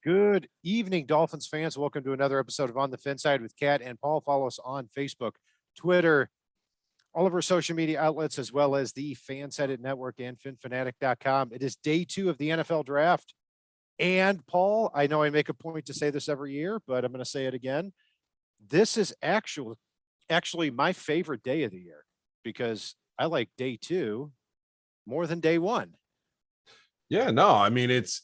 Good evening, Dolphins fans. Welcome to another episode of On the Fin Side with Kat and Paul. Follow us on Facebook, Twitter, all of our social media outlets, as well as the Fansided Network and FinFanatic.com. It is day 2 of the NFL draft. And Paul, I know I make a point to say this every year, but I'm going to say it again. This is actually my favorite day of the year because I like day 2 more than day 1. Yeah, no, I mean it's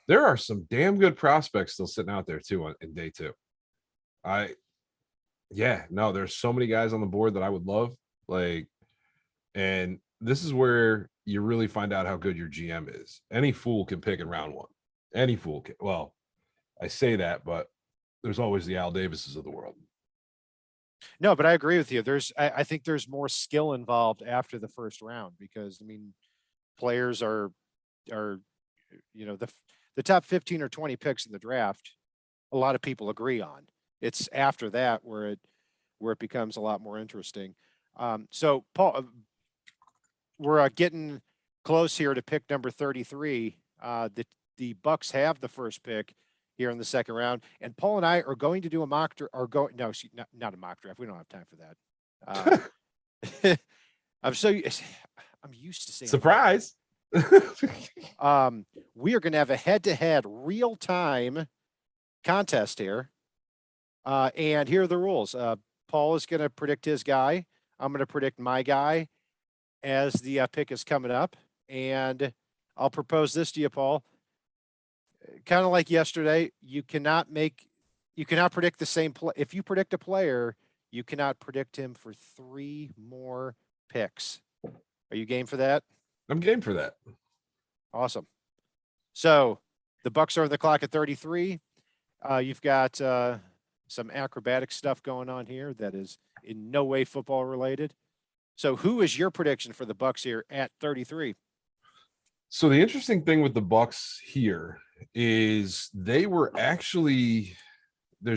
there are some damn good prospects still sitting out there too in day 2. There's so many guys on the board that I would love, and this is where you really find out how good your GM is. Any fool can pick in round 1. Any fool can. Well, I say that, but there's always the Al Davises of the world. No, but I agree with you. I think there's more skill involved after the first round because players are the top 15 or 20 picks in the draft. A lot of people agree on. It's after that where it becomes a lot more interesting. So Paul, we're getting close here to pick number 33. The Bucks have the first pick here in the second round, and Paul and I are going to do a mock draft. Not a mock draft. We don't have time for that. I'm used to saying surprise. We are going to have a head-to-head real-time contest here. And here are the rules. Paul is going to predict his guy. I'm going to predict my guy as the pick is coming up. And I'll propose this to you, Paul. Kind of like yesterday, you cannot predict the same play. If you predict a player, you cannot predict him for 3 more picks. Are you game for that? I'm game for that. Awesome. So the Bucks are on the clock at 33. You've got some acrobatic stuff going on here that is in no way football related. So who is your prediction for the Bucks here at 33? So the interesting thing with the Bucks here is there's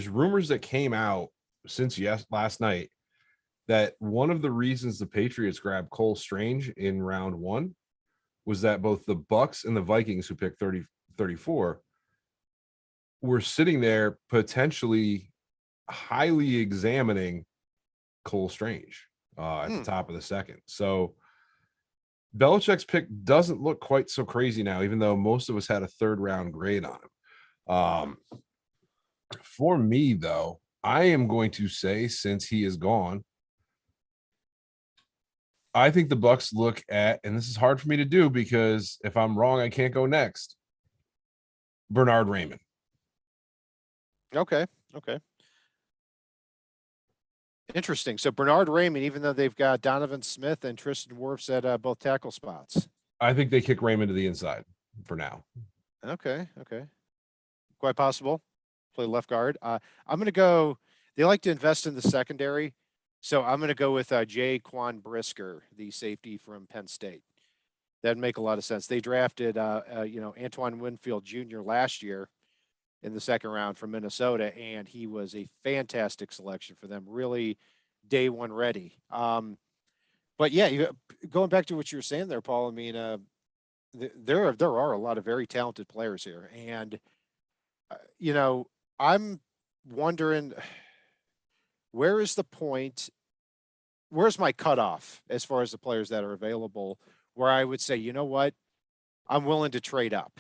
rumors that came out since last night that one of the reasons the Patriots grabbed Cole Strange in round 1 was that both the Bucks and the Vikings, who picked 34, were sitting there potentially highly examining Cole Strange at the top of the second. So Belichick's pick doesn't look quite so crazy now, even though most of us had a 3rd round grade on him. For me, though, I am going to say, since he is gone, I think the Bucks look at, and this is hard for me to do because if I'm wrong, I can't go next, Bernard Raymond. Okay. Interesting. So Bernard Raymond, even though they've got Donovan Smith and Tristan Wirfs at both tackle spots. I think they kick Raymond to the inside for now. Okay. Quite possible. Play left guard. I'm going to go. They like to invest in the secondary. So I'm going to go with Jaquan Brisker, the safety from Penn State. That'd make a lot of sense. They drafted, Antoine Winfield Jr. last year in the second round from Minnesota, and he was a fantastic selection for them. Really day 1 ready. But yeah, going back to what you were saying there, Paul, there are a lot of very talented players here. And, I'm wondering, where's my cutoff as far as the players that are available where I would say, you know what, I'm willing to trade up.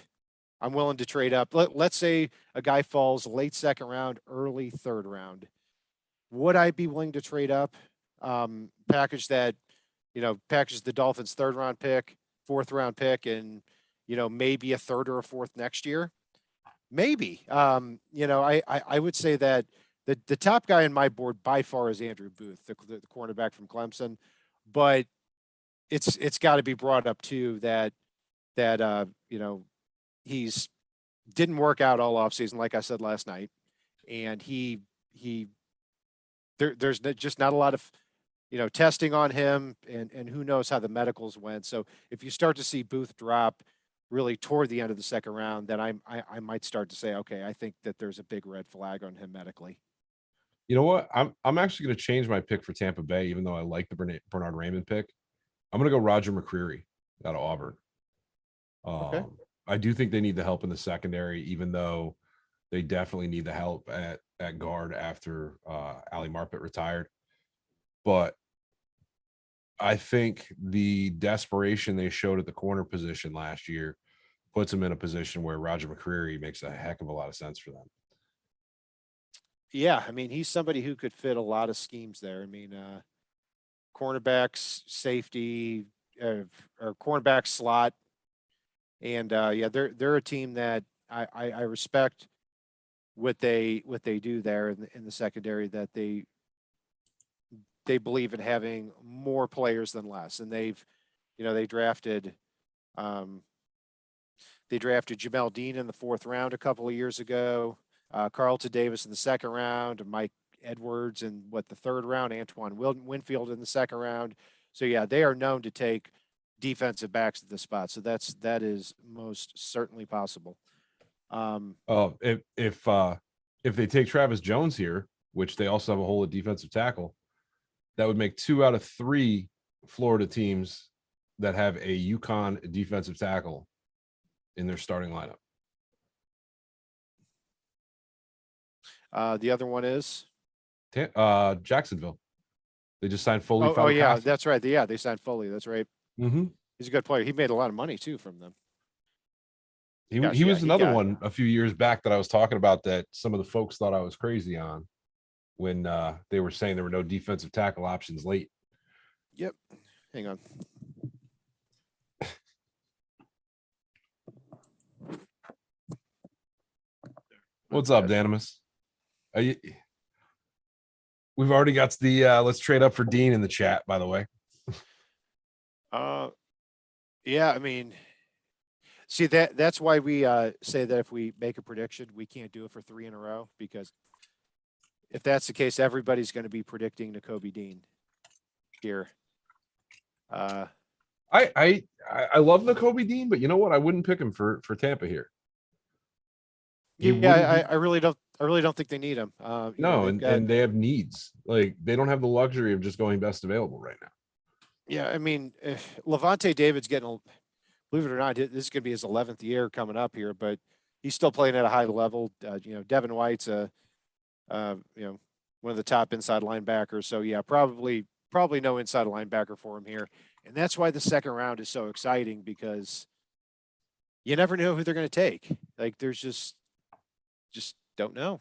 Let's say a guy falls late 2nd round, early 3rd round. Would I be willing to trade up? Package the Dolphins 3rd round pick, 4th round pick, and, maybe a 3rd or a 4th next year. Maybe. I would say that the top guy in my board by far is Andrew Booth, the cornerback from Clemson, but it's got to be brought up too that he's didn't work out all offseason, like I said last night, and there's just not a lot of testing on him, and who knows how the medicals went. So if you start to see Booth drop really toward the end of the second round, then I might start to say, okay, I think that there's a big red flag on him medically. You know what? I'm actually going to change my pick for Tampa Bay, even though I like the Bernard Raymond pick. I'm going to go Roger McCreary out of Auburn. Okay. I do think they need the help in the secondary, even though they definitely need the help at guard after Ali Marpet retired. But I think the desperation they showed at the corner position last year puts them in a position where Roger McCreary makes a heck of a lot of sense for them. Yeah, I mean, he's somebody who could fit a lot of schemes there. I mean, cornerbacks, safety, or cornerback slot, and yeah, they're a team that I respect what they do there in the secondary. That they believe in having more players than less, and they drafted um, Jamel Dean in the 4th round a couple of years ago, Carlton Davis in the 2nd round, Mike Edwards in the 3rd round, Antoine Winfield in the 2nd round. So yeah, they are known to take defensive backs at the spot. So that is most certainly possible. Oh, if they take Travis Jones here, which they also have a hole at defensive tackle, that would make 2 out of 3 Florida teams that have a UConn defensive tackle in their starting lineup. The other one is Jacksonville. They just signed Foley. oh yeah, that's right. Yeah, they signed Foley. That's right. Mm-hmm. He's a good player. He made a lot of money too from them. He was another one a few years back that I was talking about that some of the folks thought I was crazy on when they were saying there were no defensive tackle options late. Yep. Hang on. What's up, Danimus? We've already got the let's trade up for Dean in the chat, by the way. Yeah, I mean, see that's why we say that if we make a prediction, we can't do it for 3 in a row, because if that's the case, everybody's going to be predicting Nakobe Dean here. I love Nakobe Dean, but you know what? I wouldn't pick him for Tampa here. Yeah, I really don't think they need him. No, and they have needs. Like, they don't have the luxury of just going best available right now. Yeah, I mean, Levante David's getting, believe it or not, this is going to be his 11th year coming up here, but he's still playing at a high level. Devin White's one of the top inside linebackers. So yeah, probably no inside linebacker for him here. And that's why the 2nd round is so exciting, because you never know who they're going to take. Like, there's just don't know.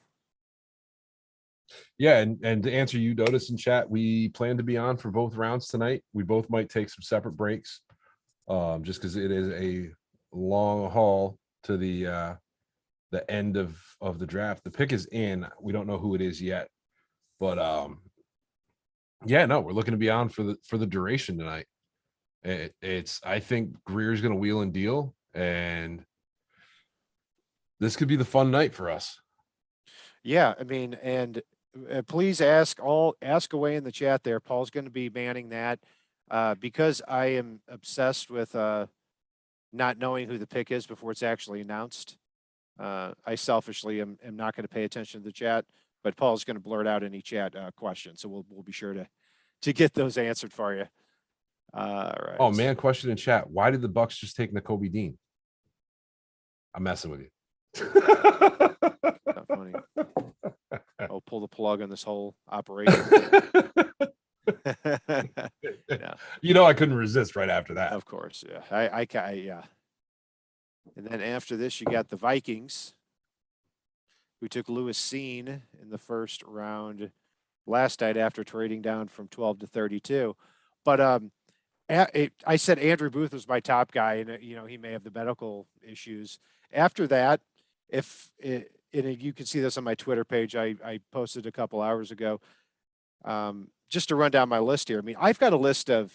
Yeah, and to answer you, Dotis in chat, we plan to be on for both rounds tonight. We both might take some separate breaks, just because it is a long haul to the end of the draft. The pick is in. We don't know who it is yet, but yeah, no, we're looking to be on for the duration tonight. I think Grier's going to wheel and deal, and this could be the fun night for us. Yeah, I mean, and please ask away in the chat there. Paul's going to be manning that, because I am obsessed with not knowing who the pick is before it's actually announced. I selfishly am not going to pay attention to the chat, but Paul's going to blurt out any chat questions, so we'll be sure to get those answered for you. All right. Oh man, question in chat: why did the Bucks just take Nakobe Dean? I'm messing with you. Not funny. I'll pull the plug on this whole operation. Yeah. You know, I couldn't resist right after that. Of course, yeah. I yeah. And then after this, you got the Vikings, who took Lewis Seen in the 1st round last night after trading down from 12 to 32. But I said Andrew Booth was my top guy, and he may have the medical issues. After that, you can see this on my Twitter page. I posted a couple hours ago. Just to run down my list here. I mean, I've got a list of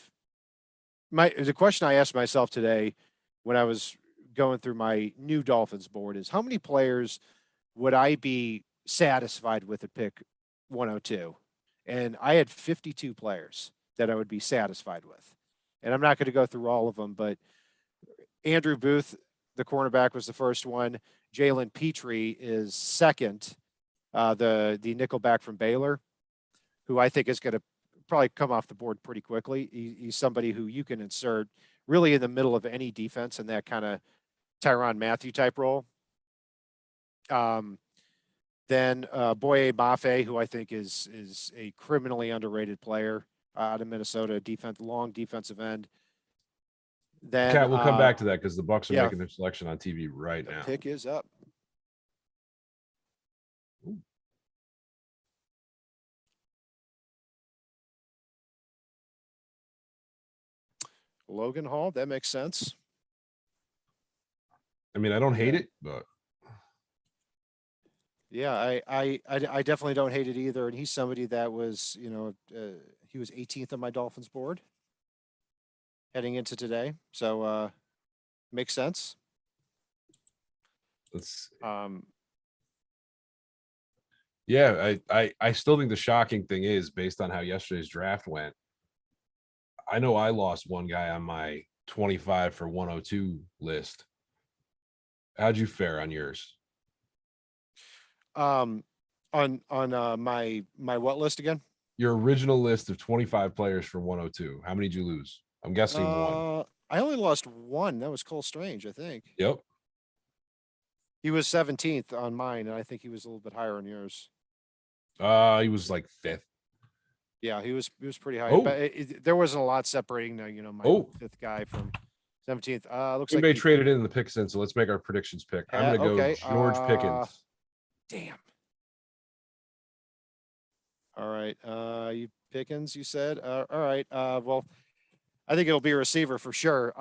the question I asked myself today when I was going through my new Dolphins board is, how many players would I be satisfied with at pick 102? And I had 52 players that I would be satisfied with. And I'm not going to go through all of them, but Andrew Booth, the cornerback, was the first one. Jalen Petrie is second, the nickelback from Baylor, who I think is going to probably come off the board pretty quickly. He's somebody who you can insert really in the middle of any defense in that kind of Tyrann Mathieu type role. Then Boye Mafe, who I think is a criminally underrated player out of Minnesota, long defensive end. Then Cat, we'll come back to that because the Bucks are yeah. making their selection on TV right the now. pick is up. Ooh. Logan Hall, that makes sense. I mean, I don't hate it, but yeah, I definitely don't hate it either. And he's somebody that was, he was 18th on my Dolphins board heading into today. So makes sense. let's. Yeah, I still think the shocking thing is based on how yesterday's draft went. I know I lost one guy on my 25 for 102 list. How'd you fare on yours? on my what list again? Your original list of 25 players for 102. How many did you lose? I'm guessing one. I only lost one. That was Cole Strange, I think. Yep. He was 17th on mine, and I think he was a little bit higher on yours. He was like 5th. Yeah, he was pretty high, Oh. but there wasn't a lot separating my 5th guy from 17th. Looks We like may trade it in the picks in, so let's make our predictions pick. I'm gonna go okay, George Pickens. Damn. All right, you Pickens, you said. All right. Well, I think it'll be a receiver for sure.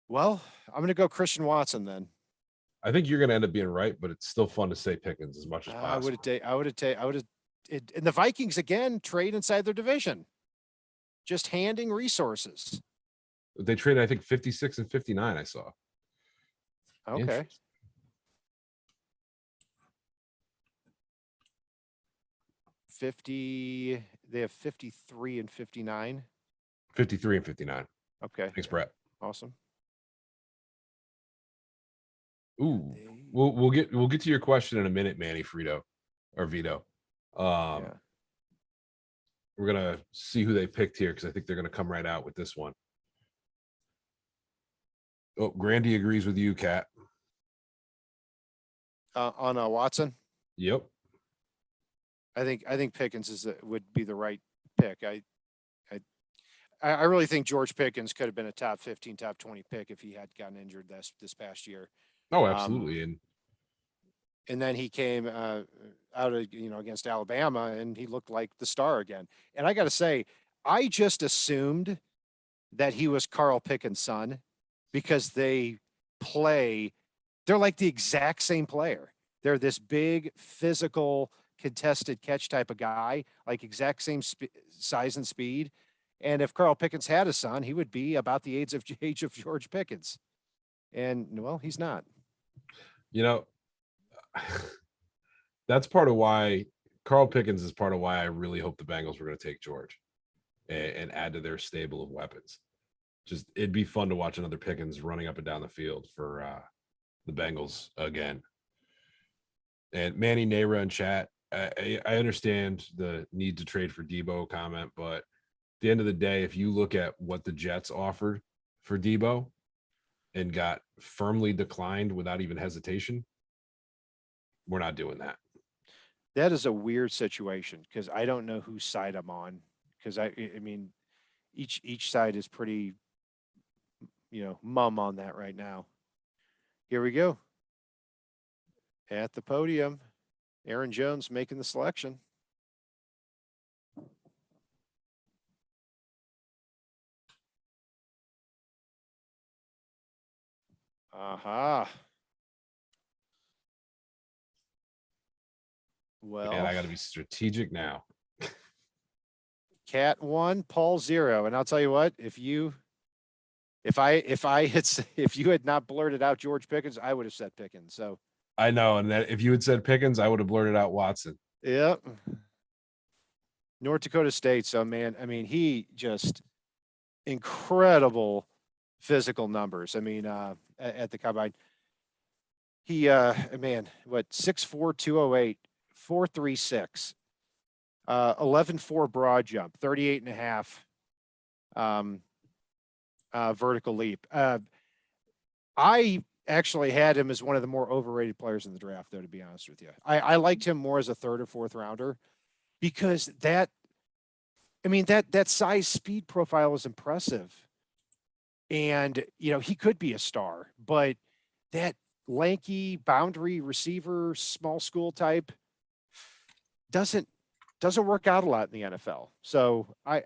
Well, I'm gonna go Christian Watson then. I think you're gonna end up being right, but it's still fun to say Pickens as much as possible. I would have and the Vikings again trade inside their division, just handing resources. They traded, I think, 56 and 59. I saw. Okay. 50. They have 53 and 59. 53 and 59. Okay. Thanks, Brett. Awesome. Ooh, we'll get to your question in a minute, Manny Frito or Vito. Yeah. We're gonna see who they picked here because I think they're gonna come right out with this one. Oh, Grandy agrees with you, Kat. On Watson. Yep. I think Pickens would be the right pick. I really think George Pickens could have been a top 15, top 20 pick if he had gotten injured this past year. Oh, absolutely. And then he came out of against Alabama and he looked like the star again. And I got to say, I just assumed that he was Carl Pickens' son because they're like the exact same player. They're this big physical contested catch type of guy, like exact same size and speed. And if Carl Pickens had a son, he would be about the age of George Pickens. And well, he's not. That's part of why Carl Pickens is part of why I really hope the Bengals were going to take George and add to their stable of weapons. Just it'd be fun to watch another Pickens running up and down the field for the Bengals again. And Manny Nera in chat, I understand the need to trade for Debo comment, but at the end of the day, if you look at what the Jets offered for Debo and got firmly declined without even hesitation, we're not doing that. That is a weird situation because I don't know whose side I'm on because I mean, each side is pretty, mum on that right now. Here we go. At the podium, Aaron Jones making the selection. Aha. Well, and I got to be strategic now. Cat 1, Paul 0, and I'll tell you what: if you had not blurted out George Pickens, I would have said Pickens. So I know, and that if you had said Pickens, I would have blurted out Watson. Yep. North Dakota State. So man, I mean, he just incredible physical numbers. I mean, at the combine. He man, what 6'4", 208, 4.36, 11.4 broad jump, 38 and a half vertical leap. I actually had him as one of the more overrated players in the draft, though, to be honest with you. I liked him more as a third or fourth rounder because that size speed profile is impressive. And, he could be a star, but that lanky boundary receiver, small school type doesn't work out a lot in the NFL. So but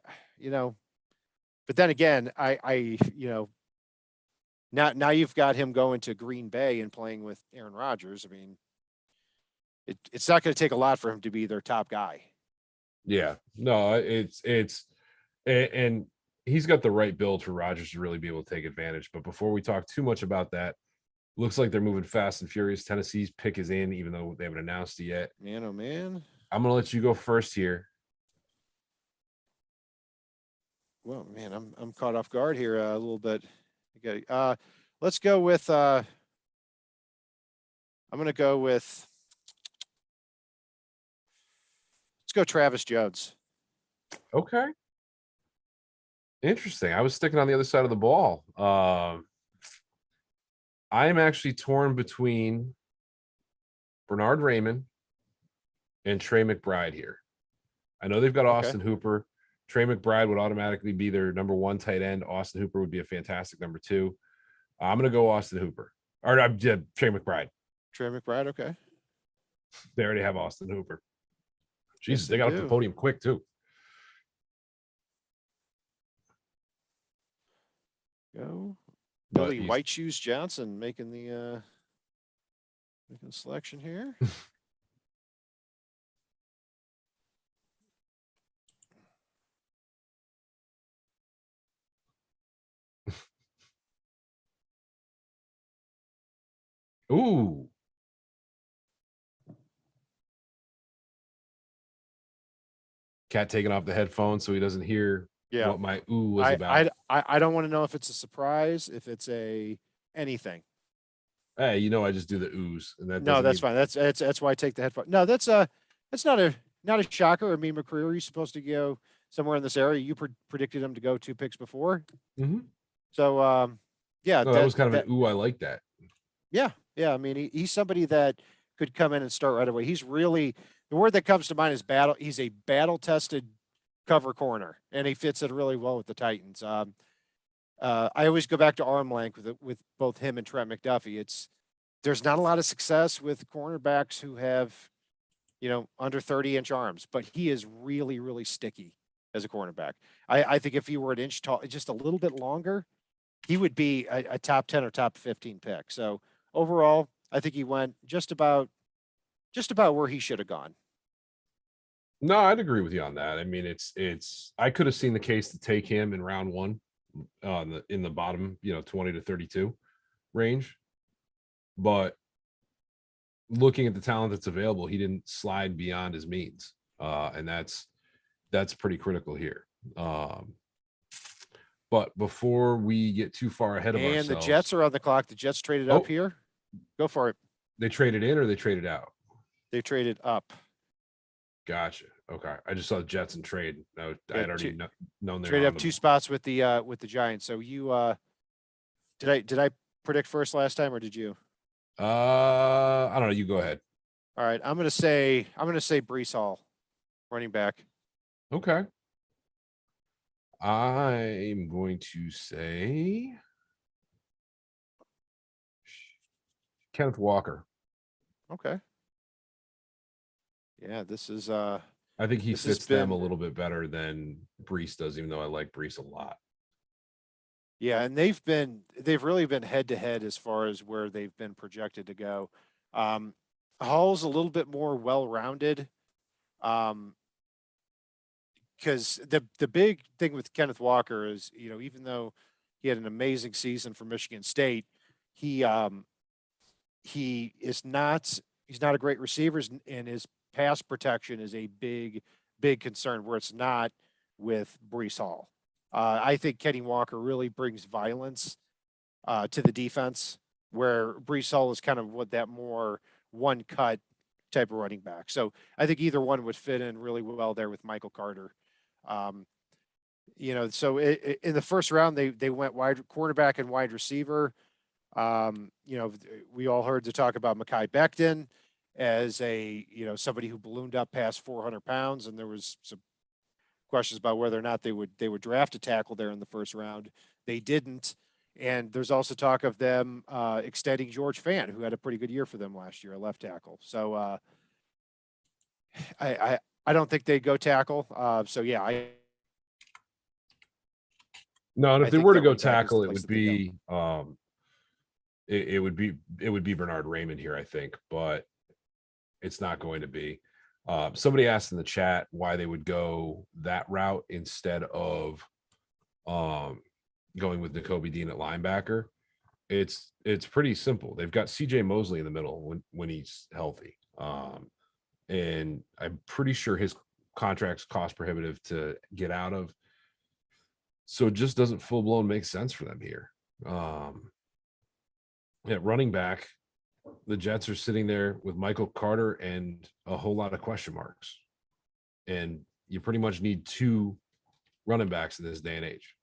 then again, now you've got him going to Green Bay and playing with Aaron Rodgers. I mean, it's not going to take a lot for him to be their top guy. Yeah, no, and he's got the right build for Rodgers to really be able to take advantage. But before we talk too much about that, looks like they're moving fast and furious. Tennessee's pick is in, even though they haven't announced it yet. Man, oh man. I'm gonna let you go first here. Well, man, I'm caught off guard here a little bit. Okay, let's go with. I'm going to go with. Let's go Travis Jones. Okay. Interesting. I was sticking on the other side of the ball. I'm actually torn between Bernard Raymond and Trey McBride here. I know they've got Austin Hooper. Trey McBride would automatically be their number one tight end. Austin Hooper would be a fantastic number two. I'm going to go Austin Hooper. Or Trey McBride. Trey McBride, okay. They already have Austin Hooper. Jesus, Yes, they got up the podium quick, too. Go. Billy White Shoes Johnson making the selection here. Ooh. Cat taking off the headphones so he doesn't hear what my ooh was about. I don't want to know if it's a surprise, if it's a anything. Hey, I just do the oohs, and that's fine. That's why I take the headphone. No, that's not a shocker. I mean, McCreary's supposed to go somewhere in this area. You predicted him to go 2 picks before. Mm-hmm. So, yeah, that was kind of an ooh. I like that. Yeah. I mean, he's somebody that could come in and start right away. He's really the word that comes to mind is battle. He's a battle-tested cover corner, and he fits it really well with the Titans. I always go back to arm length with both him and Trent McDuffie. There's not a lot of success with cornerbacks who have, under 30-inch arms, but he is really, really sticky as a cornerback. I think if he were an inch tall, just a little bit longer, he would be a top 10 or top 15 pick. So overall, I think he went just about where he should have gone. No, I'd agree with you on that. I mean, it's I could have seen the case to take him in round one, in the bottom, 20 to 32 range. But looking at the talent that's available, he didn't slide beyond his means. And that's pretty critical here. But before we get too far ahead of ourselves. And the Jets are on the clock. The Jets traded up here. Go for it. They traded in or they traded out? They traded up. Gotcha. Okay. I just saw the Jets and trade. I had already known they traded up 2 spots with the Giants. So you did I predict first last time or did you? I don't know. You go ahead. All right. I'm gonna say Breece Hall, running back. Okay. I'm going to say Kenneth Walker. Okay. Yeah, this is I think he fits them a little bit better than Breece does, even though I like Breece a lot. Yeah, and they've really been head to head as far as where they've been projected to go. Hall's a little bit more well-rounded. Because the big thing with Kenneth Walker is, even though he had an amazing season for Michigan State, he's not a great receiver, and his pass protection is a big concern where it's not with Breece Hall. I think Kenny Walker really brings violence to the defense, where Breece Hall is kind of what that more one cut type of running back. So I think either one would fit in really well there with Michael Carter. So in the first round, they went wide quarterback and wide receiver. We all heard the talk about Mekhi Becton as somebody who ballooned up past 400 pounds, and there was some questions about whether or not they would draft a tackle there in the first round. They didn't, and there's also talk of them extending George Fant, who had a pretty good year for them last year, a left tackle. So I don't think they go tackle. So yeah, No, and I if they think were to that go running back is the tackle, it place would that they go. be it would be Bernard Raymond here, I think, but it's not going to be. Somebody asked in the chat why they would go that route instead of going with Nakobe Dean at linebacker. It's pretty simple. They've got CJ Mosley in the middle when he's healthy. And I'm pretty sure his contract's cost prohibitive to get out of. So it just doesn't full blown make sense for them here. Running back, the Jets are sitting there with Michael Carter and a whole lot of question marks. And you pretty much need two running backs in this day and age.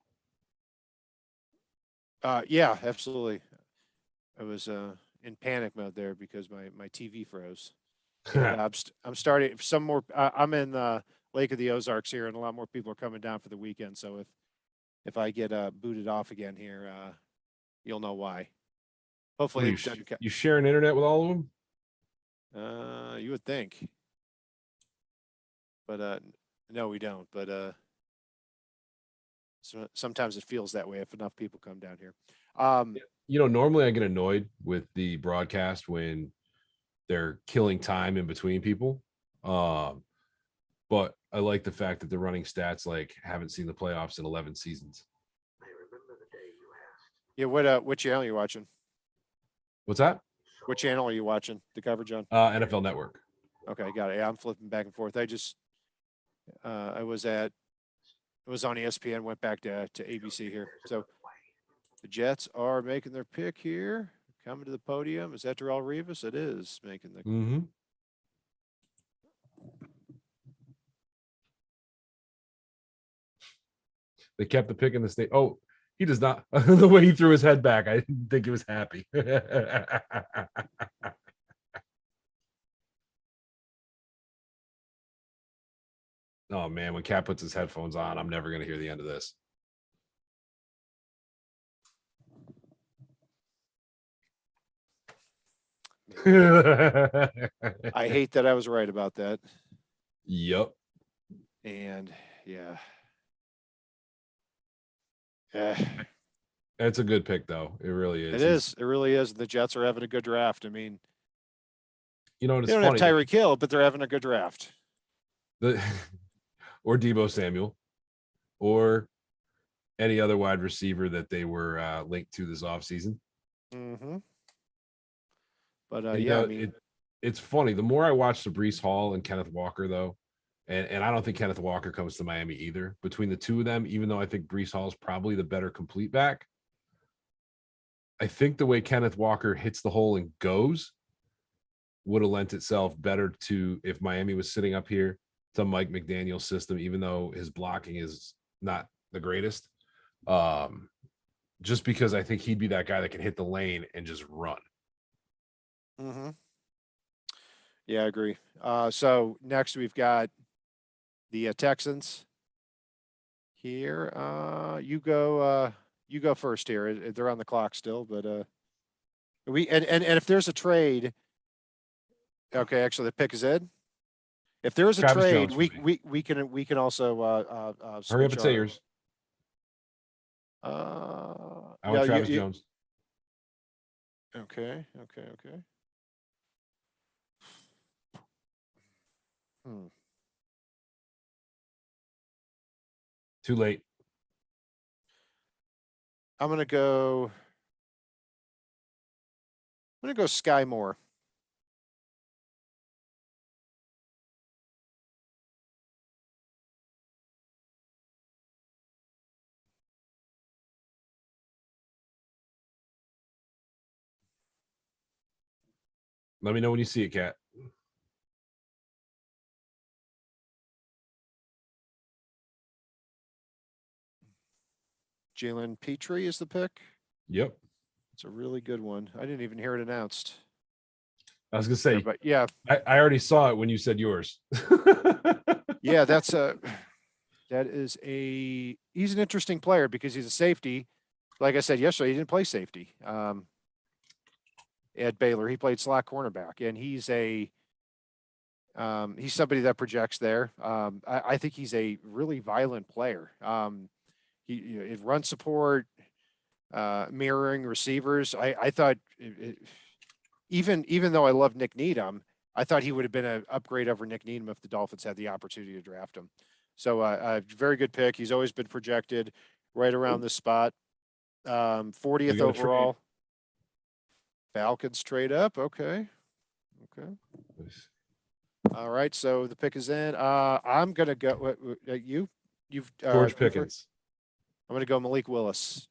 Yeah, absolutely. I was in panic mode there because my TV froze, and I'm starting some more. I'm in Lake of the Ozarks here, and a lot more people are coming down for the weekend. So if I get booted off again here, you'll know why. Hopefully, it doesn't. You sharing internet with all of them? You would think, but no, we don't. But so sometimes it feels that way if enough people come down here. Normally I get annoyed with the broadcast when they're killing time in between people. But I like the fact that they're running stats like haven't seen the playoffs in 11 seasons. Yeah, what channel are you watching? What's that? What channel are you watching the coverage on? NFL Network. Okay, got it. Yeah, I'm flipping back and forth. I was on ESPN, went back to ABC here. So the Jets are making their pick here. Coming to the podium. Is that Darrelle Revis? It is making the. Mm-hmm. They kept the pick in the state. Oh, he does not. The way he threw his head back, I didn't think he was happy. Oh man, when Cat puts his headphones on, I'm never going to hear the end of this. I hate that I was right about that. Yep. And yeah. It's a good pick, though. It really is. It is. It really is. The Jets are having a good draft. I mean, it's they don't funny. have Tyreek Hill, but they're having a good draft. Or Deebo Samuel, or any other wide receiver that they were linked to this offseason. Mm-hmm. But yeah, I mean, it's funny. The more I watch the Breece Hall and Kenneth Walker, though, and I don't think Kenneth Walker comes to Miami either. Between the two of them, even though I think Breece Hall is probably the better complete back, I think the way Kenneth Walker hits the hole and goes would have lent itself better to, if Miami was sitting up here, to Mike McDaniel's system, even though his blocking is not the greatest. Just because I think he'd be that guy that can hit the lane and just run. Mm-hmm. Yeah, I agree. So next we've got the Texans here. You go first here. They're on the clock still, but and if there's a trade, okay, actually the pick is in. If there's a Travis trade, Jones we can also hurry up and say yours. I want Travis Jones. Okay. Too late. I'm gonna go Sky Moore. Let me know when you see it, Cat. Jalen Petrie is the pick. Yep. It's a really good one. I didn't even hear it announced. I was gonna Yeah, say, but yeah, I already saw it when you said yours. yeah, that's a that is a he's an interesting player because he's a safety. Like I said yesterday, he didn't play safety. At Baylor, he played slot cornerback, and he's somebody that projects there. I think he's a really violent player. It run support, mirroring receivers. I thought even though I love Nick Needham, I thought he would have been an upgrade over Nick Needham if the Dolphins had the opportunity to draft him. So a very good pick. He's always been projected right around this spot. We 40th got to trade. overall. Falcons trade up. Okay. Okay. All right. So the pick is in. I'm gonna go. You've George you first. Pickens. I'm gonna go Malik Willis.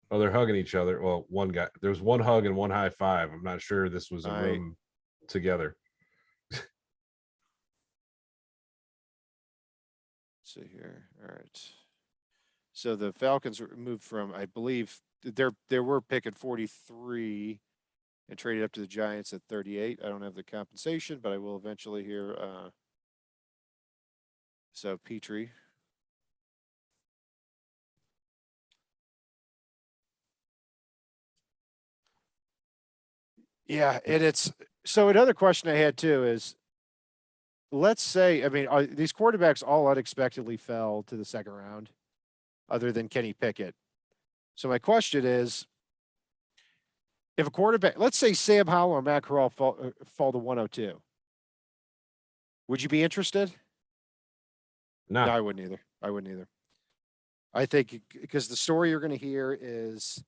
Oh, they're hugging each other. Well, one guy. There's one hug and one high five. I'm not sure this was a I room together. see here. All right. So the Falcons moved from, I believe, there were pick at 43 and traded up to the Giants at 38. I don't have the compensation, but I will eventually here. So Petrie. Yeah, and it's so another question I had too is let's say, I mean, these quarterbacks all unexpectedly fell to the second round, other than Kenny Pickett. So my question is, if a quarterback, let's say Sam Howell or Matt Corral fall to 102, would you be interested? No, Nah. I wouldn't either. I wouldn't either. I think because the story you're going to hear is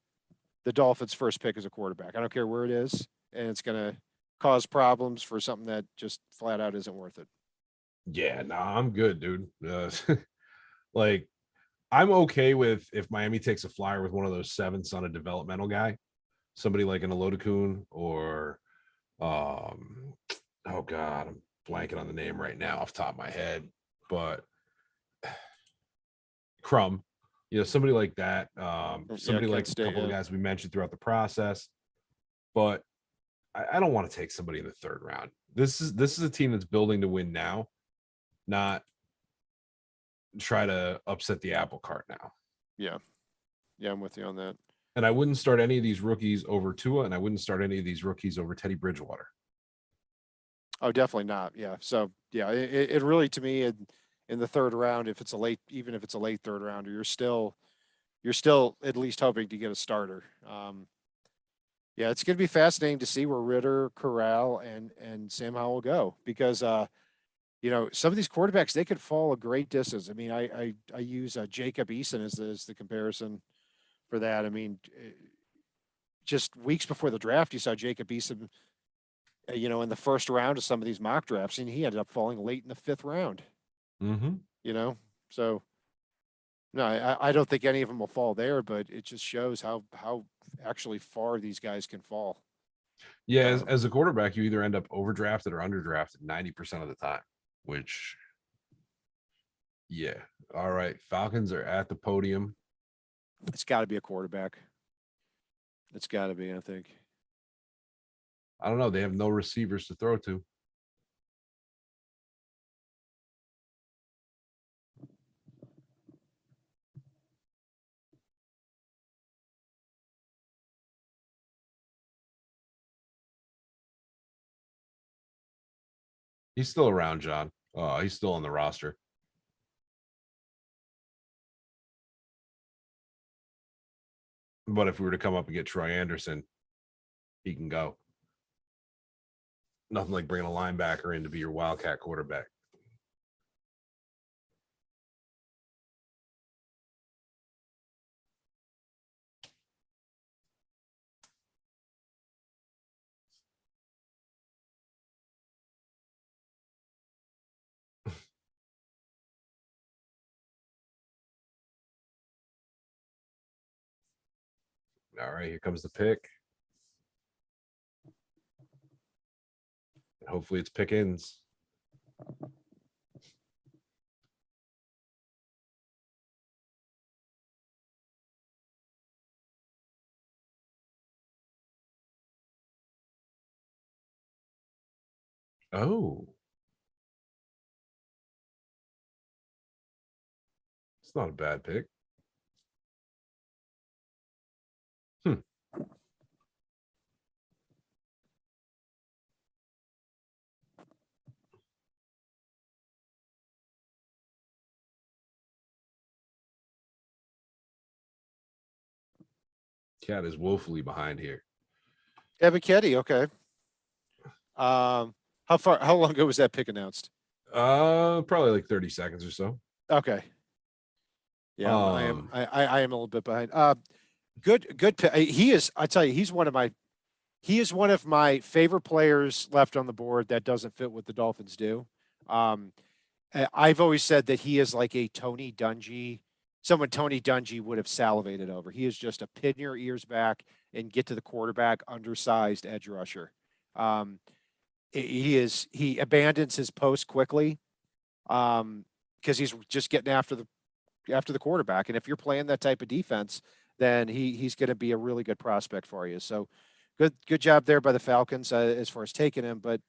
the Dolphins' first pick as a quarterback. I don't care where it is, and it's going to cause problems for something that just flat out isn't worth it. Yeah, nah, I'm good, dude. Like, I'm okay with if Miami takes a flyer with one of those sevenths on a developmental guy, somebody like an Alodakun or oh god, I'm blanking on the name right now off the top of my head, but Crumb, somebody like that, Yeah, somebody like Kent a State. couple of Yeah, guys we mentioned throughout the process. But I don't want to take somebody in the third round. This is a team that's building to win now, not try to upset the apple cart now. yeah, yeah. I'm with you on that. And I wouldn't start any of these rookies over Tua, and I wouldn't start any of these rookies over Teddy Bridgewater. Oh, definitely not. Yeah. So yeah, it really to me in the third round, if it's a late, even if it's a late third rounder, you're still at least hoping to get a starter. Yeah, it's going to be fascinating to see where Ritter, Corral, and Sam Howell go because some of these quarterbacks they could fall a great distance. I mean, I use Jacob Eason as the comparison for that. I mean, just weeks before the draft, you saw Jacob Eason, in the first round of some of these mock drafts, and he ended up falling late in the fifth round. Mm-hmm. You know, so no, I don't think any of them will fall there, but it just shows how actually far these guys can fall. Yeah, as a quarterback, you either end up overdrafted or underdrafted 90% of the time, which, yeah. All right. Falcons are at the podium. It's got to be a quarterback. It's got to be, I think. I don't know. They have no receivers to throw to. He's still around, John. He's still on the roster. But if we were to come up and get Troy Anderson, he can go. Nothing like bringing a linebacker in to be your Wildcat quarterback. All right, here comes the pick. Hopefully it's Pickens. Oh, it's not a bad pick. Hmm. Cat is woefully behind here. Ebiketie, okay. How long ago was that pick announced? Probably like 30 seconds or so. Okay. Yeah, Um, I am a little bit behind. Good pick. He is, I tell you, he is one of my favorite players left on the board that doesn't fit what the Dolphins do. Um, I've always said that he is like a Tony Dungy, someone Tony Dungy would have salivated over. He is just a pin your ears back and get to the quarterback, undersized edge rusher. Um, he abandons his post quickly because he's just getting after the quarterback. And if you're playing that type of defense, then he's going to be a really good prospect for you. So good job there by the Falcons as far as taking him. But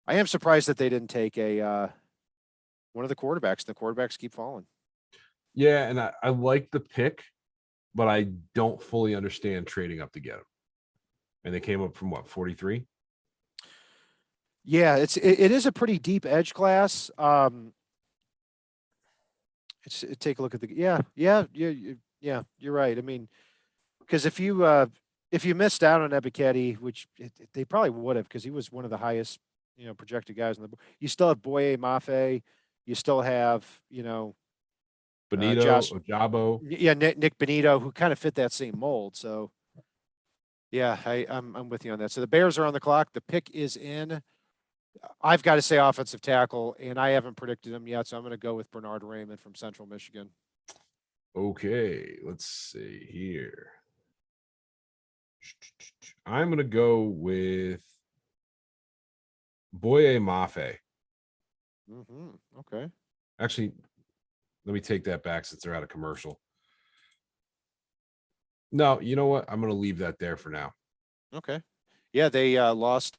I am surprised that they didn't take a one of the quarterbacks. The quarterbacks keep falling. yeah, and I like the pick, but I don't fully understand trading up to get him. And they came up from what, 43? Yeah, it is a pretty deep edge class. Take a look at the yeah. You're right. I mean, because if you missed out on Ebiketie, which they probably would have, because he was one of the highest projected guys on the board. You still have Boye Mafe. You still have Benito, Josh. Ojabo. Yeah, Nick Benito, who kind of fit that same mold. So yeah, I'm with you on that. So the Bears are on the clock. The pick is in. I've got to say offensive tackle, and I haven't predicted him yet, so I'm going to go with Bernard Raymond from Central Michigan. Okay, let's see here. I'm going to go with Boye Mafe. Okay. Actually, let me take that back since they're out of commercial. No, you know what? I'm going to leave that there for now. Okay. Yeah, they lost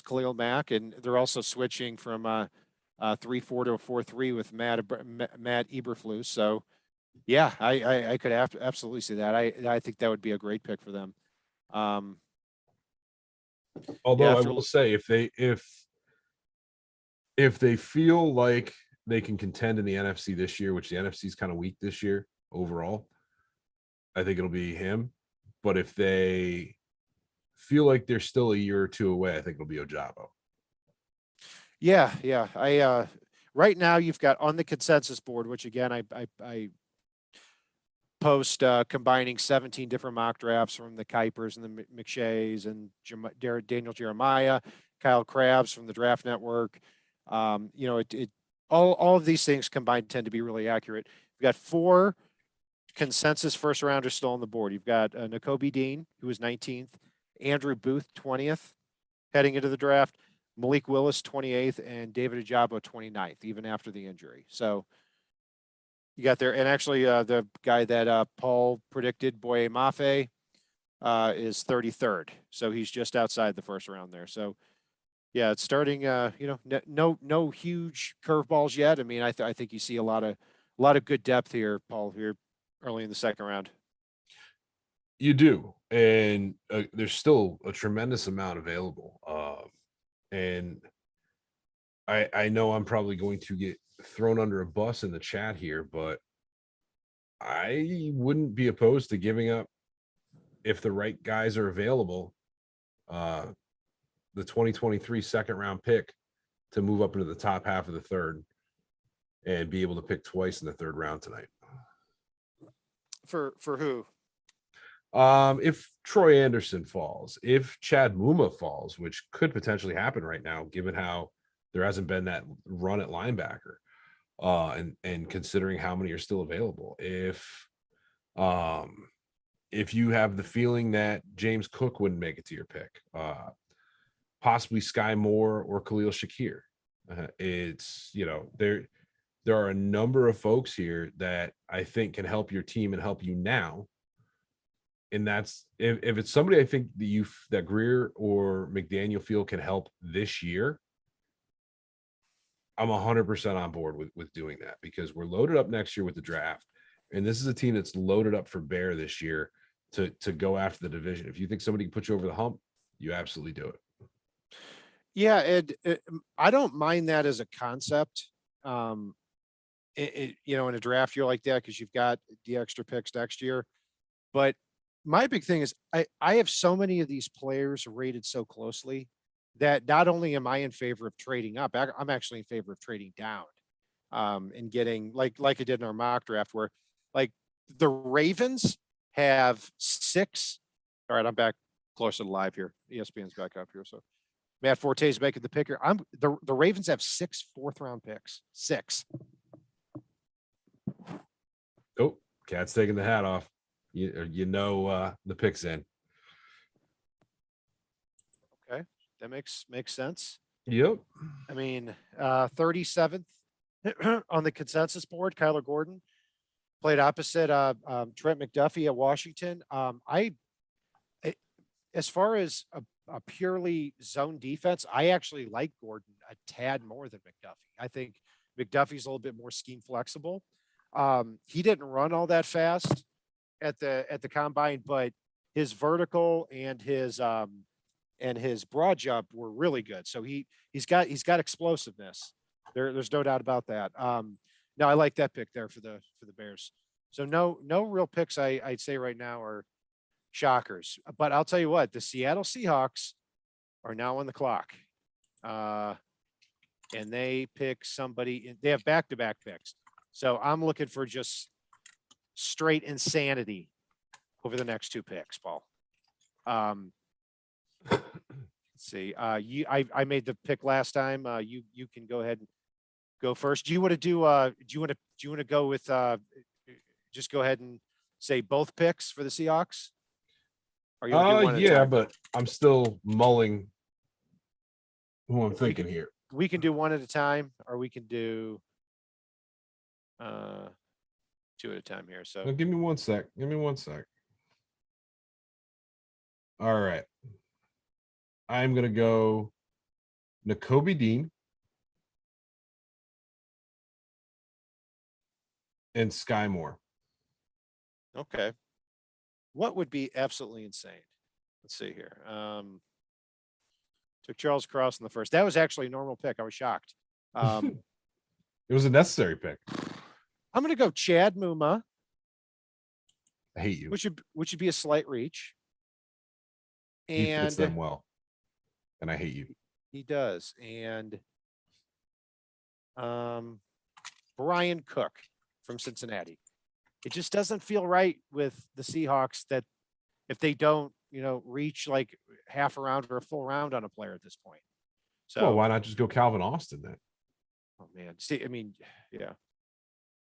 Khalil Mack, and they're also switching from 3-4 to a 4-3 with Matt Eberflus. So yeah, I could absolutely see that. I think that would be a great pick for them. Yeah, Although I after will say, if they feel like they can contend in the NFC this year, which the NFC is kind of weak this year overall, I think it'll be him. But if they feel like they're still a year or two away, I think it'll be Ojabo. yeah, I right now you've got on the consensus board, which again I post combining 17 different mock drafts from the Kuipers and the McShays and Daniel Jeremiah, Kyle Krabs from the Draft Network. All of these things combined tend to be really accurate. You've got 4 consensus first rounders still on the board. You've got Nakobe Dean, who was 19th, Andrew Booth, 20th, heading into the draft, Malik Willis, 28th, and David Ojabo, 29th, even after the injury. So you got there, and actually, the guy that Paul predicted, Boye Mafe, is 33rd. So he's just outside the first round there. So yeah, it's starting. No huge curveballs yet. I mean, I think you see a lot of good depth here, Paul, here early in the second round. You do, and there's still a tremendous amount available. And I know I'm probably going to get thrown under a bus in the chat here, but I wouldn't be opposed to giving up, if the right guys are available, the 2023 second round pick to move up into the top half of the third and be able to pick twice in the third round tonight. For who? If Troy Anderson falls, if Chad Muma falls, which could potentially happen right now, given how there hasn't been that run at linebacker, and considering how many are still available, if you have the feeling that James Cook wouldn't make it to your pick, possibly Sky Moore or Khalil Shakir, it's there are a number of folks here that I think can help your team and help you now. And that's if it's somebody I think that Grier or McDaniel feel can help this year, I'm 100% on board with doing that, because we're loaded up next year with the draft, and this is a team that's loaded up for bear this year to go after the division. If you think somebody can put you over the hump, you absolutely do it. Yeah, I don't mind that as a concept. In a draft year like that, because you've got the extra picks next year. But my big thing is I have so many of these players rated so closely that not only am I in favor of trading up, I'm actually in favor of trading down, and getting like I did in our mock draft, where like the Ravens have 6. All right, I'm back closer to live here. ESPN's back up here, so Matt Forte is making the picker. The Ravens have 6 4th-round picks. 6. Oh, Cat's taking the hat off. The pick's in. Okay, that makes sense. Yep. I mean, 37th on the consensus board, Kyler Gordon played opposite Trent McDuffie at Washington. As far as a purely zone defense, I actually like Gordon a tad more than McDuffie. I think McDuffie's a little bit more scheme flexible. He didn't run all that fast at the combine, but his vertical and his broad jump were really good. So he's got explosiveness. There's no doubt about that. No, I like that pick there for the Bears. So no real picks I'd say right now are shockers. But I'll tell you what, the Seattle Seahawks are now on the clock. And they pick somebody. They have back-to-back picks. So I'm looking for just straight insanity over the next 2 picks, Paul. Let's see. I made the pick last time. You can go ahead and go first. Do you want to go with just go ahead and say both picks for the Seahawks? Or you wanna do one at a Yeah, time? but I'm still mulling who I'm thinking here. We can do one at a time, or we can do 2 at a time here. So Give me one sec. All right. I'm going to go Nakobe Dean and Sky Moore. okay. What would be absolutely insane? Let's see here. Took Charles Cross in the first. That was actually a normal pick. I was shocked. It was a necessary pick. I'm going to go Chad Muma. I hate you. Which would be a slight reach. He fits them And well. And I hate you. he does. And Brian Cook from Cincinnati. It just doesn't feel right with the Seahawks that if they don't, reach like half a round or a full round on a player at this point. So Well, why not just go Calvin Austin then? Oh man. See, I mean, yeah.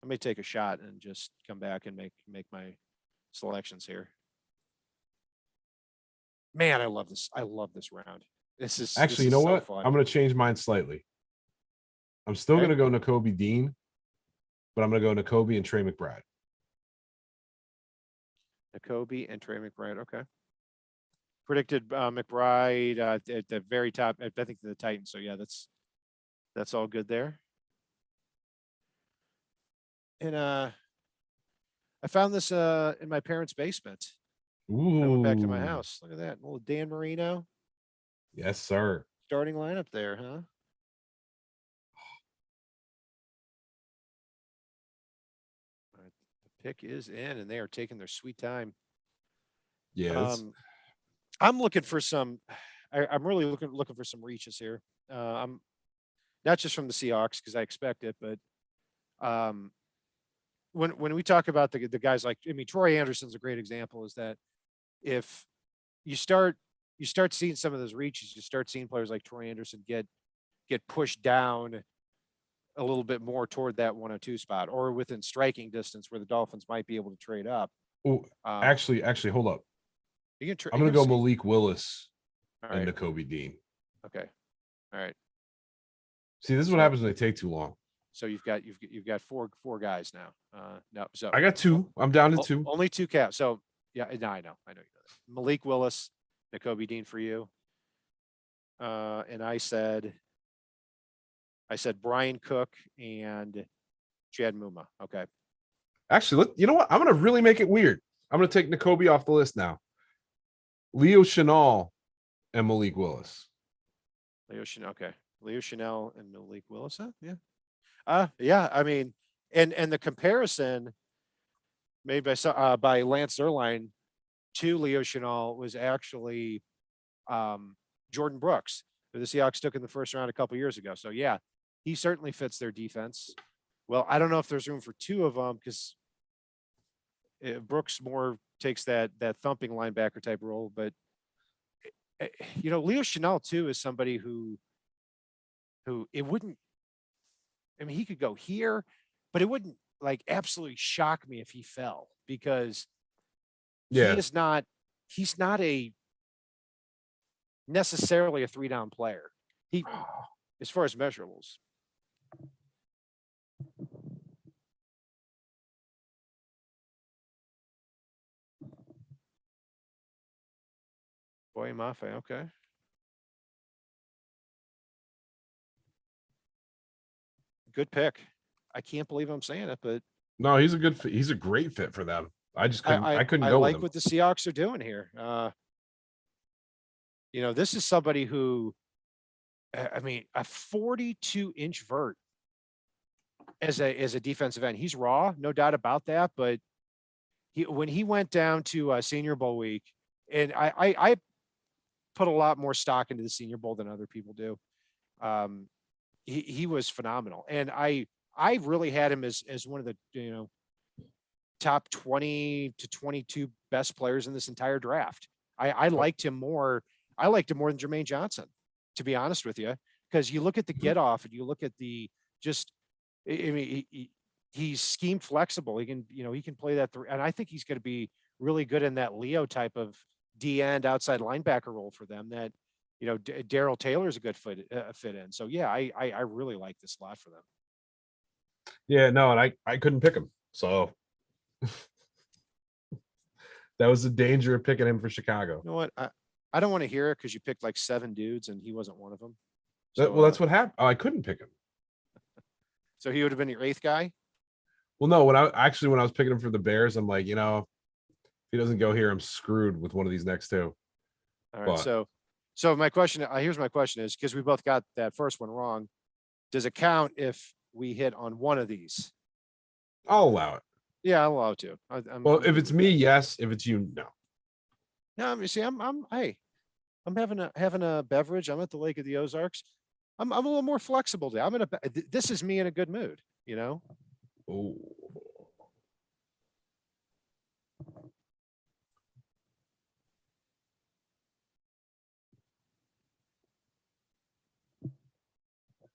I may take a shot and just come back and make my selections here. Man, I love this. I love this round. This is Actually, you know what? Fun. I'm going to change mine slightly. I'm still going to go Nakobe Dean, but I'm going to go Nakobe and Trey McBride. Nakobe and Trey McBride. Okay. Predicted McBride at the very top. I think the Titans. So yeah, that's all good there. And I found this in my parents' basement. Ooh. I went back to my house. Look at that. A little Dan Marino. Yes, sir. Starting lineup there, huh? All right. The pick is in, and they are taking their sweet time. Yes. I'm looking for some. I'm really looking for some reaches here. I'm not just from the Seahawks because I expect it, but when we talk about the guys like, I mean, Troy Anderson's a great example. Is that if you start seeing some of those reaches, you start seeing players like Troy Anderson get pushed down a little bit more toward that 102 spot or within striking distance where the Dolphins might be able to trade up. Oh, actually, hold up. I'm going to go Malik Willis and Nakobe Dean. Okay. All right. See, this is what happens when they take too long. So you've got four guys now. No, so I got 2. I'm down to 2. Only 2 caps. So Yeah, no, I know you know that. Malik Willis, Nakobe Dean for you. And I said Brian Cook and Chad Muma. Okay. Actually, you know what? I'm gonna really make it weird. I'm gonna take Nakobe off the list now. Leo Chenal and Malik Willis. Leo Chanel. Okay. Leo Chanel and Malik Willis. Huh? Yeah. Yeah. I mean, and the comparison made by Lance Zierlein to Leo Chanel was actually Jordan Brooks, who the Seahawks took in the first round a couple years ago. So yeah, he certainly fits their defense. Well, I don't know if there's room for two of them because Brooks more takes that thumping linebacker type role, but Leo Chanel too is somebody who it wouldn't. I mean, he could go here, but it wouldn't like absolutely shock me if he fell because Yeah. he's not a necessarily a 3-down player. He, as far as measurables. Boy Mafe, okay. Good pick. I can't believe I'm saying it, but No, he's a good fit. He's a great fit for them. I just couldn't I go with like him. what the Seahawks are doing here. This is somebody who, I mean, a 42-inch vert as a defensive end. He's raw, no doubt about that. But when he went down to Senior Bowl week, and I put a lot more stock into the Senior Bowl than other people do. He was phenomenal, and I really had him as one of the top 20 to 22 best players in this entire draft. I liked him more. I liked him more than Jermaine Johnson, to be honest with you, because you look at the get off and you look at the just. I mean, he's scheme flexible. He can play that through, and I think he's going to be really good in that Leo type of D end outside linebacker role for them. That Daryl Taylor's a good fit in. So yeah, I really like this slot for them. Yeah, no, and I couldn't pick him. So that was the danger of picking him for Chicago. You know what? I don't want to hear it because you picked like 7 dudes and he wasn't one of them. So, Well, that's what happened. Oh, I couldn't pick him. So he would have been your 8th guy? Well, no, when I was picking him for the Bears, I'm like, if he doesn't go here, I'm screwed with one of these next two. All right. So my question, here's my question is, because we both got that first one wrong, does it count if we hit on one of these? I'll allow it. Yeah, I'll allow it too. Well, if it's me, yes. If it's you, no. No, you see, I'm having a beverage. I'm at the Lake of the Ozarks. I'm a little more flexible today. This is me in a good mood, Oh.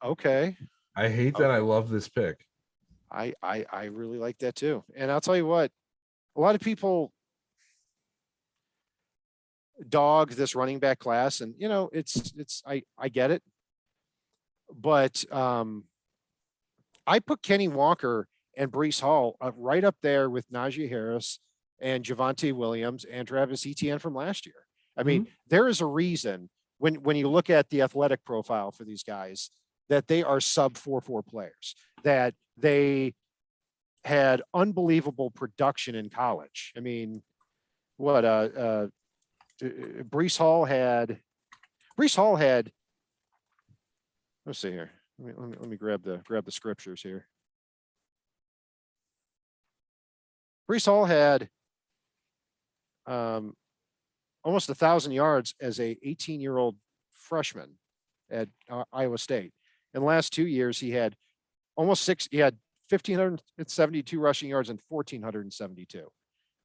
Okay. I hate that. I love this pick. I really like that too. And I'll tell you what, a lot of people dog this running back class, and I get it. But I put Kenny Walker and Breece Hall right up there with Najee Harris and Javonte Williams and Travis Etienne from last year. I mean, there is a reason when you look at the athletic profile for these guys that they are sub 4.4 players, that they had unbelievable production in college. I mean, what Breece Hall had. Let's see here. Let me grab the scriptures here. Breece Hall had almost 1,000 yards as a 18-year-old freshman at Iowa State. In the last 2 years, he had he had 1,572 rushing yards and 1,472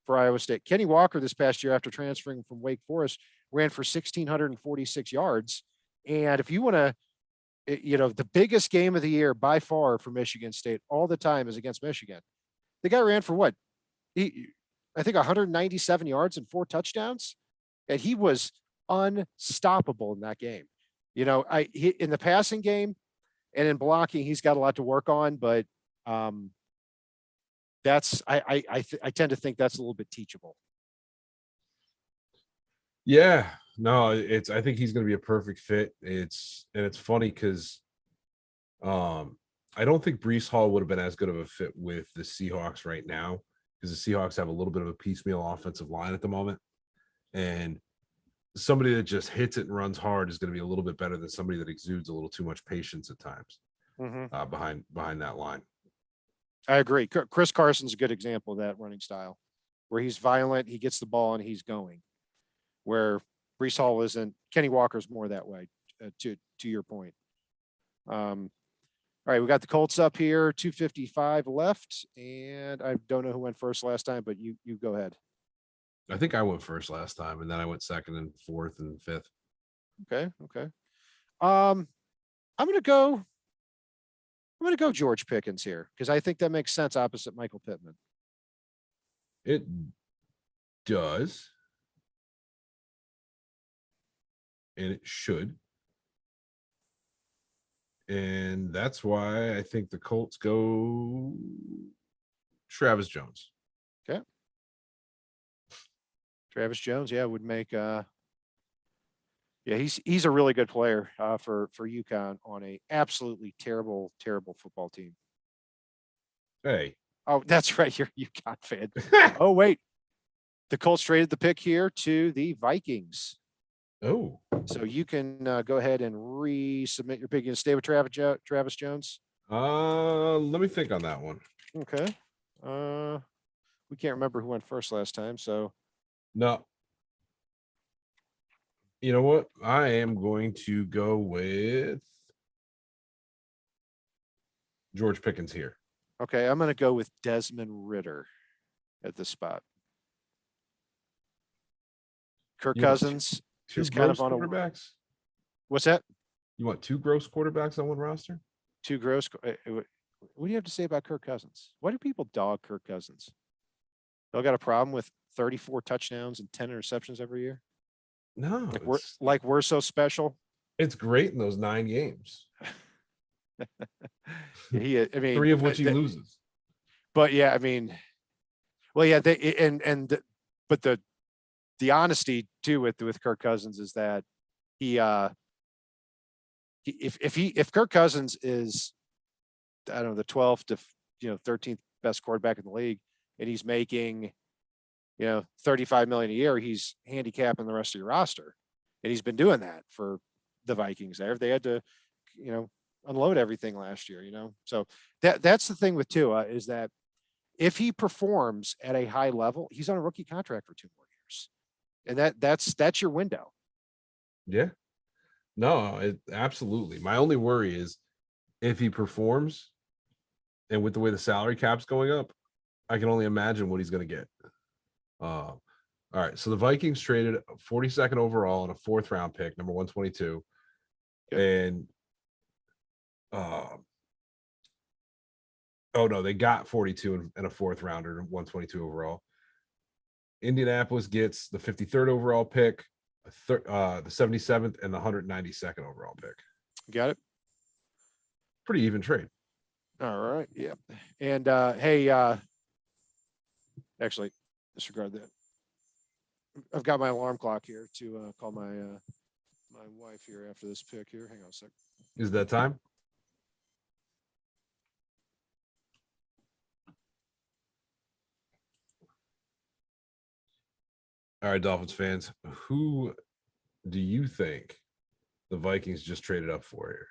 for Iowa State. Kenny Walker this past year, after transferring from Wake Forest, ran for 1,646 yards. And if you want to, the biggest game of the year by far for Michigan State all the time is against Michigan. The guy ran for what? I think 197 yards and 4 touchdowns. And he was unstoppable in that game. In the passing game and in blocking, he's got a lot to work on, but I tend to think that's a little bit teachable. Yeah, no, I think he's going to be a perfect fit. It's funny because I don't think Brees Hall would have been as good of a fit with the Seahawks right now because the Seahawks have a little bit of a piecemeal offensive line at the moment, and somebody that just hits it and runs hard is going to be a little bit better than somebody that exudes a little too much patience at times behind that line. I agree. Chris Carson's a good example of that running style, where he's violent, he gets the ball, and he's going. Where Brees Hall isn't. Kenny Walker's more that way. To your point. All right, we got the Colts up here, 2:55 left, and I don't know who went first last time, but you go ahead. I think I went first last time, and then I went second and fourth and fifth. Okay. I'm gonna go George Pickens here because I think that makes sense opposite Michael Pittman. It does, and it should. And that's why I think the Colts go Travis Jones. Okay. Travis Jones, yeah, would make yeah, he's a really good player for UConn on a absolutely terrible football team. Hey. Oh, that's right, you're a UConn fan. Oh, wait. The Colts traded the pick here to the Vikings. Oh. So you can go ahead and resubmit your pick. You gonna stay with Travis Jones? Let me think on that one. Okay. We can't remember who went first last time, so No. You know what? I am going to go with George Pickens here. okay, I'm gonna go with Desmond Ritter at this spot. Kirk Cousins two is kind of on quarterbacks. What's that? You want two gross quarterbacks on one roster? Two gross. What do you have to say about Kirk Cousins? Why do people dog Kirk Cousins? They got a problem with 34 touchdowns and 10 interceptions every year? No, we're so special. It's great in those 9 games. I mean, 3 of which he loses. But yeah, I mean, well, yeah, but the honesty too with Kirk Cousins is that if Kirk Cousins is, I don't know, the 12th to 13th best quarterback in the league, and he's making 35 million a year, he's handicapping the rest of your roster, and he's been doing that for the Vikings. They had to unload everything last year, so that's the thing with Tua, is that if he performs at a high level, he's on a rookie contract for 2 more years, and that's your window. Yeah. No, absolutely. My only worry is if he performs, and with the way the salary cap's going up, I can only imagine what he's going to get. All right. So the Vikings traded 42nd overall and a 4th round pick, number 122. Yep. And oh no, they got 42 and a 4th rounder, 122 overall. Indianapolis gets the 53rd overall pick, the 77th, and the 192nd overall pick. Got it. Pretty even trade. All right. Yeah. And hey, actually, disregard that. I've got my alarm clock here to call my my wife here after this pick here. Hang on a sec. Is that time? All right, Dolphins fans, who do you think the Vikings just traded up for here?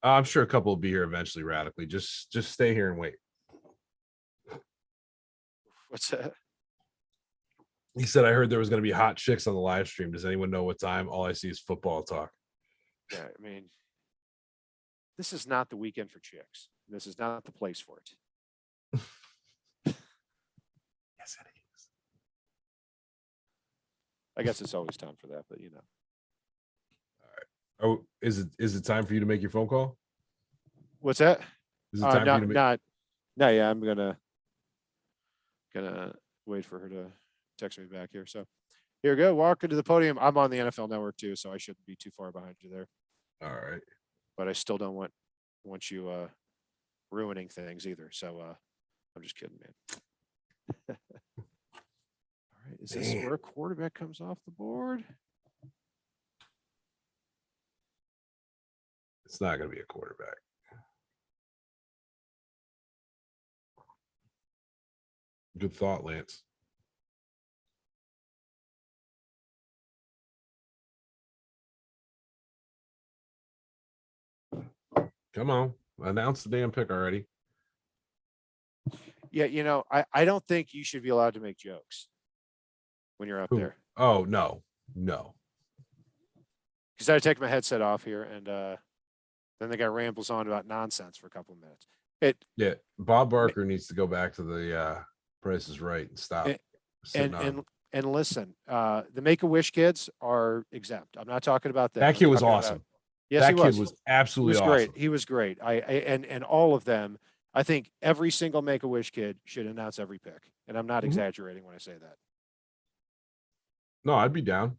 I'm sure a couple will be here eventually. Radically, just stay here and wait. What's that? He said, I heard there was going to be hot chicks on the live stream. Does anyone know what time? All I see is football talk. Yeah, I mean, this is not the weekend for chicks. This is not the place for it. Yes, it is. I guess it's always time for that, but All right. Oh, is it time for you to make your phone call? What's that? Is it time for you to make? No, yeah, I'm gonna wait for her to text me back here. So here we go. Walk into the podium. I'm on the NFL Network too, so I shouldn't be too far behind you there. All right. But I still don't want you ruining things either. So I'm just kidding, man. All right, is this where a quarterback comes off the board? It's not going to be a quarterback. Good thought, Lance. Come on. Announce the damn pick already. Yeah, I don't think you should be allowed to make jokes when you're up there. Oh, no. No. Because I take my headset off here, and then the guy rambles on about nonsense for a couple of minutes. Yeah, Bob Barker needs to go back to the Price is Right and stop. And listen, the Make-A-Wish kids are exempt. I'm not talking about that. That kid was awesome. Yes, that he was. Kid was absolutely he was awesome. Great. He was great. And all of them. I think every single Make-A-Wish kid should announce every pick, and I'm not exaggerating when I say that. No, I'd be down.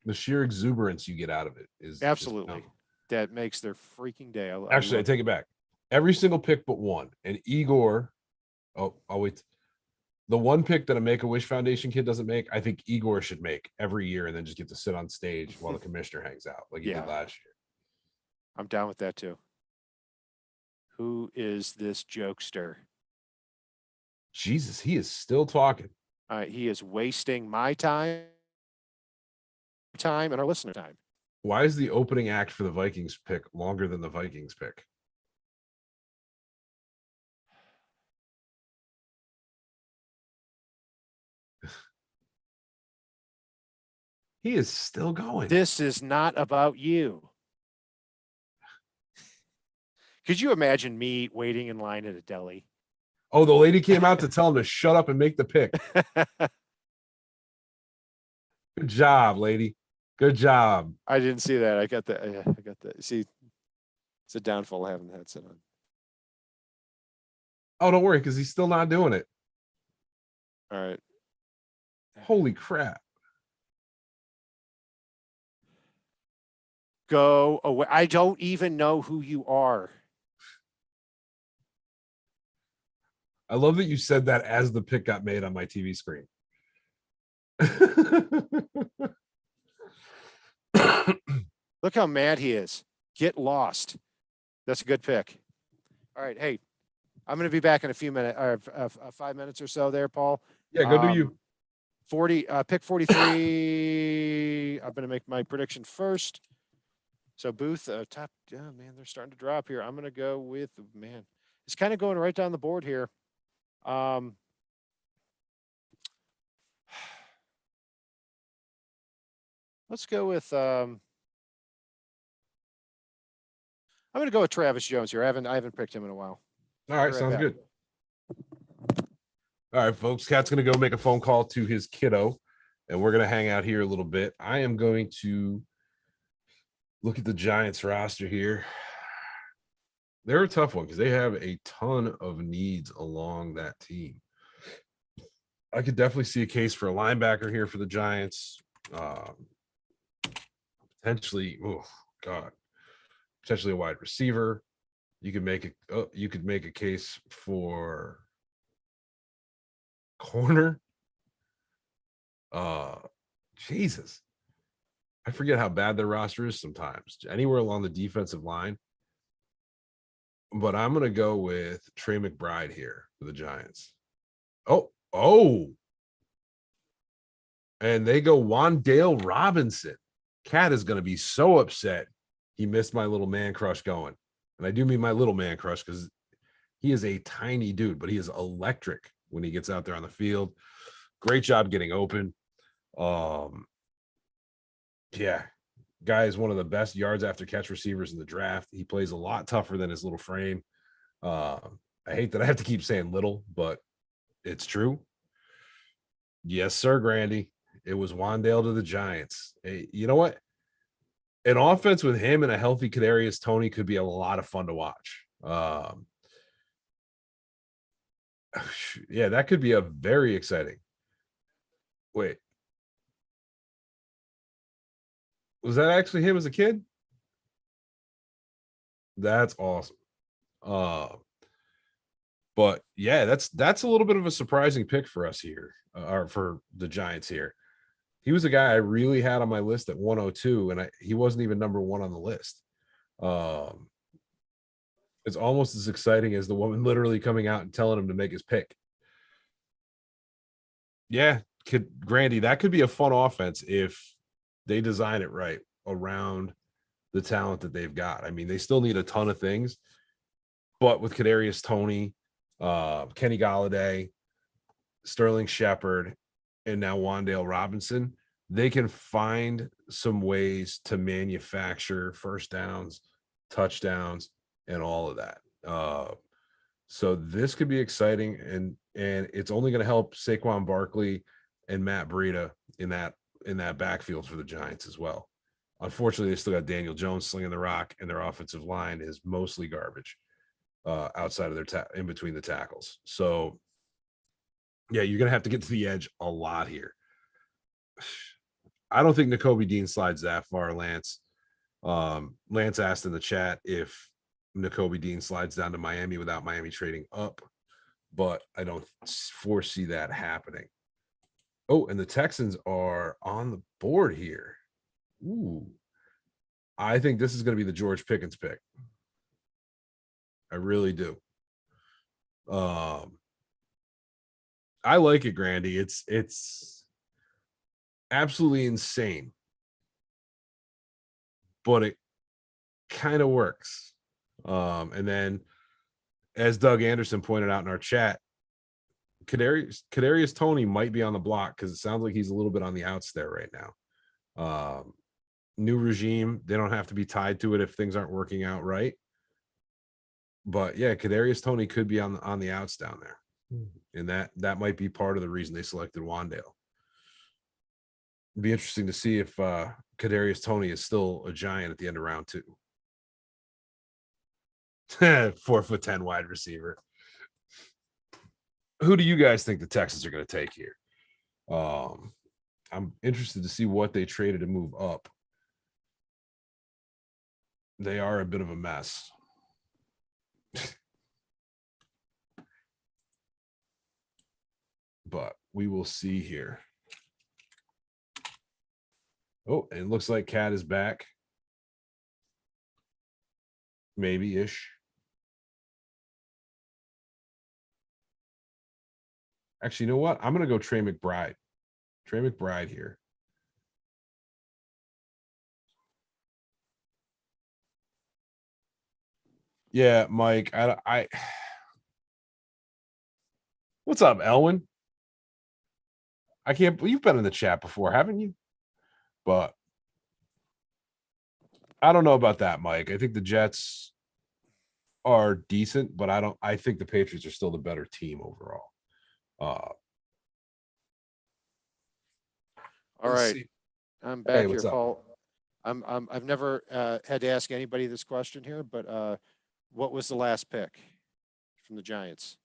The sheer exuberance you get out of it is absolutely that makes their freaking day. Actually, I take it back. Every single pick but one. And Igor. Oh, I'll wait. The one pick that a Make-A-Wish Foundation kid doesn't make, I think Igor should make every year and then just get to sit on stage while the commissioner hangs out like he did last year. I'm down with that too. Who is this jokester? Jesus, he is still talking. He is wasting my time and our listener time. Why is the opening act for the Vikings pick longer than the Vikings pick? He is still going. This is not about you. Could you imagine me waiting in line at a deli? Oh, the lady came out to tell him to shut up and make the pick. Good job, lady. Good job. I didn't see that. I got that. See, it's a downfall of having the headset on. Oh, don't worry, because he's still not doing it. All right. Holy crap. Go away. I don't even know who you are. I love that you said that as the pick got made on my TV screen. Look how mad he is. Get lost. That's a good pick. All right. Hey, I'm going to be back in a few minutes, or 5 minutes or so there, Paul. Yeah, go do you. Pick 43. I'm going to make my prediction first. So Booth, top, man, they're starting to drop here. I'm going to go with, man, it's kind of going right down the board here. Let's go with, I'm going to go with Travis Jones here. I haven't picked him in a while. All right, sounds good. All right, folks. Cat's going to go make a phone call to his kiddo, and we're going to hang out here a little bit. I am going to look at the Giants roster here. They're a tough one because they have a ton of needs along that team. I could definitely see a case for a linebacker here for the Giants. Potentially, potentially a wide receiver. You could make a case for corner. Jesus. I forget how bad their roster is sometimes. Anywhere along the defensive line. But I'm going to go with Trey McBride here for the Giants. Oh. And they go Wan'Dale Robinson. Cat is going to be so upset he missed my little man crush going. And I do mean my little man crush because he is a tiny dude, but he is electric when he gets out there on the field. Great job getting open. Yeah. Guy is one of the best yards after catch receivers in the draft. He plays a lot tougher than his little frame. I hate that I have to keep saying little, but it's true. Yes, sir, Grandy. It was Wan'Dale to the Giants. Hey, you know what? An offense with him and a healthy Kadarius Toney could be a lot of fun to watch. Yeah, that could be a very exciting. Wait. Was that actually him as a kid? That's awesome. But yeah, that's a little bit of a surprising pick for us here, or for the Giants here. He was a guy I really had on my list at 102, and he wasn't even number one on the list. Um, it's almost as exciting as the woman literally coming out and telling him to make his pick. Yeah, Grandy, that could be a fun offense if they design it right around the talent that they've got. I mean, they still need a ton of things, but with Kadarius Toney, Kenny Galladay, Sterling Shepard, and now Wan'Dale Robinson, they can find some ways to manufacture first downs, touchdowns, and all of that. So this could be exciting, and it's only going to help Saquon Barkley and Matt Breida in that backfield for the Giants as well. Unfortunately, they still got Daniel Jones slinging the rock, and their offensive line is mostly garbage outside of their in between the tackles. So, yeah, you're going to have to get to the edge a lot here. I don't think Nakobe Dean slides that far, Lance. Lance asked in the chat if Nakobe Dean slides down to Miami without Miami trading up, but I don't foresee that happening. Oh, and the Texans are on the board here. Ooh. I think this is going to be the George Pickens pick. I really do. I like it, Grandy. It's absolutely insane, but it kind of works. And then, as Doug Anderson pointed out in our chat, Kadarius Toney might be on the block because it sounds like he's a little bit on the outs there right now. New regime, they don't have to be tied to it if things aren't working out right. But yeah, Kadarius Toney could be on the outs down there, and that might be part of the reason they selected Wan'Dale. It'd be interesting to see if Kadarius Toney is still a Giant at the end of round 2. 4'10" wide receiver. Who do you guys think the Texans are going to take here? I'm interested to see what they traded to move up. They are a bit of a mess. But we will see here. Oh, and it looks like Cat is back. Maybe-ish. Actually, you know what? I'm going to go Trey McBride. Trey McBride here. Yeah, Mike. I What's up, Elwin? I can't believe you've been in the chat before, haven't you? But I don't know about that, Mike. I think the Jets are decent, but I think the Patriots are still the better team overall. All right. See. I'm back Hey, here, what's up? Paul. I've never had to ask anybody this question here, but what was the last pick from the Giants?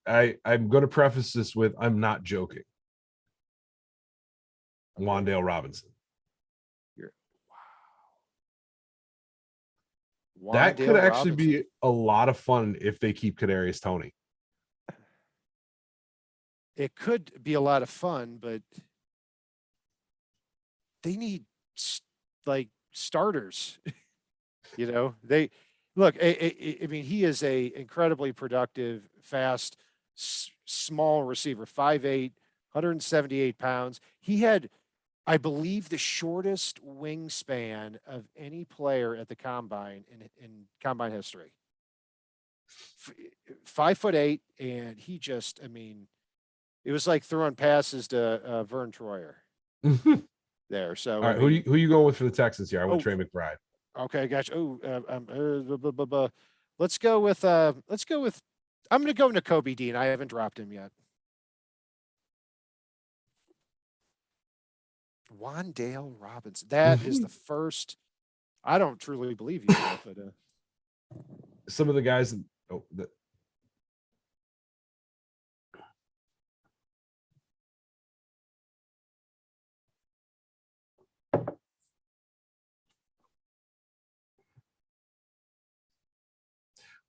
I'm going to preface this with I'm not joking. Okay. Wan'Dale Robinson. Wow. That could Wan'Dale actually Robinson. be a lot of fun if they keep Kadarius Toney. It could be a lot of fun, but they need like starters. They look. I mean, he is a incredibly productive, fast, small receiver. 5'8", 178 pounds. He had, I believe, the shortest wingspan of any player at the combine in combine history. 5'8", and he just, I mean, it was like throwing passes to Vern Troyer there. So, all right, who you going with for the Texans here? I went Trey McBride. Okay, gotcha. Let's go with I'm going to go Nakobe Dean. I haven't dropped him yet. Wan'Dale Robinson. That is the first. I don't truly believe you, but some of the guys.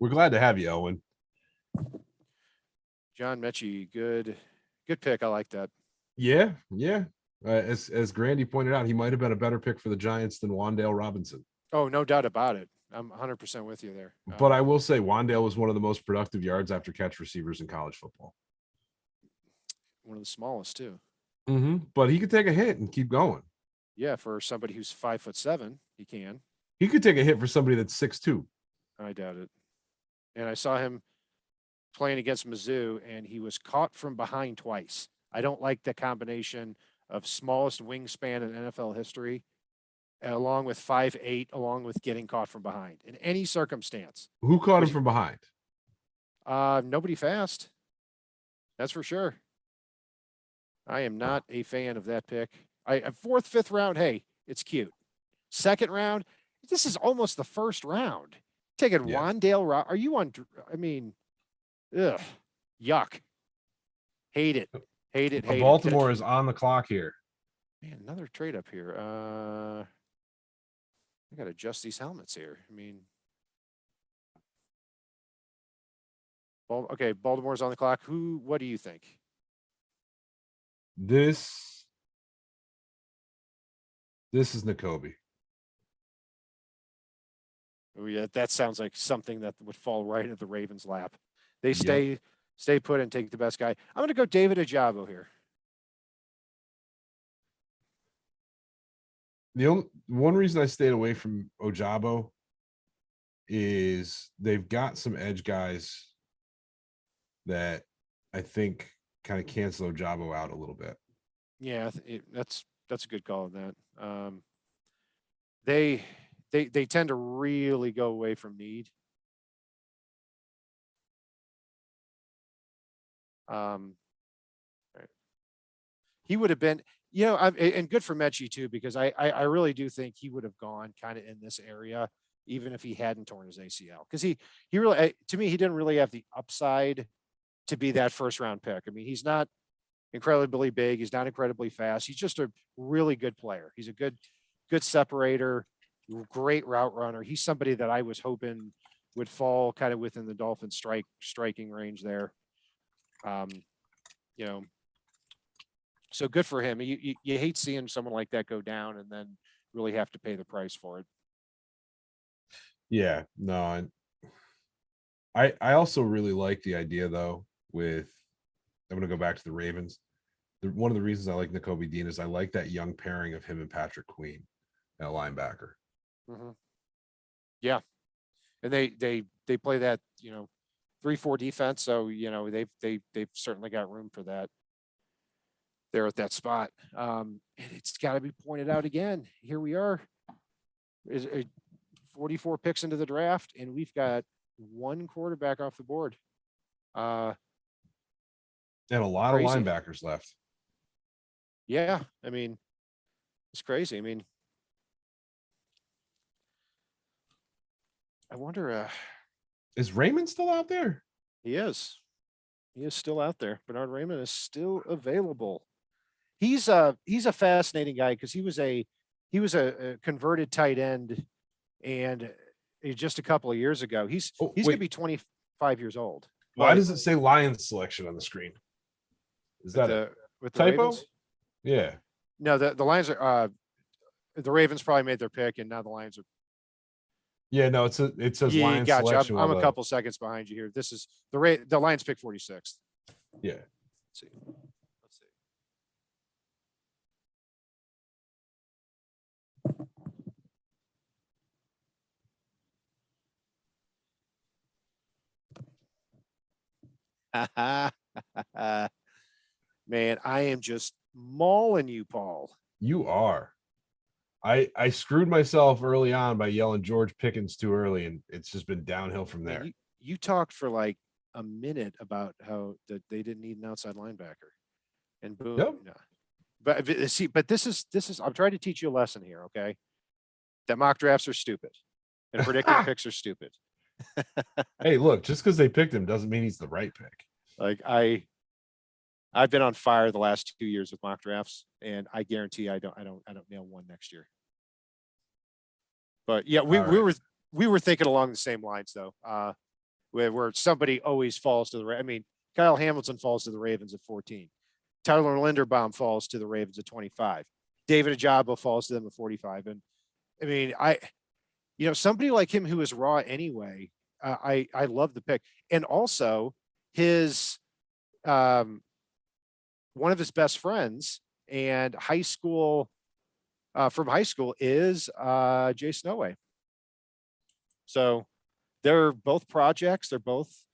We're glad to have you, Owen. John Mechie, good pick. I like that. Yeah, yeah. As Grandy pointed out, he might have been a better pick for the Giants than Wandale Robinson. Oh, no doubt about it. I'm 100% with you there. But I will say Wandale was one of the most productive yards after catch receivers in college football. One of the smallest too. But he could take a hit and keep going. Yeah, for somebody who's 5'7", he can. He could take a hit for somebody that's 6'2". I doubt it. And I saw him playing against Mizzou, and he was caught from behind twice. I don't like the combination of smallest wingspan in NFL history, along with 5'8", along with getting caught from behind in any circumstance. Who caught him from behind? Nobody fast. That's for sure. I am not a fan of that pick. Fourth, fifth round, hey, it's cute. Second round, this is almost the first round. Taking Wandale. Are you on? I mean, ugh, yuck. Hate it. Hate it. Hate Baltimore is on the clock here. Man, another trade up here. I got to adjust these helmets here. I mean, okay, Baltimore's on the clock. What do you think? This is Nakobe. Oh yeah, that sounds like something that would fall right at the Ravens' lap. They stay put and take the best guy. I'm going to go David Ajabo here. The one reason I stayed away from Ojabo is they've got some edge guys that I think kind of cancel Ojabo out a little bit. Yeah, that's a good call on that. They tend to really go away from need. He would have been, and good for Mechie too, because I really do think he would have gone kind of in this area, even if he hadn't torn his ACL, because he really, to me, he didn't really have the upside to be that first round pick. I mean, he's not incredibly big. He's not incredibly fast. He's just a really good player. He's a good separator, great route runner. He's somebody that I was hoping would fall kind of within the Dolphins striking range there. So good for him. You hate seeing someone like that go down and then really have to pay the price for it. Yeah, no. I also really like the idea though with, I'm going to go back to the Ravens. One of the reasons I like Nakobe Dean is I like that young pairing of him and Patrick Queen at linebacker. Mm-hmm. Yeah. And they play that, 3-4 defense. So, they've certainly got room for that there at that spot. And it's got to be pointed out again. Here we are, is 44 picks into the draft, and we've got one quarterback off the board. And a lot crazy. of linebackers left. Yeah, I mean, it's crazy. I mean, I wonder. Is Raymond still out there? He is. He is still out there. Bernard Raymond is still available. He's a fascinating guy because he was a converted tight end, and just a couple of years ago, he's going to be 25 years old. Why does it say Lions selection on the screen? Is that with the typo? Ravens? Yeah. No, the Lions are. The Ravens probably made their pick, and now the Lions are. Yeah, no, it says Lions gotcha. selection. I'm a couple seconds behind you here. This is the Lions pick 46th. Yeah. Let's see. Man, I am just mauling you, Paul. You are. I screwed myself early on by yelling George Pickens too early, and it's just been downhill from there. You talked for like a minute about how that they didn't need an outside linebacker, and boom. Yep. No. But see, but this is I'm trying to teach you a lesson here, okay? That mock drafts are stupid, and predicting picks are stupid. Hey, look, just because they picked him doesn't mean he's the right pick. Like I've been on fire the last 2 years with mock drafts, and I guarantee I don't nail one next year. But yeah, we were thinking along the same lines though. Where somebody always falls to the right. I mean, Kyle Hamilton falls to the Ravens at 14. Tyler Linderbaum falls to the Ravens at 25. David Ajabo falls to them at 45. And I mean, somebody like him who is raw anyway, I love the pick. And also his one of his best friends and from high school is Jay Snoway. So they're both projects. They're both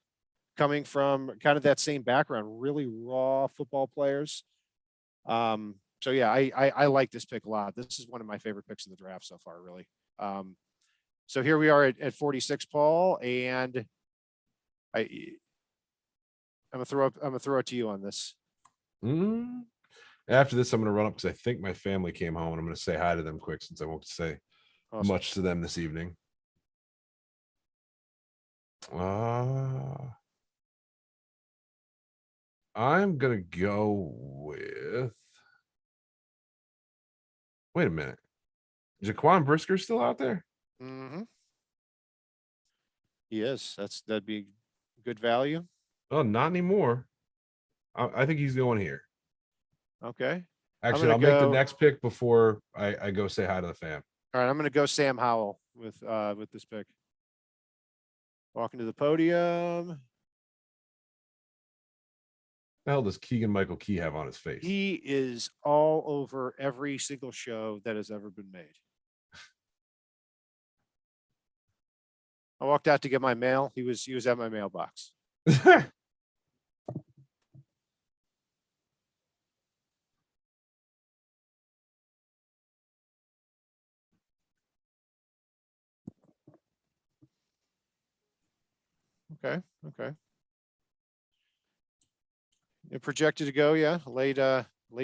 coming from kind of that same background, really raw football players. So yeah, I like this pick a lot. This is one of my favorite picks of the draft so far, really. So here we are at 46, Paul, and I'm gonna throw it to you on this. After this, I'm going to run up because I think my family came home, and I'm going to say hi to them quick since I won't say much to them this evening. I'm going to go with. Wait a minute. Jaquan Brisker's still out there? Mm-hmm. He is. That'd be good value. Oh, not anymore. I think he's going here. Okay. Actually, I'll make the next pick before I go say hi to the fam. All right, I'm going to go Sam Howell with this pick. Walking to the podium. The hell does Keegan Michael Key have on his face? He is all over every single show that has ever been made. I walked out to get my mail. He was at my mailbox. Okay. It projected to go, yeah, late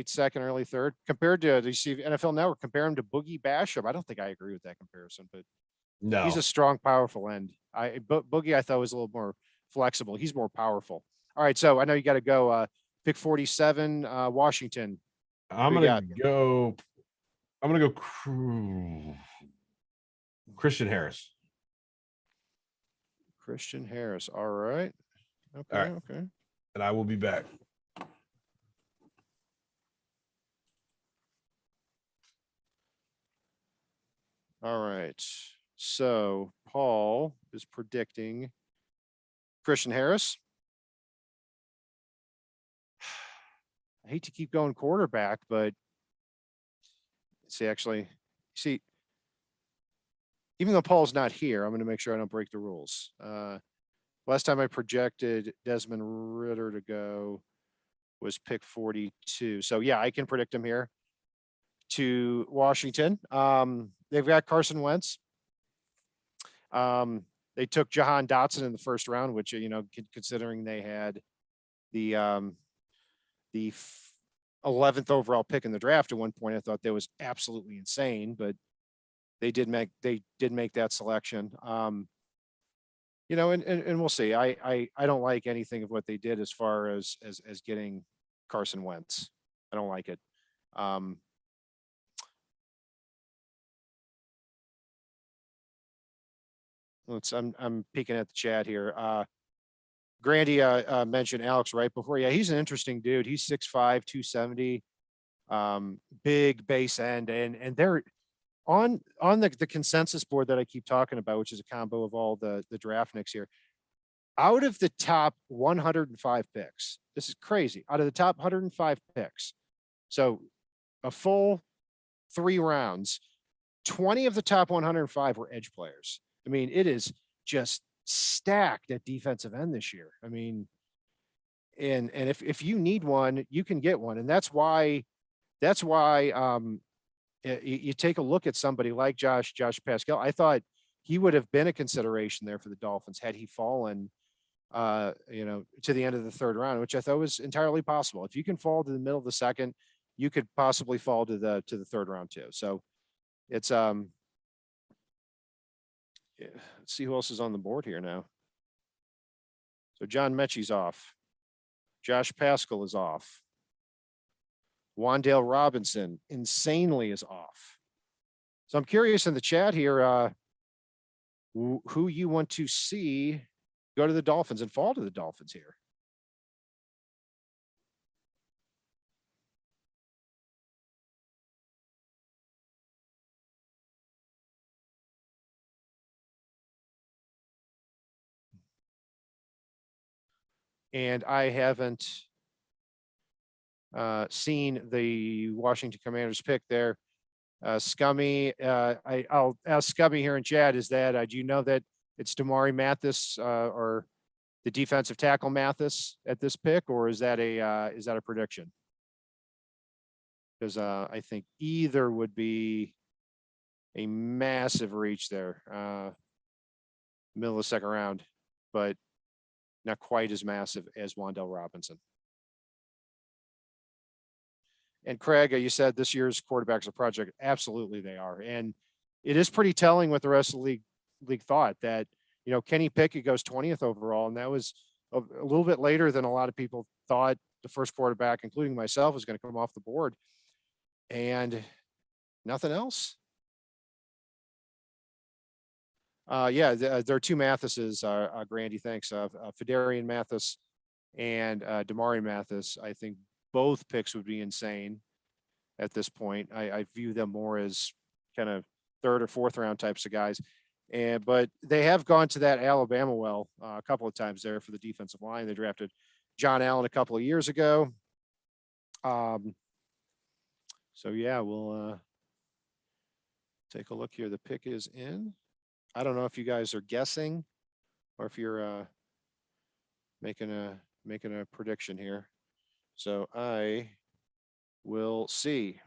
second, early third. Compared to, you see NFL Network compare him to Boogie Basham. I don't think I agree with that comparison, but no, he's a strong, powerful end. Boogie I thought was a little more flexible. He's more powerful. All right, so I know you got to go. Pick 47, Washington. I'm gonna go Christian Harris. Christian Harris. All right. Okay. All right. Okay. And I will be back. All right. So Paul is predicting Christian Harris. I hate to keep going quarterback, but see, even though Paul's not here, I'm going to make sure I don't break the rules. Last time I projected Desmond Ridder to go was pick 42. So yeah, I can predict him here to Washington. They've got Carson Wentz. They took Jahan Dotson in the first round, which, considering they had the 11th overall pick in the draft at one point, I thought that was absolutely insane, but they did make that selection. And we'll see. I don't like anything of what they did as far as getting Carson Wentz. I don't like it. I'm peeking at the chat here. Grandy mentioned Alex right before. Yeah, he's an interesting dude. He's 6'5", 270, big base end, and they're on the consensus board that I keep talking about, which is a combo of all the draft nicks here. Out of the top 105 picks, this is crazy. Out of the top 105 picks, so a full 3 rounds, 20 of the top 105 were edge players. I mean, it is just stacked at defensive end this year. I mean, and if you need one, you can get one, and that's why you take a look at somebody like Josh Pascal. I thought he would have been a consideration there for the Dolphins had he fallen, to the end of the third round, which I thought was entirely possible. If you can fall to the middle of the second, you could possibly fall to the third round too. So it's let's see who else is on the board here now. So John Mechie's off. Josh Pascal is off. Wandale Robinson insanely is off. So I'm curious in the chat here, who you want to see go to the Dolphins and fall to the Dolphins here. and I haven't seen the Washington Commanders pick there. Scummy, I'll ask Scummy here in chat. Is that do you know that it's Damari Mathis or the defensive tackle Mathis at this pick, or is that a prediction? Because I think either would be a massive reach there, middle of the second round, but not quite as massive as Wan'Dale Robinson. And Craig, you said this year's quarterbacks are project. Absolutely, they are, and it is pretty telling what the rest of the league thought that Kenny Pickett goes 20th overall, and that was a little bit later than a lot of people thought the first quarterback, including myself, was going to come off the board, and nothing else. Yeah, there are two Mathises, Grandy, thanks. Fedarian Mathis and Damari Mathis. I think both picks would be insane at this point. I view them more as kind of third or fourth round types of guys. But they have gone to that Alabama well a couple of times there for the defensive line. They drafted John Allen a couple of years ago. So yeah, we'll take a look here. The pick is in. I don't know if you guys are guessing or if you're making a prediction here. So I will see.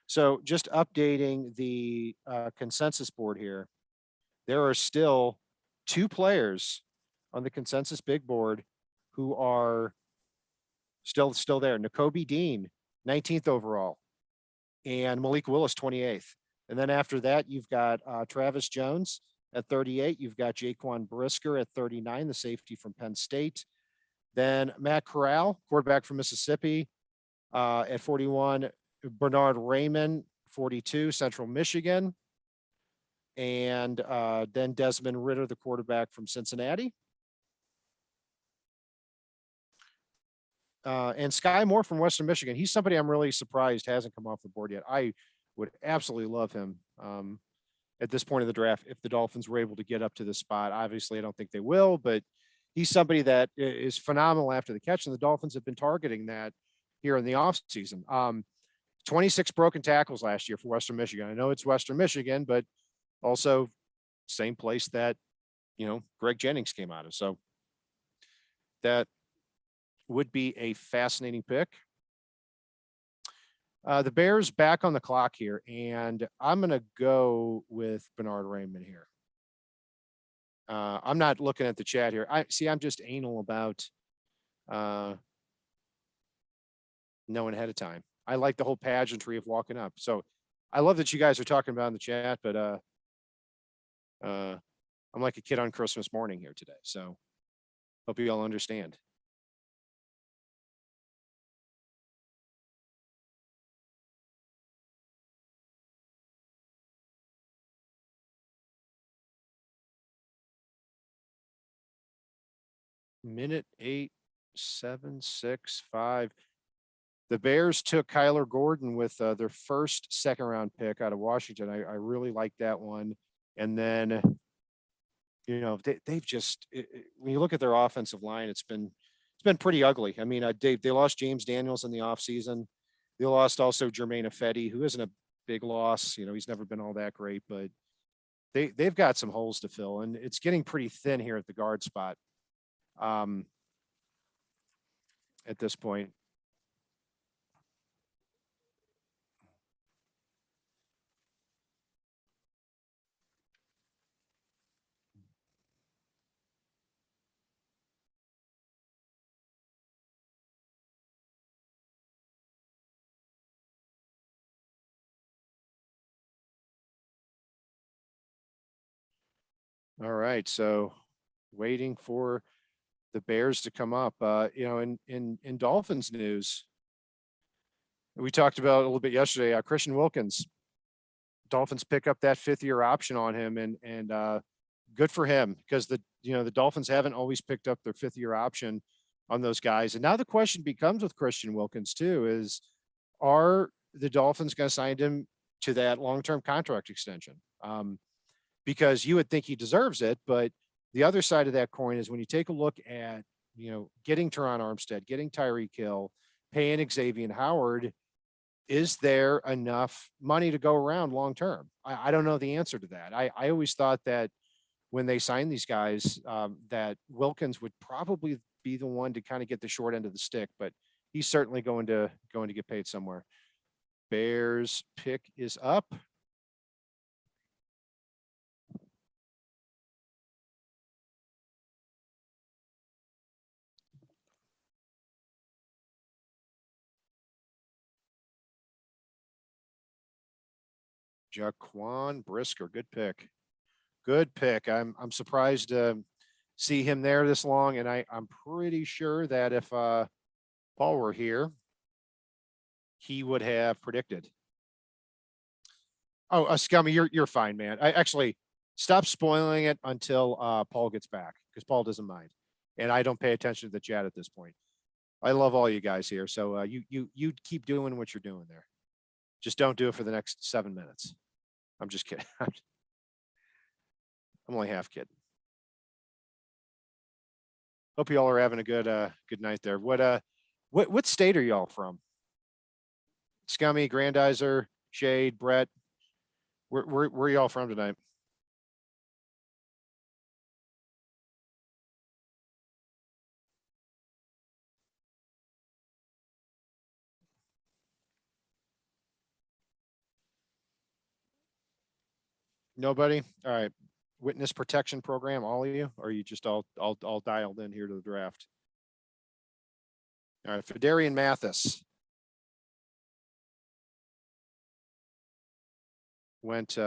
So just updating the consensus board here. There are still 2 players on the consensus big board who are still there. Nakobe Dean, 19th overall, and Malik Willis, 28th. And then after that, you've got Travis Jones at 38. You've got Jaquan Brisker at 39, the safety from Penn State. Then Matt Corral, quarterback from Mississippi, at 41. Bernard Raymond, 42, Central Michigan. And then Desmond Ridder, the quarterback from Cincinnati. And Sky Moore from Western Michigan. He's somebody I'm really surprised hasn't come off the board yet. I would absolutely love him at this point of the draft if the Dolphins were able to get up to this spot. Obviously, I don't think they will, but he's somebody that is phenomenal after the catch, and the Dolphins have been targeting that here in the offseason. 26 broken tackles last year for Western Michigan. I know it's Western Michigan, but also same place that, Greg Jennings came out of. So that would be a fascinating pick. The Bears back on the clock here, and I'm going to go with Bernard Raymond here. I'm not looking at the chat here. I'm just anal about knowing ahead of time. I like the whole pageantry of walking up. So I love that you guys are talking about in the chat, but I'm like a kid on Christmas morning here today. So hope you all understand. Minute 8:765. The Bears took Kyler Gordon with their first second-round pick out of Washington. I really like that one. And then, they've just when you look at their offensive line, it's been pretty ugly. I mean, they lost James Daniels in the offseason. They lost also Jermaine Ifedi, who isn't a big loss. He's never been all that great, but they've got some holes to fill, and it's getting pretty thin here at the guard spot. At this point. All right, so waiting for the Bears to come up. In Dolphins news, we talked about a little bit yesterday. Christian Wilkins, Dolphins pick up that 5th-year option on him, and good for him because the Dolphins haven't always picked up their 5th-year option on those guys. And now the question becomes with Christian Wilkins too, is are the Dolphins going to sign him to that long-term contract extension? Because you would think he deserves it, but the other side of that coin is when you take a look at, getting Teron Armstead, getting Tyreek Hill, paying Xavier Howard, is there enough money to go around long term? I don't know the answer to that. I always thought that when they signed these guys, that Wilkins would probably be the one to kind of get the short end of the stick, but he's certainly going to get paid somewhere. Bears pick is up. Jaquan Brisker, good pick. Good pick. I'm surprised to see him there this long, and I'm pretty sure that if Paul were here, he would have predicted. Oh, Scummy, you're fine, man. I actually stop spoiling it until Paul gets back, because Paul doesn't mind, and I don't pay attention to the chat at this point. I love all you guys here, so you keep doing what you're doing there. Just don't do it for the next 7 minutes. I'm just kidding. I'm only half kidding. Hope you all are having a good night there. What state are y'all from? Scummy, Grandizer, Shade, Brett. Where are y'all from tonight? Nobody? All right. Witness protection program, all of you? Or are you just all dialed in here to the draft? All right, Fedarian Mathis went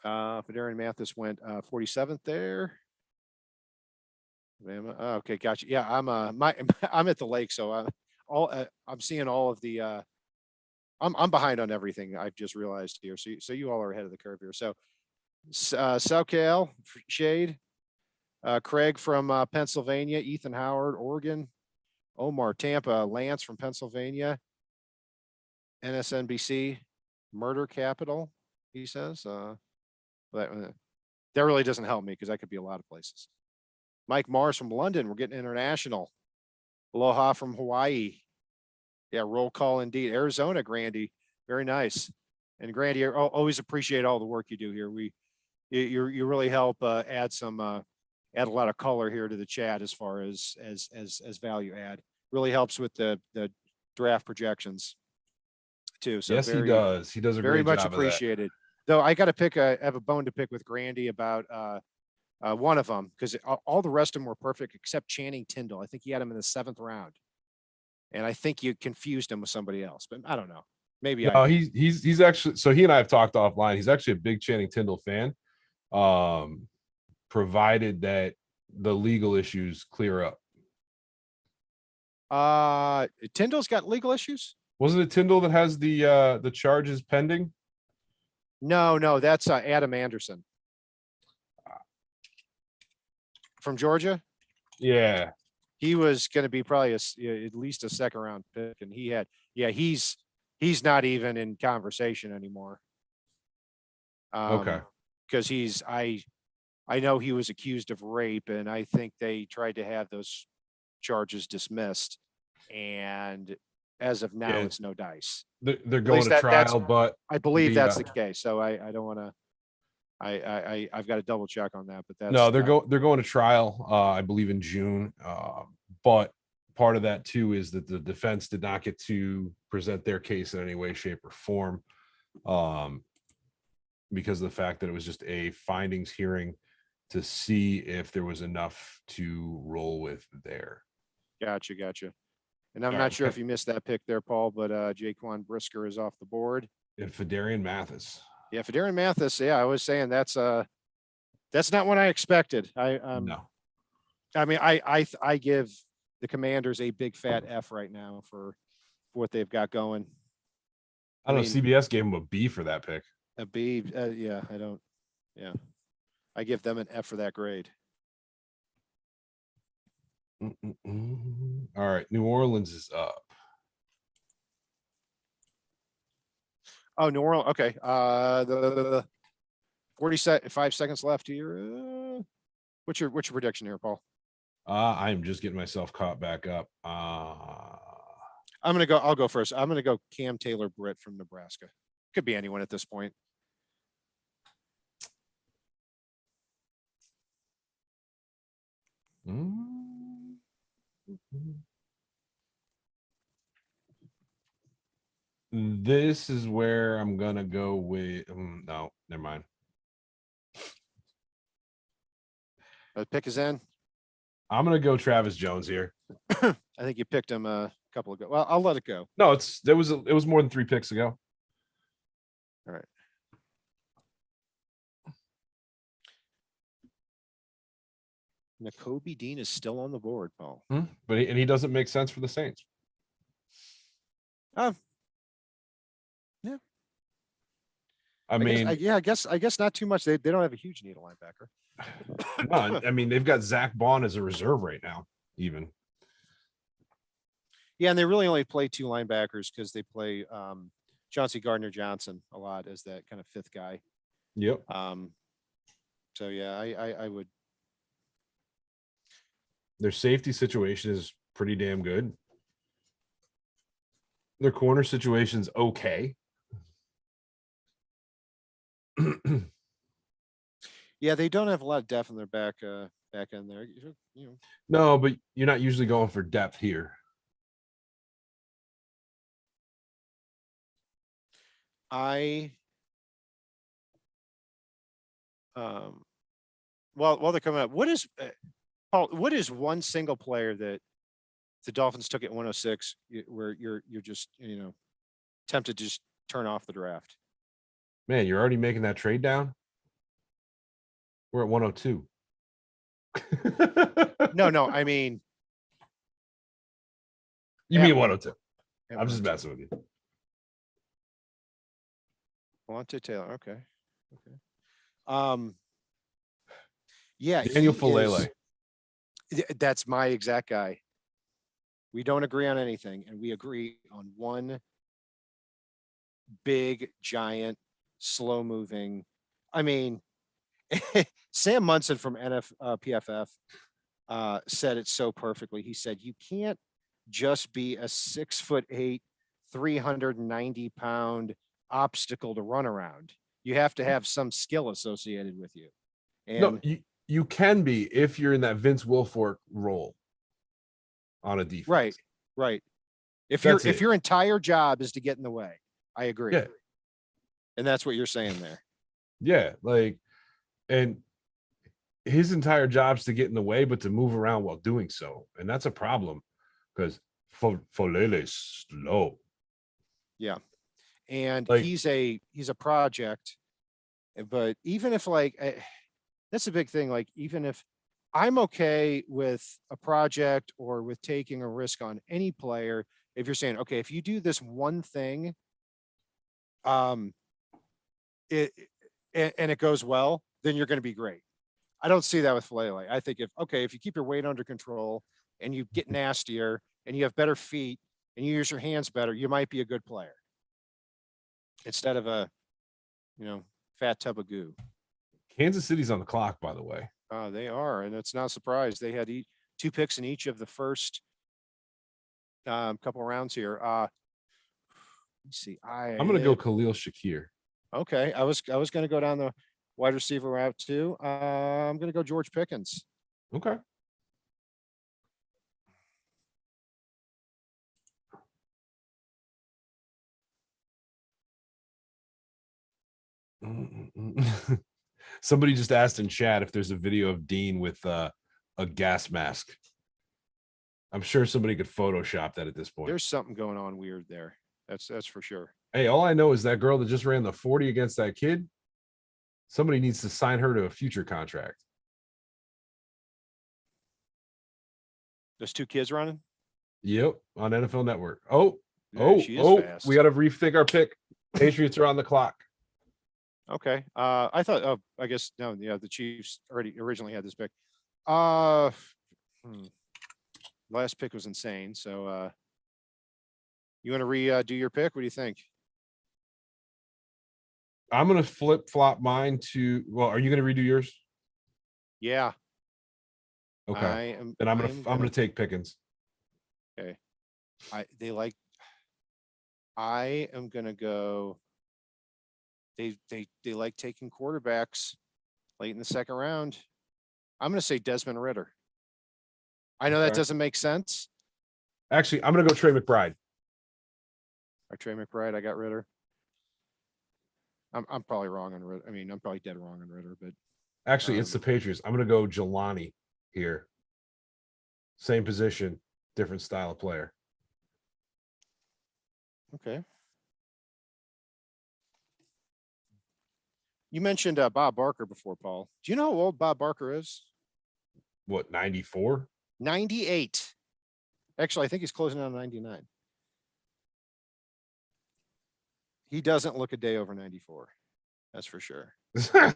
Fedarian Mathis went 47th there. Okay, gotcha. Yeah, I'm I'm at the lake, so I'm seeing all of the I'm behind on everything. I've just realized here. So you all are ahead of the curve here. So SoCal, Shade, Craig from Pennsylvania, Ethan Howard, Oregon, Omar, Tampa, Lance from Pennsylvania, NSNBC, Murder Capital, he says. That really doesn't help me because that could be a lot of places. Mike Mars from London. We're getting international. Aloha from Hawaii. Yeah, roll call indeed. Arizona, Grandy. Very nice. And Grandy, I always appreciate all the work you do here. You really help add a lot of color here to the chat as far as value add. Really helps with the draft projections too. So yes, he does. He does a very great much job appreciated. Though I got to have a bone to pick with Grandy about one of them, because all the rest of them were perfect except Channing Tindall. I think he had him in the 7th round, and I think you confused him with somebody else, but I don't know. Maybe no, he's actually, so he and I have talked offline. He's actually a big Channing Tindall fan, provided that the legal issues clear up. Tindall's got legal issues. Wasn't it Tindall that has the charges pending? No, that's Adam Anderson from Georgia. Yeah, he was going to be probably at least a 2nd round pick, and he's not even in conversation anymore. Okay. Because I know he was accused of rape, and I think they tried to have those charges dismissed, and as of now, it's no dice. They're going to trial, but I believe that's the case. So I don't want to. I've got to double check on that, but that's no. They're going to trial. I believe in June. But part of that too is that the defense did not get to present their case in any way, shape, or form, because of the fact that it was just a findings hearing to see if there was enough to roll with there. Gotcha. And I'm not sure if you missed that pick there, Paul, but Jaquan Brisker is off the board. And Fedarian Mathis. Yeah, Fedarian Mathis. Yeah, I was saying that's not what I expected. No. I mean, I give the Commanders a big fat F right now for what they've got going. I don't mean, know. CBS gave him a B for that pick. A B, yeah, I don't. Yeah, I give them an F for that grade. All right, New Orleans is up. Oh, New Orleans. Okay. The 45 seconds left here. What's your prediction here, Paul? I'm just getting myself caught back up. I'm gonna go. I'll go first. I'm gonna go Cam Taylor Britt from Nebraska. Could be anyone at this point. This is where I'm gonna go with. No, never mind. The pick is in. I'm gonna go Travis Jones here. I think you picked him a couple ago. Well, I'll let it go. No, it was more than 3 picks ago. All right. Nakobe Dean is still on the board, Paul. But he doesn't make sense for the Saints. Yeah. I mean, I guess not too much. They don't have a huge need a linebacker. no, I mean they've got Zach Bond as a reserve right now, even. Yeah, and they really only play 2 linebackers because they play Chauncey Gardner-Johnson a lot as that kind of 5th guy. Yep. So yeah, I would. Their safety situation is pretty damn good. Their corner situation's okay. Yeah, they don't have a lot of depth in their back end there. You know. No, but you're not usually going for depth here. While they're coming up, what is Paul? What is one single player that the Dolphins took at 106 where you're just tempted to just turn off the draft? Man, you're already making that trade down. We're at 102. No, I mean. You mean 102. I'm 102. just messing with you. Lante Taylor. Okay. Yeah. Daniel Falele. That's my exact guy. We don't agree on anything, and we agree on one big, giant, slow-moving. I mean, Sam Munson from PFF said it so perfectly. He said, "You can't just be a 6'8", 390-pound obstacle to run around. You have to have some skill associated with you." And no, you can be if you're in that Vince Wilfork role on a defense. Right. If your entire job is to get in the way, I agree. Yeah. And that's what you're saying there. Yeah, and his entire job's to get in the way, but to move around while doing so, and that's a problem because Folele's slow. Yeah, and he's a project, but even if that's a big thing. Even if I'm okay with a project or with taking a risk on any player, if you're saying, okay, if you do this one thing, it goes well, then you're going to be great. I don't see that with Falele. I think if you keep your weight under control and you get nastier and you have better feet and you use your hands better, you might be a good player instead of a, fat tub of goo. Kansas City's on the clock, by the way. They are, and it's not a surprise. They had 2 picks in each of the first couple of rounds here. Let's see. I'm going to go Khalil Shakir. Okay, I was going to go down the wide receiver route too. I'm going to go George Pickens. Okay. Somebody just asked in chat if there's a video of Dean with a gas mask. I'm sure somebody could Photoshop that at this point. There's something going on weird there. That's for sure. Hey, all I know is that girl that just ran the 40 against that kid, somebody needs to sign her to a future contract. Those two kids running. Yep, on NFL Network. Oh, Yeah, she is we fast. got to rethink our pick. Patriots are on the clock. Okay. I thought. Oh, I guess no. Yeah, the Chiefs originally had this pick. Uh, Last pick was insane. So, you want to do your pick? What do you think? I'm gonna flip flop mine to. Well, are you gonna redo yours? Yeah, Okay, I am. then I I'm am gonna gonna. take Pickens. Okay. They like. I am gonna go. They like taking quarterbacks late in the second round. I'm gonna say Desmond Ritter. I know that Okay. doesn't make sense. Actually, I'm gonna go Trey McBride. Or Trey McBride. I got Ritter. I'm probably wrong on Ritter. I mean, I'm probably dead wrong on Ritter, but Actually, it's the Patriots. I'm gonna go Jelani here. Same position, different style of player. okay. You mentioned Bob Barker before, Paul. Do you know how old Bob Barker is? What, 94? 98. Actually, I think he's closing on 99. He doesn't look a day over 94. That's for sure. All right.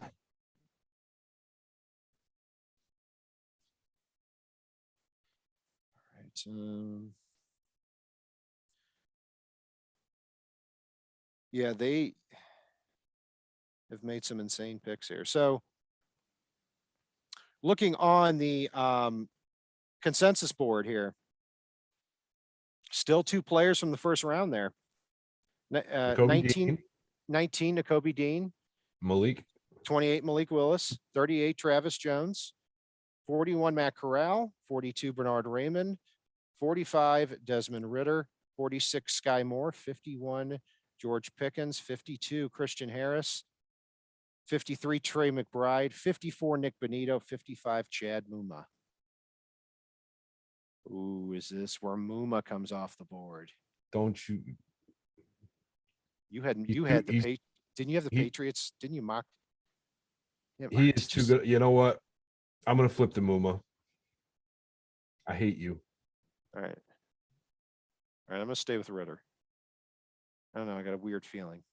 Yeah, they have made some insane picks here. So, looking on the consensus board here, still two players from the first round there. Kobe 19, Dean, 19 Kobe Dean, Malik. 28 Malik Willis, 38 Travis Jones, 41 Matt Corral, 42 Bernard Raymond, 45 Desmond Ritter, 46 Sky Moore, 51 George Pickens, 52 Christian Harris, 53 Trey McBride, 54 Nick Benito, 55 Chad Muma. Ooh, is this where Muma comes off the board? Don't you? You had the didn't you have the Patriots? Didn't you mock? Yeah, He is too good. You know what? I'm gonna flip the Muma. I hate you. All right. All right, I'm gonna stay with Ritter. I don't know. I got a weird feeling.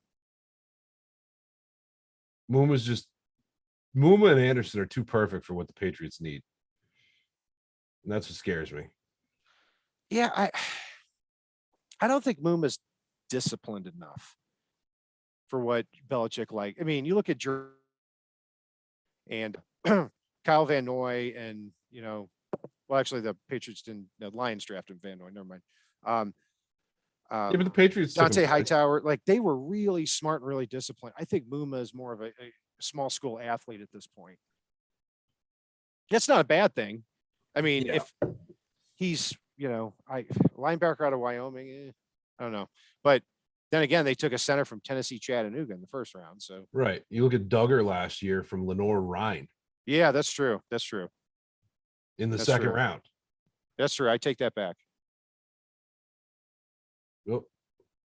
Muma and Anderson are too perfect for what the Patriots need. And that's what scares me. Yeah, I don't think Muma's disciplined enough for what Belichick like. I mean, you look at and Kyle Van Noy and, well, actually the Patriots didn't, the Lions drafted Van Noy. Never mind. Yeah, but the Patriots took Dante him twice. Hightower, like they were really smart and really disciplined. I think Muma is more of a small school athlete at this point. That's not a bad thing. I mean, Yeah. if he's, linebacker out of Wyoming, I don't know. But then again, they took a center from Tennessee, Chattanooga in the first round. So Right. You look at Duggar last year from Lenore Rhine yeah, that's true. That's true. in the That's second true. round. That's true. I take that back. Oh,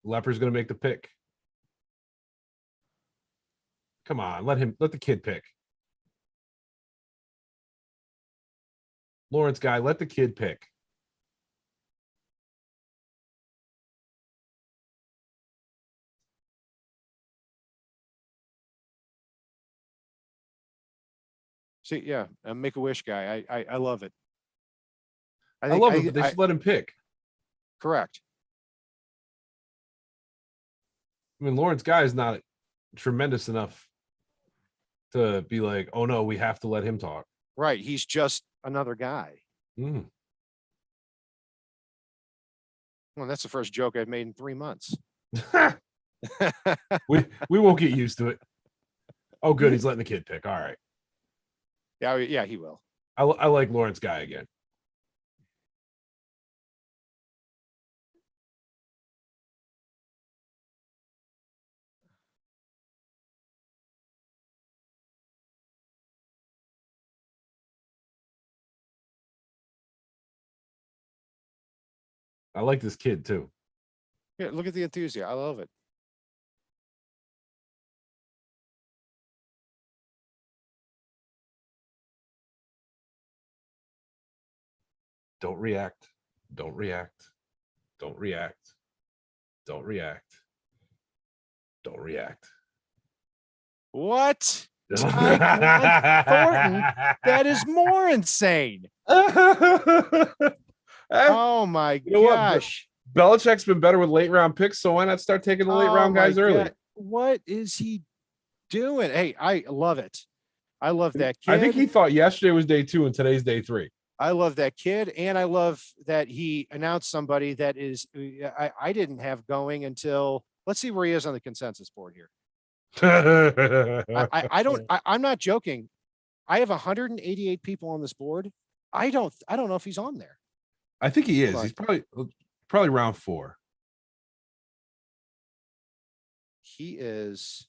Leper's gonna make the pick. Come on, let the kid pick. Lawrence guy, let the kid pick. See, yeah, a Make-A-Wish guy. I love it. I love it, but they should let him pick. Correct. I mean, Lawrence guy is not tremendous enough to be like, oh no, we have to let him talk. Right. He's just another guy. Mm. Well, that's the first joke I've made in 3 months. we won't get used to it. Oh, good. He's letting the kid pick. All right. Yeah, he will. I like Lawrence guy again. I like this kid too. Yeah, look at the enthusiasm. I love it. Don't react. Don't react. Don't react. Don't react. Don't react. What? Tyquan Thornton? That is more insane. Oh my You know what? gosh. Belichick's been better with late round picks, so why not start taking the late Oh round my guys early? God. What is he doing? Hey, I love it. I love that kid. I think he thought yesterday was day 2 and today's day 3. I love that kid. And I love that he announced somebody that is, I didn't have going until, let's see where he is on the consensus board here. I'm not joking. I have 188 people on this board. I don't know if he's on there. I think he is. He's probably round 4. He is.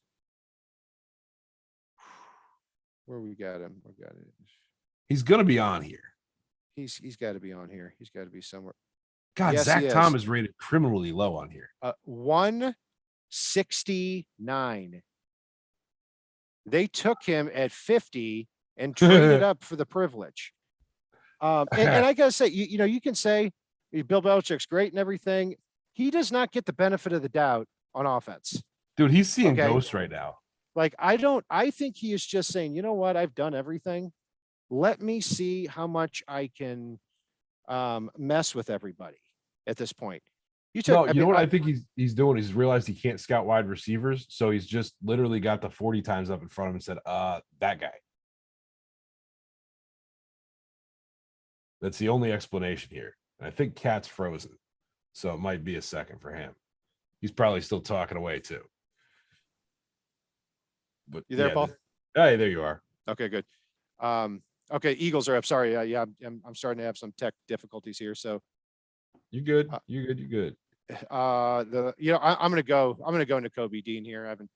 Where we got him? We got it. He's gonna be on here. He's got to be on here. He's got to be somewhere. God, Yes, Zach he is. Tom is rated criminally low on here. 169. They took him at 50 and traded up for the privilege. And I gotta say, you know, you can say Bill Belichick's great and everything. He does not get the benefit of the doubt on offense. Dude, he's seeing Okay. ghosts right now. Like, I think he is just saying, you know what? I've done everything. Let me see how much I can mess with everybody at this point. No, you know what I think he's doing? He's realized he can't scout wide receivers, so he's just literally got the 40 times up in front of him and said, that guy. That's the only explanation here. And I think Cat's frozen, so it might be a second for him. He's probably still talking away too. But You there, Paul? Hey, there you are. Okay, good. Okay, Eagles are up. Sorry, yeah, I'm starting to have some tech difficulties here. So you good? You good? You good? I'm gonna go Nakobe Dean here. I haven't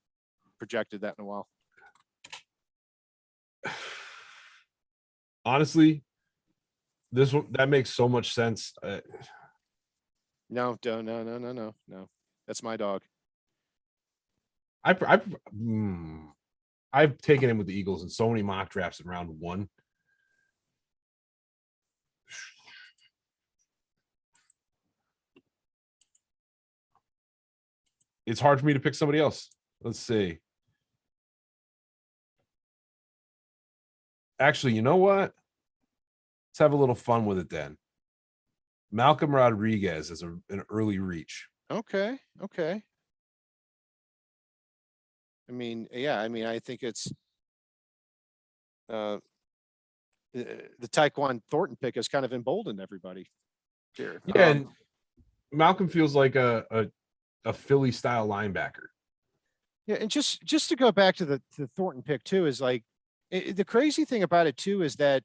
projected that in a while. Honestly, that makes so much sense. No. That's my dog. I've taken him with the Eagles in so many mock drafts in round 1. It's hard for me to pick somebody else. Let's see. Actually, you know what? Let's have a little fun with it then. Malcolm Rodriguez is an early reach. Okay. I mean, yeah, I think it's the Tyquan Thornton pick has kind of emboldened everybody here. Yeah, and Malcolm feels like a Philly style linebacker. Yeah, and just to go back to the Thornton pick too is like the crazy thing about it too is that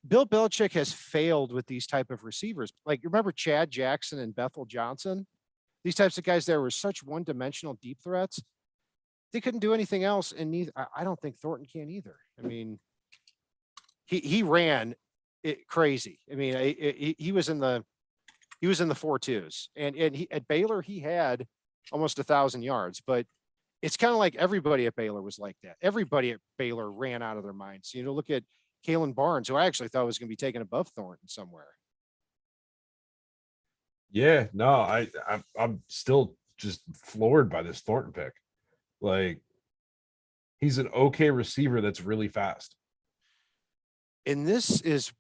Bill Belichick has failed with these type of receivers. Like, remember Chad Jackson and Bethel Johnson? These types of guys there were such one-dimensional deep threats. They couldn't do anything else, and I don't think Thornton can either. I mean, he ran it crazy. I mean, he was in the 4.2s, and he at Baylor he had almost 1,000 yards, but it's kind of like everybody at Baylor was like that. Everybody at Baylor ran out of their minds. You know, look at Kalen Barnes, who I actually thought was going to be taken above Thornton somewhere. Yeah, no, I'm still just floored by this Thornton pick. Like, he's an okay receiver that's really fast. And this is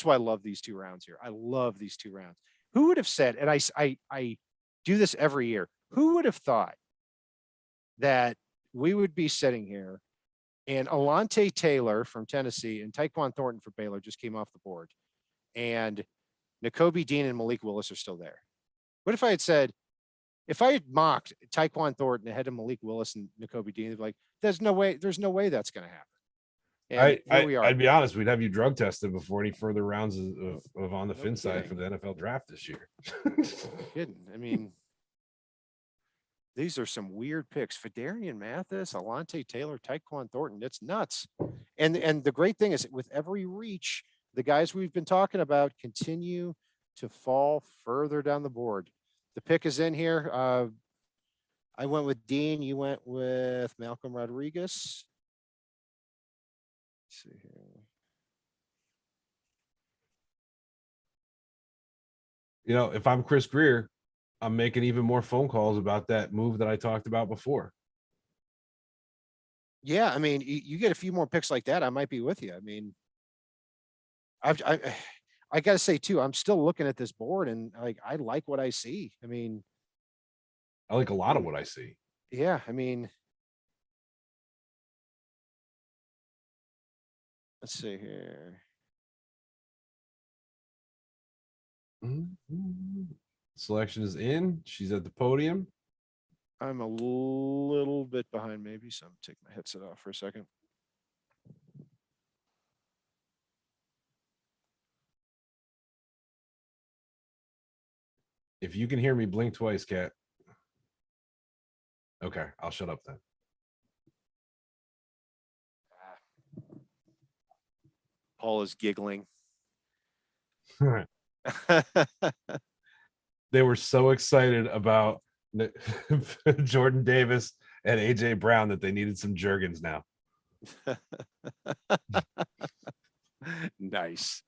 why I love these 2 rounds here. I love these 2 rounds. Who would have said, and I do this every year, who would have thought that we would be sitting here and Alontae Taylor from Tennessee and Tyquan Thornton for Baylor just came off the board, and Nakobe Dean and Malik Willis are still there? What if I had said, if I had mocked Tyquan Thornton ahead of Malik Willis and Nakobe Dean, they'd be like, there's no way that's going to happen. And here we are. I'd be honest, we'd have you drug tested before any further rounds of on the fin side for the NFL draft this year. Kidding. I mean, these are some weird picks. Fedarian Mathis, Alontae Taylor, Tyquan Thornton. It's nuts. And the great thing is, with every reach, the guys we've been talking about continue to fall further down the board. The pick is in here. I went with Dean. You went with Malcolm Rodriguez. Let's see here. You know, if I'm Chris Grier, I'm making even more phone calls about that move that I talked about before. Yeah, I mean, you get a few more picks like that, I might be with you. I mean, I got to say too, I'm still looking at this board and like I like what I see. I mean, I like a lot of what I see. yeah, I mean, let's see here. Selection is in. She's at the podium. I'm a little bit behind maybe, so I'm taking my headset off for a second. If you can hear me, blink twice, Cat. Okay, I'll shut up then. Paul is giggling. They were so excited about Jordan Davis and AJ Brown that they needed some Jergens now. Nice.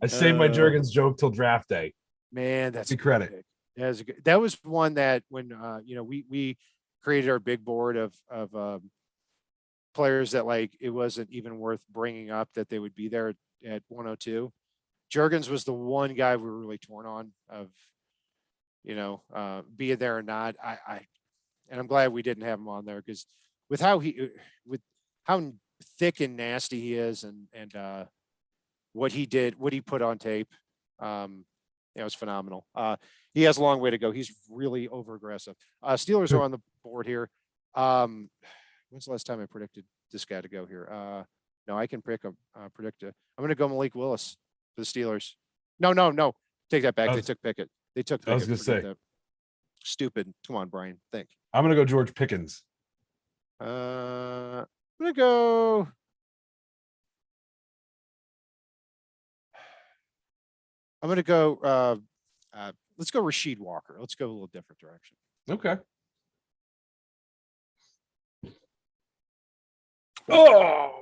I saved my Jergens joke till draft day. Man, that's the credit. Pick. That was one that when we created our big board of players that like it wasn't even worth bringing up that they would be there at 102. Jurgens was the one guy we were really torn on of, being there or not. And I'm glad we didn't have him on there because with how thick and nasty he is and what he did, what he put on tape, it was phenomenal. He has a long way to go. He's really over aggressive. Steelers are on the board here. When's the last time I predicted this guy to go here? No, I can predict it. I'm going to go Malik Willis for the Steelers. No. Take that back. They took Pickett. They took Pickett. I was going to say. That. Stupid. Come on, Brian. Think. I'm going to go George Pickens. I'm going to go. I'm going to go. Let's go Rasheed Walker. Let's go a little different direction. Okay. Oh.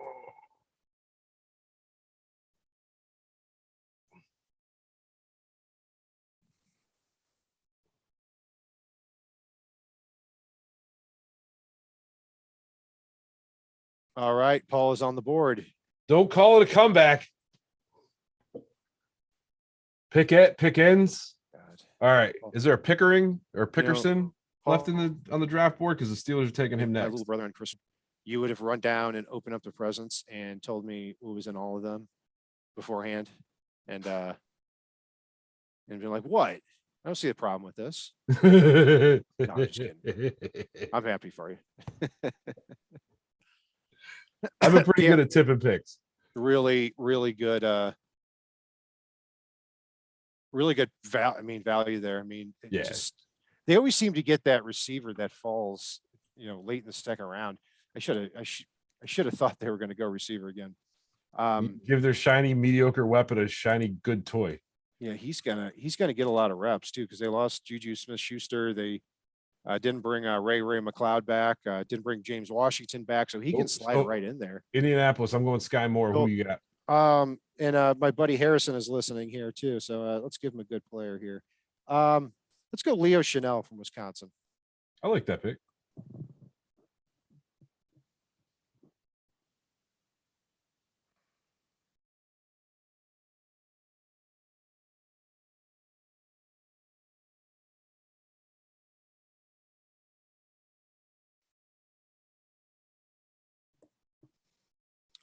All right. Paul is on the board. Don't call it a comeback. Pickens. God. All right. Is there a Pickering or Pickerson left on the draft board? Because the Steelers are taking him next. My little brother and Chris, you would have run down and opened up the presents and told me what was in all of them beforehand, and been like, "What? I don't see a problem with this." No, I'm just kidding. I'm happy for you. I've been pretty good at tipping picks. Really, really good. Really good value there. I mean, they always seem to get that receiver that falls, late in the second round. I should have thought they were going to go receiver again. Give their shiny mediocre weapon a shiny good toy. Yeah, he's gonna get a lot of reps too because they lost Juju Smith-Schuster. They didn't bring Ray McLeod back. Didn't bring James Washington back, so he can slide right in there. Indianapolis, I'm going Sky Moore. Who you got? And my buddy Harrison is listening here too, so let's give him a good player here. Let's go Leo Chanel from Wisconsin. I like that pick.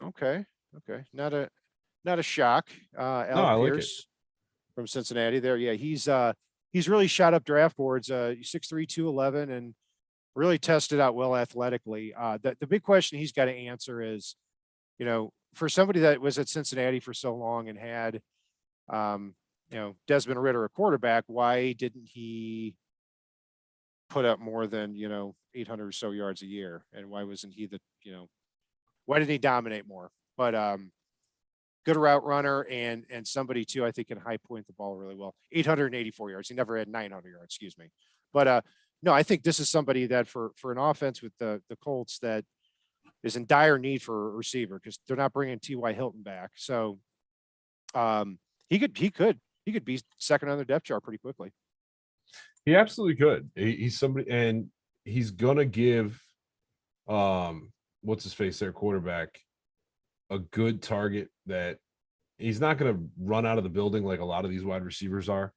Okay. Not a shock. Al Pierce from Cincinnati there. Yeah, he's really shot up draft boards. 6'3", 211, and really tested out well athletically. The big question he's got to answer is, for somebody that was at Cincinnati for so long and had, Desmond Ridder a quarterback, why didn't he put up more than 800 or so yards a year, and why wasn't he why didn't he dominate more? But good route runner and somebody too, I think, can high point the ball really well. 884 yards. He never had 900 yards, excuse me. But no, I think this is somebody that for an offense with the Colts that is in dire need for a receiver because they're not bringing T.Y. Hilton back. So he could he could be second on the depth chart pretty quickly. He absolutely could. He's somebody, and he's gonna give what's his face, their quarterback, a good target that he's not gonna run out of the building like a lot of these wide receivers are,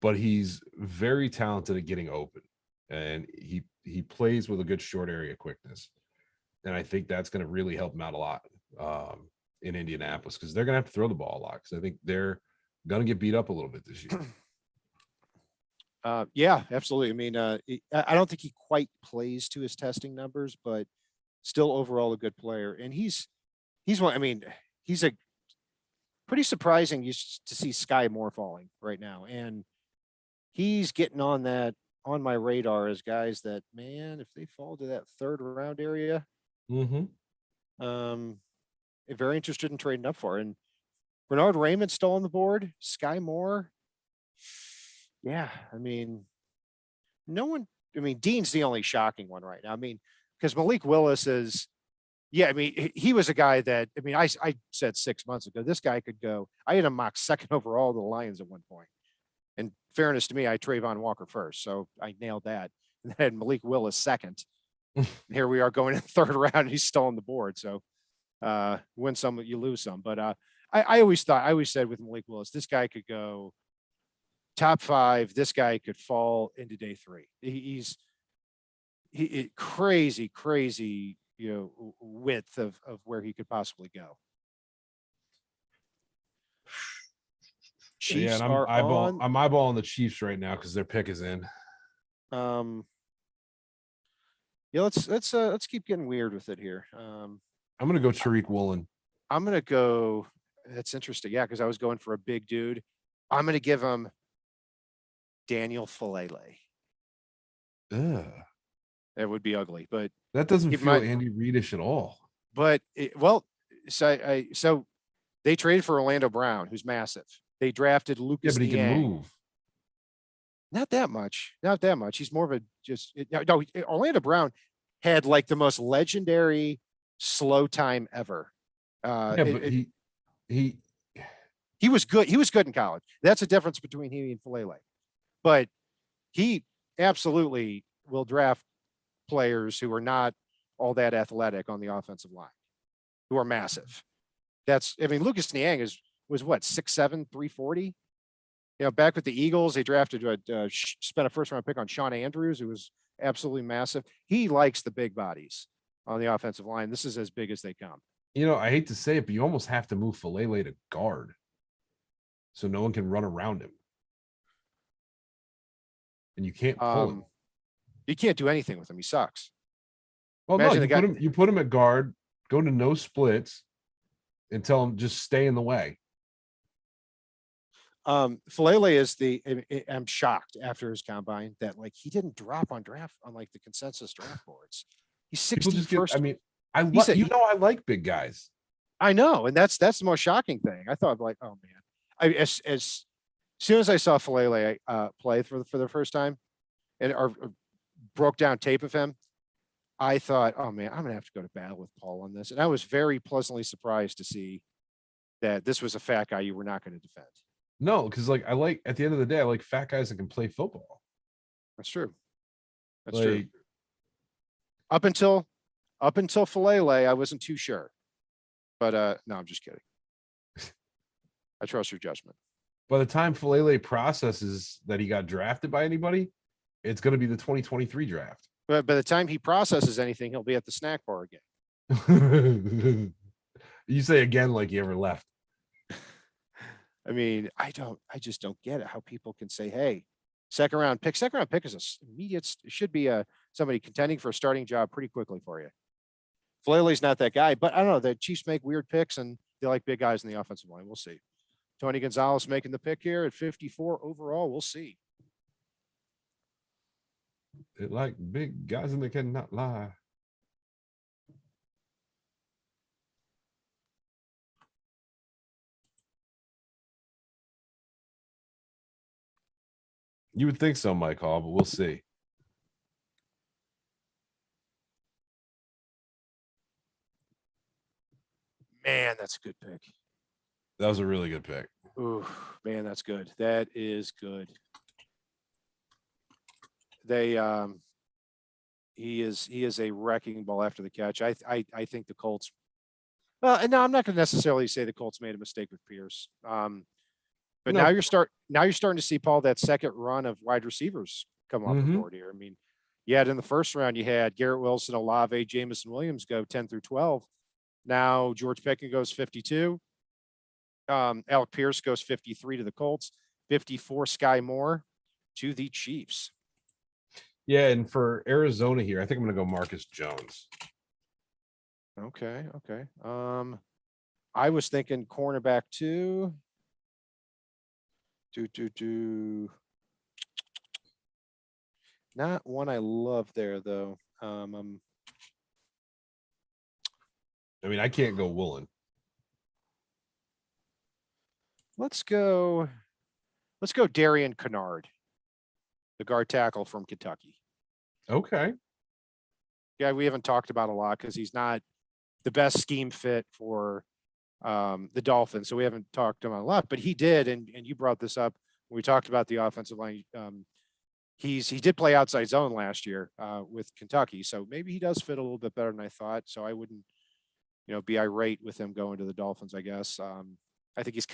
but he's very talented at getting open, and he plays with a good short area quickness, and I think that's going to really help him out a lot in Indianapolis, because they're going to have to throw the ball a lot, because I think they're going to get beat up a little bit this year. Yeah, absolutely. I mean, I don't think he quite plays to his testing numbers, but still overall a good player. And he's one. I mean, he's a pretty surprising to see Sky Moore falling right now, and he's getting on my radar as guys that, man, if they fall to that third round area, very interested in trading up for. And Bernard Raymond still on the board. Sky Moore. Yeah, I mean, no one. I mean, Dean's the only shocking one right now. I mean, because Malik Willis is, yeah. I mean, he was a guy that, I mean, I said 6 months ago, this guy could go. I had him mocked second overall to the Lions at one point. In fairness to me, I had Trayvon Walker first, so I nailed that. And then Malik Willis second. Here we are going in the third round, and he's still on the board. So win some, you lose some. But I always said with Malik Willis, this guy could go top 5. This guy could fall into day 3. He's crazy, width of where he could possibly go. Chiefs and I'm eyeballing the Chiefs right now because their pick is in. Yeah, let's keep getting weird with it here. I'm gonna go Tariq Woolen. I'm gonna go. That's interesting. Yeah, because I was going for a big dude. I'm gonna give him Daniel Falele. Ugh. That would be ugly, but that doesn't feel Andy Reid-ish at all. But so they traded for Orlando Brown, who's massive. They drafted Lucas. Yeah, but he can move. Not that much. Not that much. He's more of a no. Orlando Brown had like the most legendary slow time ever. But he was good. He was good in college. That's the difference between he and Falele. But he absolutely will draft players who are not all that athletic on the offensive line, who are massive. Lucas Niang was what, 6'7", 340. Back with the Eagles, they drafted spent a first round pick on Sean Andrews, who was absolutely massive. He likes the big bodies on the offensive line. This is as big as they come. I hate to say it, but you almost have to move Falele to guard so no one can run around him. And you can't pull him. You can't do anything with him. He sucks. Well, you put him at guard, go to no splits, and tell him just stay in the way. Falele is I'm shocked after his combine that he didn't drop on the consensus draft boards. He's 61st. I like big guys. I know, and that's the most shocking thing. I thought oh man, as soon as I saw Falele play for the first time, and broke down tape of him, I thought, oh man, I'm gonna have to go to battle with Paul on this. And I was very pleasantly surprised to see that this was a fat guy you were not going to defend. No, because at the end of the day, I like fat guys that can play football. That's true. That's true. Up until Falele, I wasn't too sure. But no, I'm just kidding. I trust your judgment. By the time Falele processes that he got drafted by anybody, it's going to be the 2023 draft. But by the time he processes anything, he'll be at the snack bar again. You say again like you ever left. I just don't get it. How people can say, hey, second round pick is immediate. It should be somebody contending for a starting job pretty quickly for you. Falele's not that guy, but I don't know. The Chiefs make weird picks and they like big guys in the offensive line. We'll see. Tony Gonzalez making the pick here at 54 overall. We'll see. They like big guys and they cannot lie. You would think so, Mike Hall, but we'll see. Man, that's a good pick. That was a really good pick. Ooh, man, that's good. That is good. They he is a wrecking ball after the catch. I think the Colts. Well, and now I'm not going to necessarily say the Colts made a mistake with Pierce. But No. now you're starting to see, Paul, that second run of wide receivers come off the board here. I mean, you had in the first round, you had Garrett Wilson, Olave, Jamison Williams go 10 through 12. Now George Pickens goes 52. Alec Pierce goes 53 to the Colts, 54 Sky Moore to the Chiefs. Yeah, and for Arizona here, I think I'm going to go Marcus Jones. Okay. I was thinking cornerback too. Not one I love there though. I mean, I can't go Woolen. Let's go Darian Kennard, the guard tackle from Kentucky. Okay. Yeah, we haven't talked about a lot because he's not the best scheme fit for the Dolphins. So we haven't talked about a lot, but he did, and you brought this up when we talked about the offensive line. He did play outside zone last year with Kentucky, so maybe he does fit a little bit better than I thought. So I wouldn't, be irate with him going to the Dolphins. I guess I think he's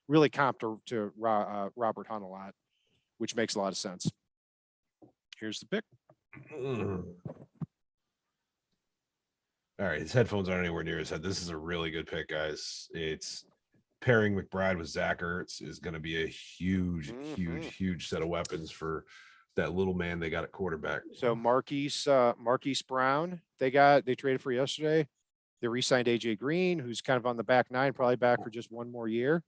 really comped to Robert Hunt a lot, which makes a lot of sense. Here's the pick. All right, his headphones aren't anywhere near his head. This is a really good pick, guys. It's pairing McBride with Zach Ertz is going to be a huge set of weapons for that little man they got at quarterback. So Marquise Brown, they traded for yesterday. They re-signed AJ Green, who's kind of on the back nine, probably back for just one more year.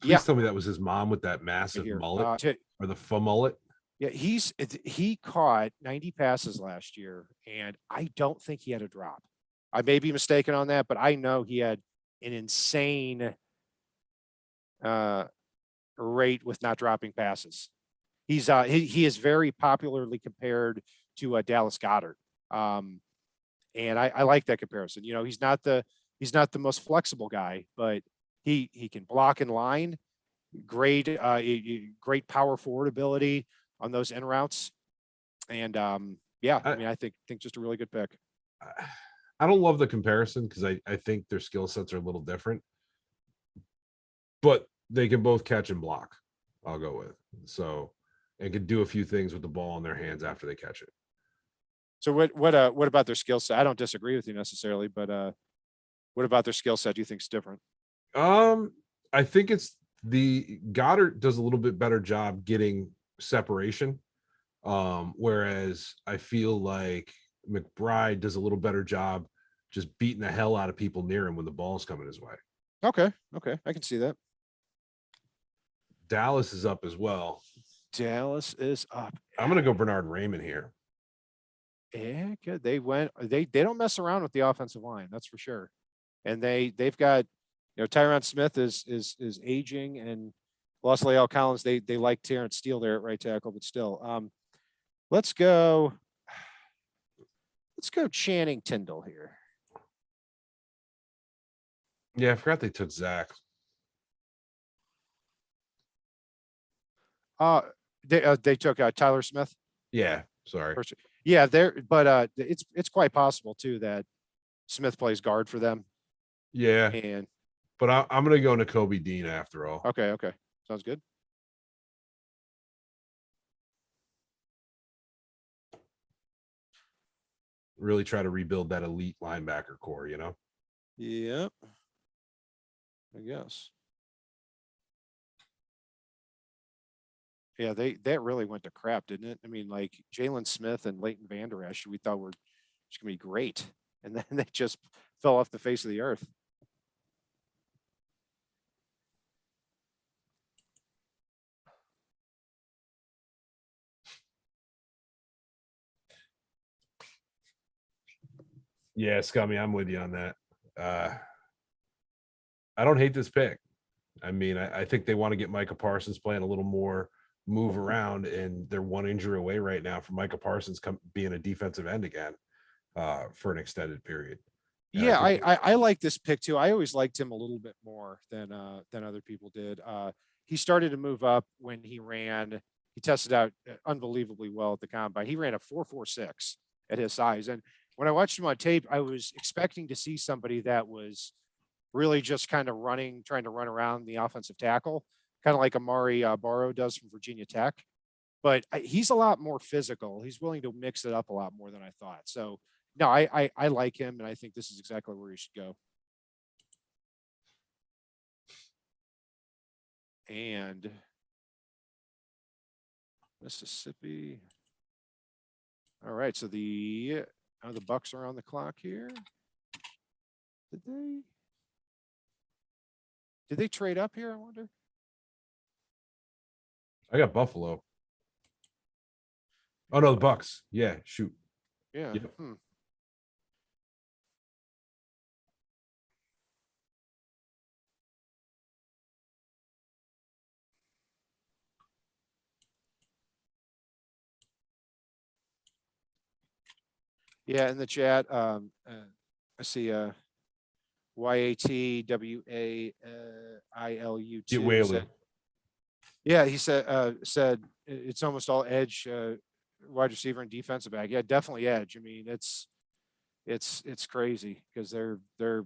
Please tell me that was his mom with that massive mullet or the mullet. Yeah, he caught 90 passes last year, and I don't think he had a drop. I may be mistaken on that, but I know he had an insane rate with not dropping passes. He is very popularly compared to Dallas Goedert, and I like that comparison. He's not the most flexible guy, but he can block in line. Great power forward ability on those in routes, and I mean, I think just a really good pick. I don't love the comparison because I think their skill sets are a little different, but they can both catch and block. I'll go with and can do a few things with the ball in their hands after they catch it. So what about their skill set? I don't disagree with you necessarily, but what about their skill set do you think is different? I think it's the Goddard does a little bit better job getting separation, whereas I feel like McBride does a little better job just beating the hell out of people near him when the ball's coming his way. Okay, I can see that. Dallas is up as well. Dallas is up. I'm going to go Bernard Raymond here. Yeah, good. They don't mess around with the offensive line, that's for sure. And they've got, Tyron Smith is aging and lost Lael Collins. They like Terrence Steele there at right tackle, but still. Let's go Channing Tindall here. Yeah, I forgot they took Zach. They took Tyler Smith. Yeah, sorry. Yeah, but it's quite possible too that Smith plays guard for them. Yeah, but I'm gonna go Nakobe Dean after all. Okay, sounds good. Really try to rebuild that elite linebacker core, Yep. I guess. Yeah, that really went to crap, didn't it? I mean, like Jalen Smith and Leighton Vander Esch, we thought were just gonna be great, and then they just fell off the face of the earth. Yeah, Scummy, I'm with you on that. I don't hate this pick. I mean, I think they want to get Micah Parsons playing a little more move around, and they're one injury away right now from Micah Parsons being a defensive end again for an extended period. Yeah, think I like this pick too. I always liked him a little bit more than other people did. He started to move up when he ran. He tested out unbelievably well at the combine. He ran a 4.46 at his size, and when I watched him on tape, I was expecting to see somebody that was really just kind of running, trying to run around the offensive tackle, kind of like Amari Barrow does from Virginia Tech. But he's a lot more physical. He's willing to mix it up a lot more than I thought. So no, I like him, and I think this is exactly where he should go. And Mississippi. All right, so the Bucks are on the clock here. Did they trade up here? I wonder. I got Buffalo. Oh no, the Bucks. Yeah, shoot. Yeah. Yep. Yeah, in the chat, I see YATWAILU2 Get Whaley. said, yeah, he said it's almost all edge, wide receiver and defensive back. Yeah, definitely edge. I mean, it's crazy because they're.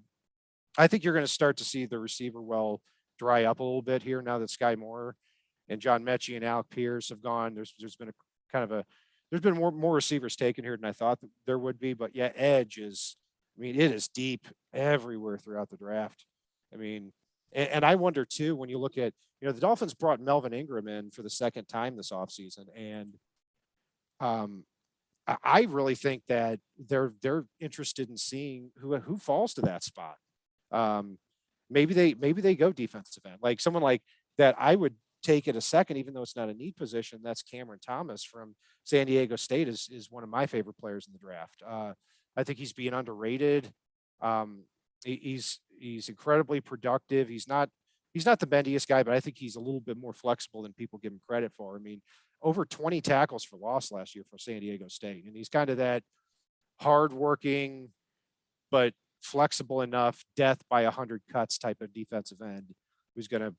I think you're going to start to see the receiver well dry up a little bit here now that Sky Moore and John Mechie and Alec Pierce have gone. There's been a kind of a there's been more receivers taken here than I thought there would be, but yeah, edge is. I mean, it is deep everywhere throughout the draft. I mean, and I wonder too when you look at the Dolphins brought Melvin Ingram in for the second time this offseason, and um, I really think that they're interested in seeing who falls to that spot. Um, maybe they go defensive end, like someone like that. I would take it a second, even though it's not a need position. That's Cameron Thomas from San Diego State is one of my favorite players in the draft. I think he's being underrated. He's incredibly productive. He's not the bendiest guy, but I think he's a little bit more flexible than people give him credit for. I mean, over 20 tackles for loss last year for San Diego State, and he's kind of that hardworking but flexible enough, death by 100 cuts type of defensive end who's going to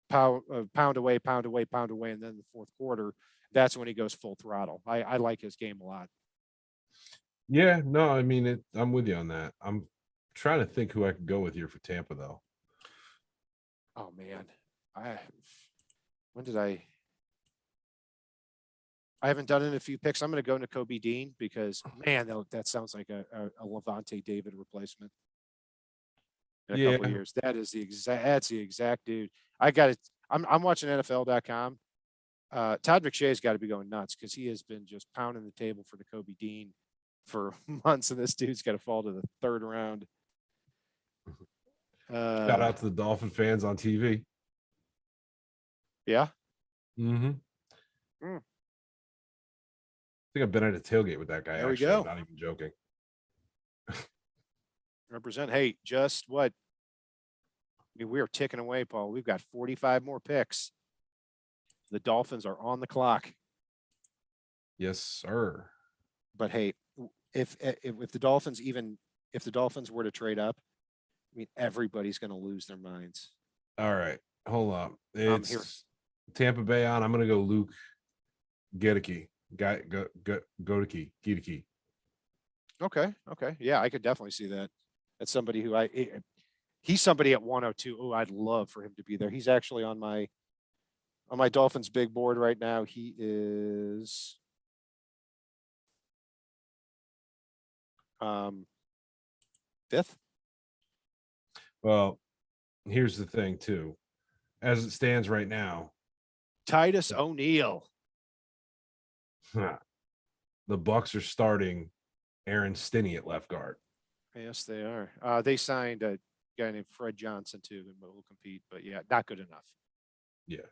pound away, pound away, pound away, and then the fourth quarter, that's when he goes full throttle. I like his game a lot. Yeah, no, I mean I'm with you on that. I'm trying to think who I could go with here for Tampa though. Oh man, when did I haven't done it in a few picks. I'm going to go Nakobe Dean because man, that sounds like a Levante David replacement in a couple of years. That's the exact dude. I got it. I'm watching NFL.com. Todd McShay's got to be going nuts because he has been just pounding the table for Nakobe Dean for months, and this dude's got to fall to the third round. Shout out to the Dolphin fans on TV. Yeah. Mm-hmm. I think I've been at a tailgate with that guy. There we actually. go. I'm not even joking. Represent. Hey, just what? I mean, we are ticking away, Paul. We've got 45 more picks. The Dolphins are on the clock. Yes, sir. But hey, if the Dolphins were to trade up, I mean, everybody's going to lose their minds. All right, hold on. It's Tampa Bay on. I'm going to go Luke Gedeke. Gedeke. Okay. Yeah, I could definitely see that. That's somebody who he's somebody at 102. Oh, I'd love for him to be there. He's actually on my Dolphins big board right now. He is fifth. Well, here's the thing too. As it stands right now, Titus O'Neil. The Bucks are starting Aaron Stinney at left guard. Yes, they are. They signed a guy named Fred Johnson too, and will compete, but yeah, not good enough. Yeah.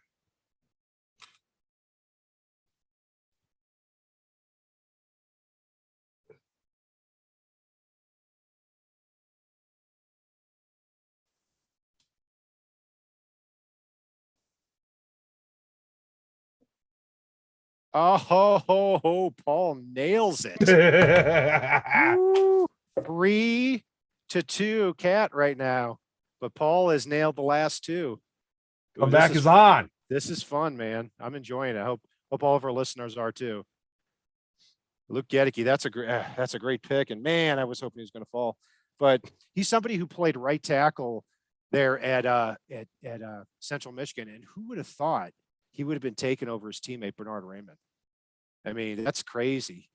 Oh, Paul nails it. 3 to 2 Cat right now, but Paul has nailed the last 2. Ooh, Comeback is on. This is fun, man. I'm enjoying it. I hope all of our listeners are too. Luke Gedicke, that's a great pick. And man, I was hoping he was going to fall, but he's somebody who played right tackle there at Central Michigan. And who would have thought he would have been taken over his teammate Bernard Raymond? I mean, that's crazy.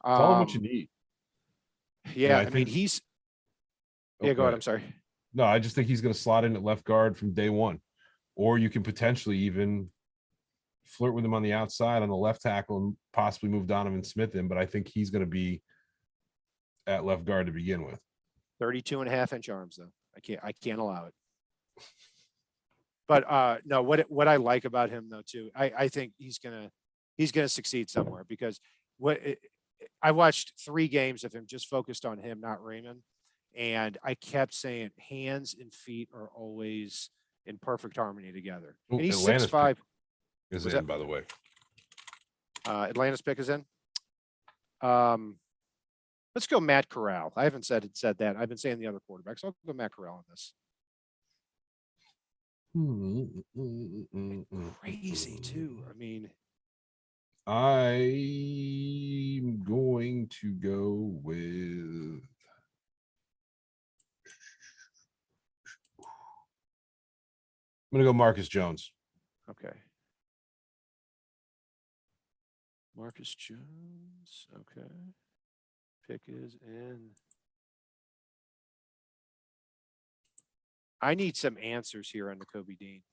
Tell him what you need. Yeah, I mean, he's. Yeah, go ahead. I'm sorry. No, I just think he's going to slot in at left guard from day one, or you can potentially even flirt with him on the outside on the left tackle and possibly move Donovan Smith in. But I think he's going to be at left guard to begin with. 32.5-inch arms, though. I can't allow it. But no, what I like about him though too, I think he's gonna succeed somewhere, because I watched 3 games of him just focused on him, not Raymond, and I kept saying hands and feet are always in perfect harmony together. And he's 6'5". Is in, by the way. Atlanta's pick is in. Let's go Matt Corral. I haven't said that. I've been saying the other quarterbacks. I'll go Matt Corral on this. Crazy too. I mean, I'm going to go with. I'm going to go Marcus Jones. Okay. Marcus Jones. Okay. Pick is in. I need some answers here on Nakobe Dean.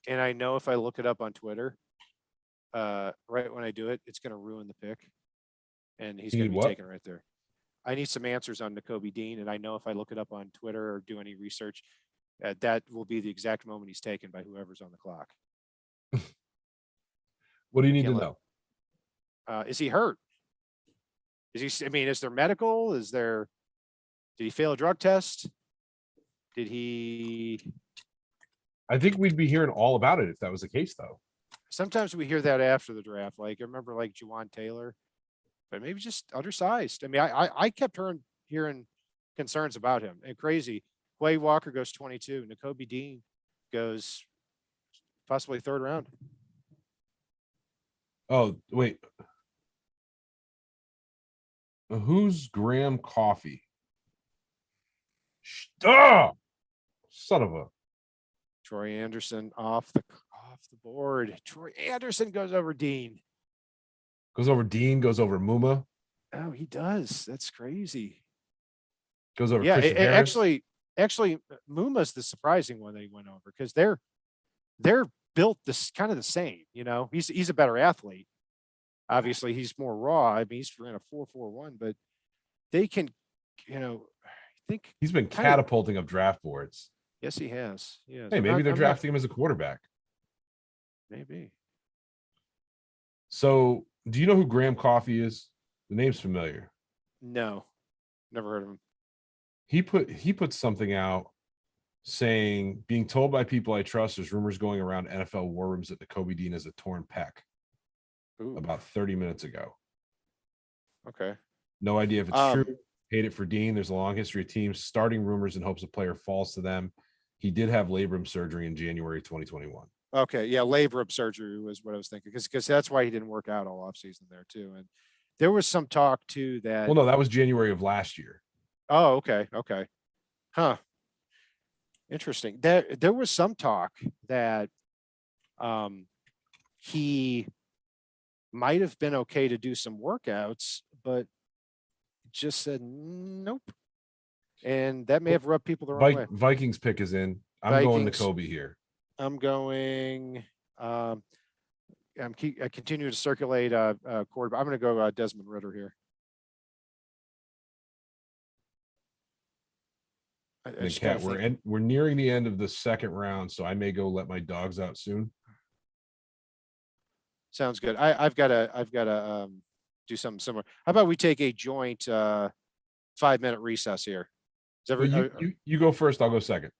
And I know if I look it up on Twitter, right when I do it, it's going to ruin the pick. And he's going to be taken right there. I need some answers on Nakobe Dean. And I know if I look it up on Twitter or do any research, that will be the exact moment he's taken by whoever's on the clock. What do you need to know? Is he hurt? Is there medical? Did he fail a drug test? Did he? I think we'd be hearing all about it if that was the case, though. Sometimes we hear that after the draft. Like, I remember like Juwan Taylor, but maybe just undersized. I mean, I kept hearing concerns about him. And crazy. Quay Walker goes 22. Nakobe Dean goes possibly 3rd round. Oh, wait. Who's Graham Coffee? Oh, son of a. Troy Anderson off the board. Troy Anderson goes over Dean. Goes over Dean, goes over Muma. Oh, he does. That's crazy. Goes over Christian Harris. Actually, Muma's the surprising one that he went over, because they're built this kind of the same. You know, he's a better athlete. Obviously, he's more raw. I mean, he's running a 4.41, but they can, I think he's been catapulting up draft boards. Yes, he has. Yeah. Hey, maybe they're drafting him as a quarterback. Maybe. So, do you know who Graham Coffee is? The name's familiar. No, never heard of him. He put something out saying, being told by people I trust, there's rumors going around NFL war rooms that Nakobe Dean has a torn pec. Ooh. About 30 minutes ago. Okay. No idea if it's true. Hate it for Dean. There's a long history of teams starting rumors in hopes a player falls to them. He did have labrum surgery in January 2021. Okay. Yeah. Labrum surgery was what I was thinking, because that's why he didn't work out all offseason there too. And there was some talk too that. Well, no, that was January of last year. Oh, okay. Okay. Huh. Interesting. There was some talk that he might have been okay to do some workouts, but just said nope. And that may have rubbed people the wrong way. Vikings pick is in. I'm going Nakobe here. I'm going. I continue to circulate quarterback. I'm going to go Desmond Ridder here. Cat, we're nearing the end of the 2nd round, so I may go let my dogs out soon. Sounds good. I've got to do something similar. How about we take a joint 5-minute recess here? You go first. I'll go second.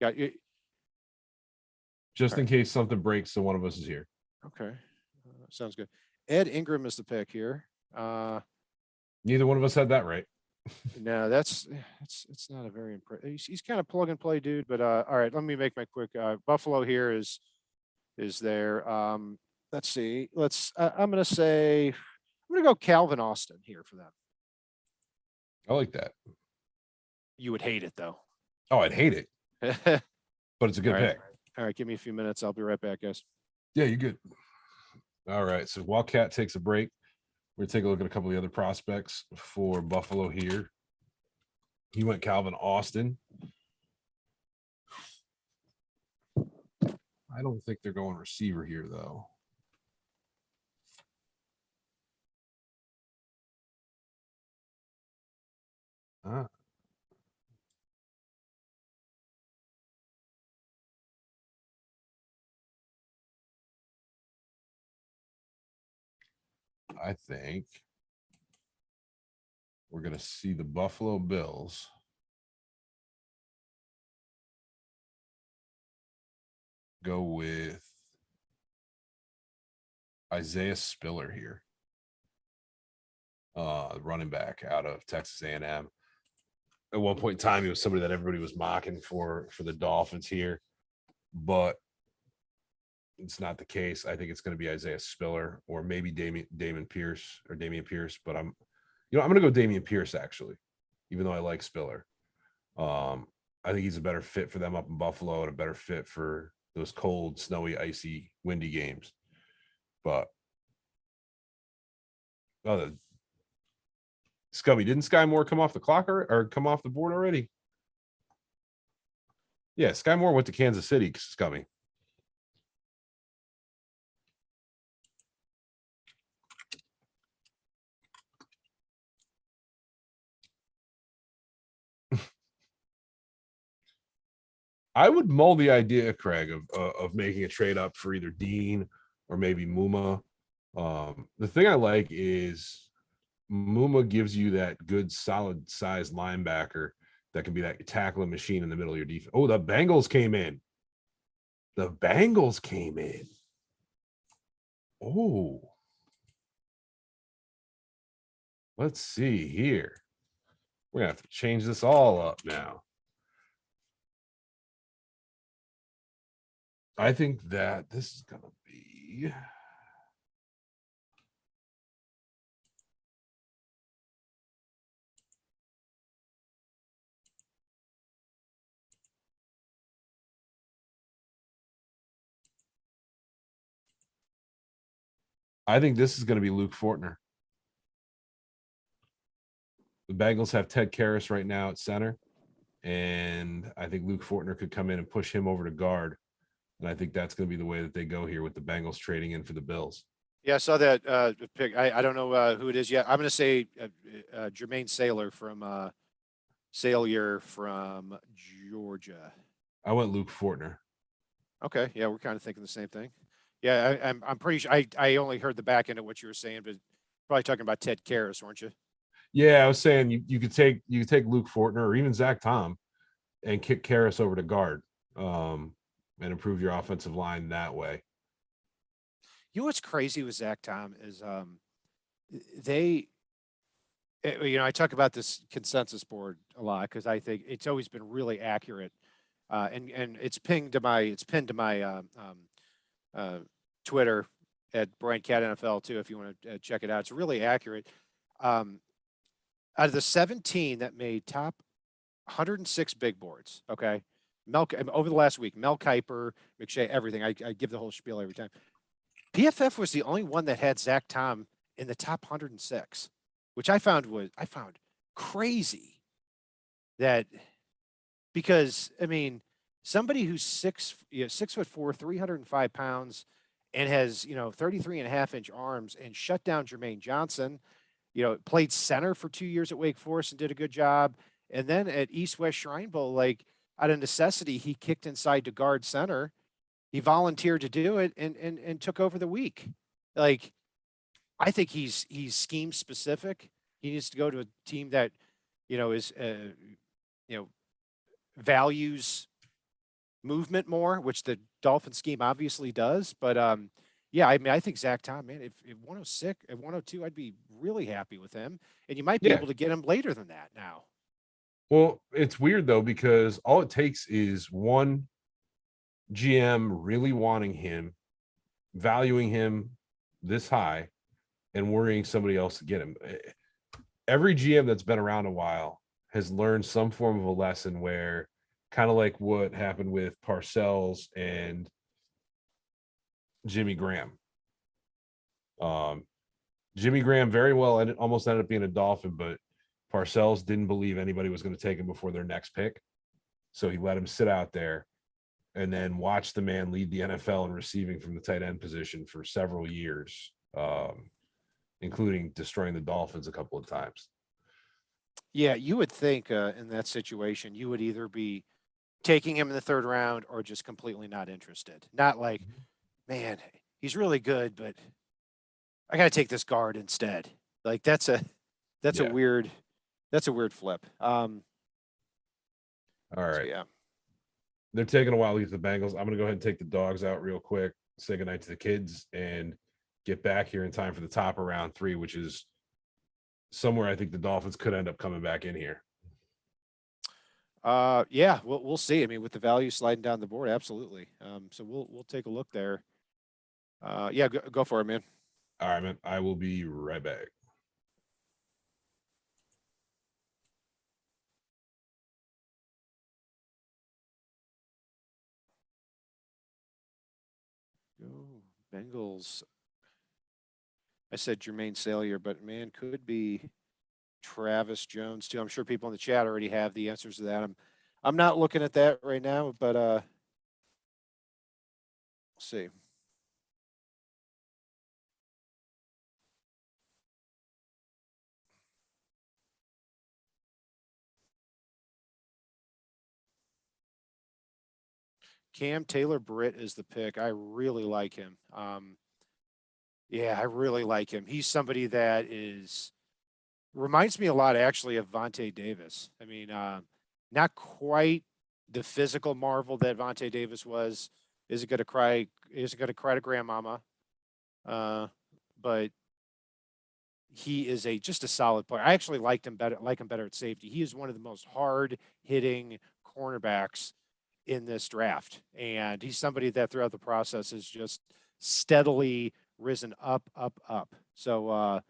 Got you. Just in case something breaks, so one of us is here. Okay, sounds good. Ed Ingram is the pick here. Neither one of us had that right. No, that's it's not a very impressive. He's kind of plug and play dude, but all right, let me make my quick. Buffalo here is there. Let's see. I'm gonna say I'm gonna go Calvin Austin here for them. I like that. You would hate it though. Oh, I'd hate it, All but it's a good right, pick. all right. Give me a few minutes. I'll be right back, guys. Yeah, you're good. All right. So while Cat takes a break, we're gonna take a look at a couple of the other prospects for Buffalo here. He went Calvin Austin. I don't think they're going receiver here, though. Ah. I think we're going to see the Buffalo Bills go with Isaiah Spiller here, running back out of Texas A&M. At one point in time, he was somebody that everybody was mocking for the Dolphins here, but it's not the case. I think it's going to be Isaiah Spiller or maybe Damian Pierce. But I'm going to go Damian Pierce actually, even though I like Spiller. I think he's a better fit for them up in Buffalo and a better fit for those cold, snowy, icy, windy games. But Scubby, didn't Sky Moore come off the clock or come off the board already? Yeah, Sky Moore went to Kansas City, Scummy. I would mull the idea, Craig, of making a trade up for either Dean or maybe Muma. The thing I like is Muma gives you that good, solid size linebacker that can be that tackling machine in the middle of your defense. Oh, the Bengals came in. Oh, let's see here. We're gonna have to change this all up now. I think that this is gonna be. I think this is going to be Luke Fortner. The Bengals have Ted Karras right now at center, and I think Luke Fortner could come in and push him over to guard. And I think that's going to be the way that they go here with the Bengals trading in for the Bills. Yeah, I saw that pick. I don't know who it is yet. I'm going to say Jermaine Saylor from Georgia. I went Luke Fortner. Okay, yeah, we're kind of thinking the same thing. Yeah, I'm pretty sure. I only heard the back end of what you were saying, but probably talking about Ted Karras, weren't you? Yeah, I was saying you could take Luke Fortner or even Zach Tom and kick Karras over to guard, and improve your offensive line that way. You know what's crazy with Zach Tom is they I talk about this consensus board a lot because I think it's always been really accurate, and it's pinned to my Twitter at Brian Cat NFL too if you want to check it out. It's really accurate. Out of the 17 that made top 106 big boards, okay, over the last week, Mel Kiper, McShay, everything. I give the whole spiel every time. PFF was the only one that had Zach Tom in the top 106, which I found crazy. That because I mean somebody who's 6'4", 305 pounds, and has 33.5-inch arms and shut down Jermaine Johnson. Played center for 2 years at Wake Forest and did a good job. And then at East West Shrine Bowl, like out of necessity, he kicked inside to guard center. He volunteered to do it and took over the week. Like, I think he's scheme specific. He needs to go to a team that, is values movement more, which the Dolphin scheme obviously does. But Yeah, I mean, I think Zach Tom, man, if 106, at 102, I'd be really happy with him. And you might be Yeah. able to get him later than that now. Well, it's weird though, because all it takes is one GM really wanting him, valuing him this high, and worrying somebody else to get him. Every GM that's been around a while has learned some form of a lesson where, kind of like what happened with Parcells and Jimmy Graham. Um, Jimmy Graham very well almost ended up being a Dolphin, but Parcells didn't believe anybody was going to take him before their next pick. So he let him sit out there and then watch the man lead the NFL in receiving from the tight end position for several years, including destroying the Dolphins a couple of times. Yeah, you would think in that situation, you would either be taking him in the third round or just completely not interested. Not like, man, he's really good, but I got to take this guard instead. Like that's a Yeah. weird that's a weird flip. All So right. yeah. They're taking a while to get the Bengals. I'm going to go ahead and take the dogs out real quick, say goodnight to the kids, and get back here in time for the top of round 3, which is somewhere I think the Dolphins could end up coming back in here. Yeah, we'll see. I mean, with the value sliding down the board, absolutely. So we'll take a look there. Yeah, go for it, man. All right, man. I will be right back. Go Bengals. I said Jermaine Salyer, but man, could be Travis Jones too. I'm sure people in the chat already have the answers to that. I'm not looking at that right now, but we'll see. Cam Taylor Britt is the pick. I really like him. Yeah, I really like him. He's somebody that is reminds me a lot actually of Vontae Davis. I mean, not quite the physical marvel that Vontae Davis was. Is it going to cry? Is it going to cry to grandmama? But he is just a solid player. I actually like him better at safety. He is one of the most hard hitting cornerbacks in this draft. And he's somebody that throughout the process has just steadily risen up, up, up. So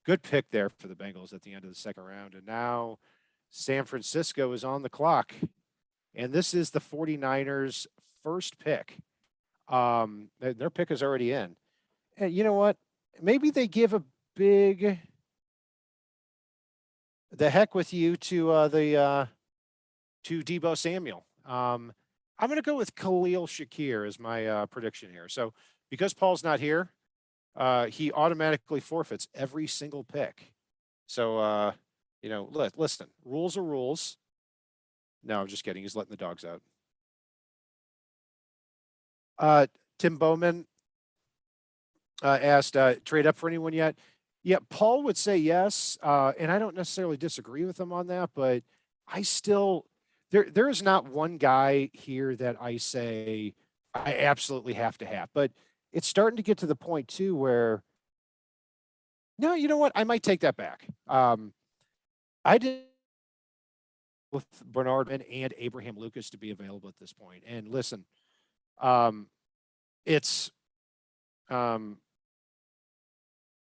good pick there for the Bengals at the end of the second round. And now San Francisco is on the clock. And this is the 49ers' first pick. Their pick is already in. And you know what? Maybe they give a big the heck with you to Debo Samuel. I'm going to go with Khalil Shakir as my prediction here. So because Paul's not here, he automatically forfeits every single pick. So listen, rules are rules. No, I'm just kidding. He's letting the dogs out. Tim Bowman asked, trade up for anyone yet? Yeah, Paul would say yes, and I don't necessarily disagree with him on that, but I still there is not one guy here that I say I absolutely have to have, but it's starting to get to the point too where no, you know what? I might take that back. I did with Bernard and Abraham Lucas to be available at this point, and listen, it's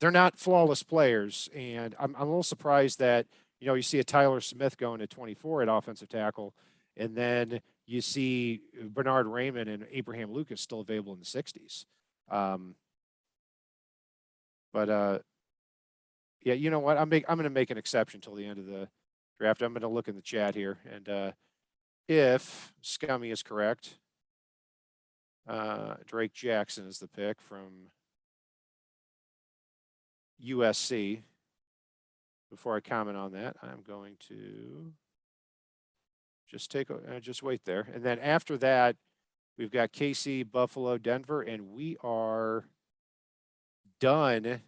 they're not flawless players, and I'm a little surprised that you see a Tyler Smith going to 24 at offensive tackle, and then you see Bernard Raymond and Abraham Lucas still available in the 60s. But yeah, you know what? I'm going to make an exception until the end of the draft. I'm going to look in the chat here, and if Scummy is correct, Drake Jackson is the pick from USC. Before I comment on that, I'm going to just wait there. And then after that, we've got KC, Buffalo, Denver, and we are done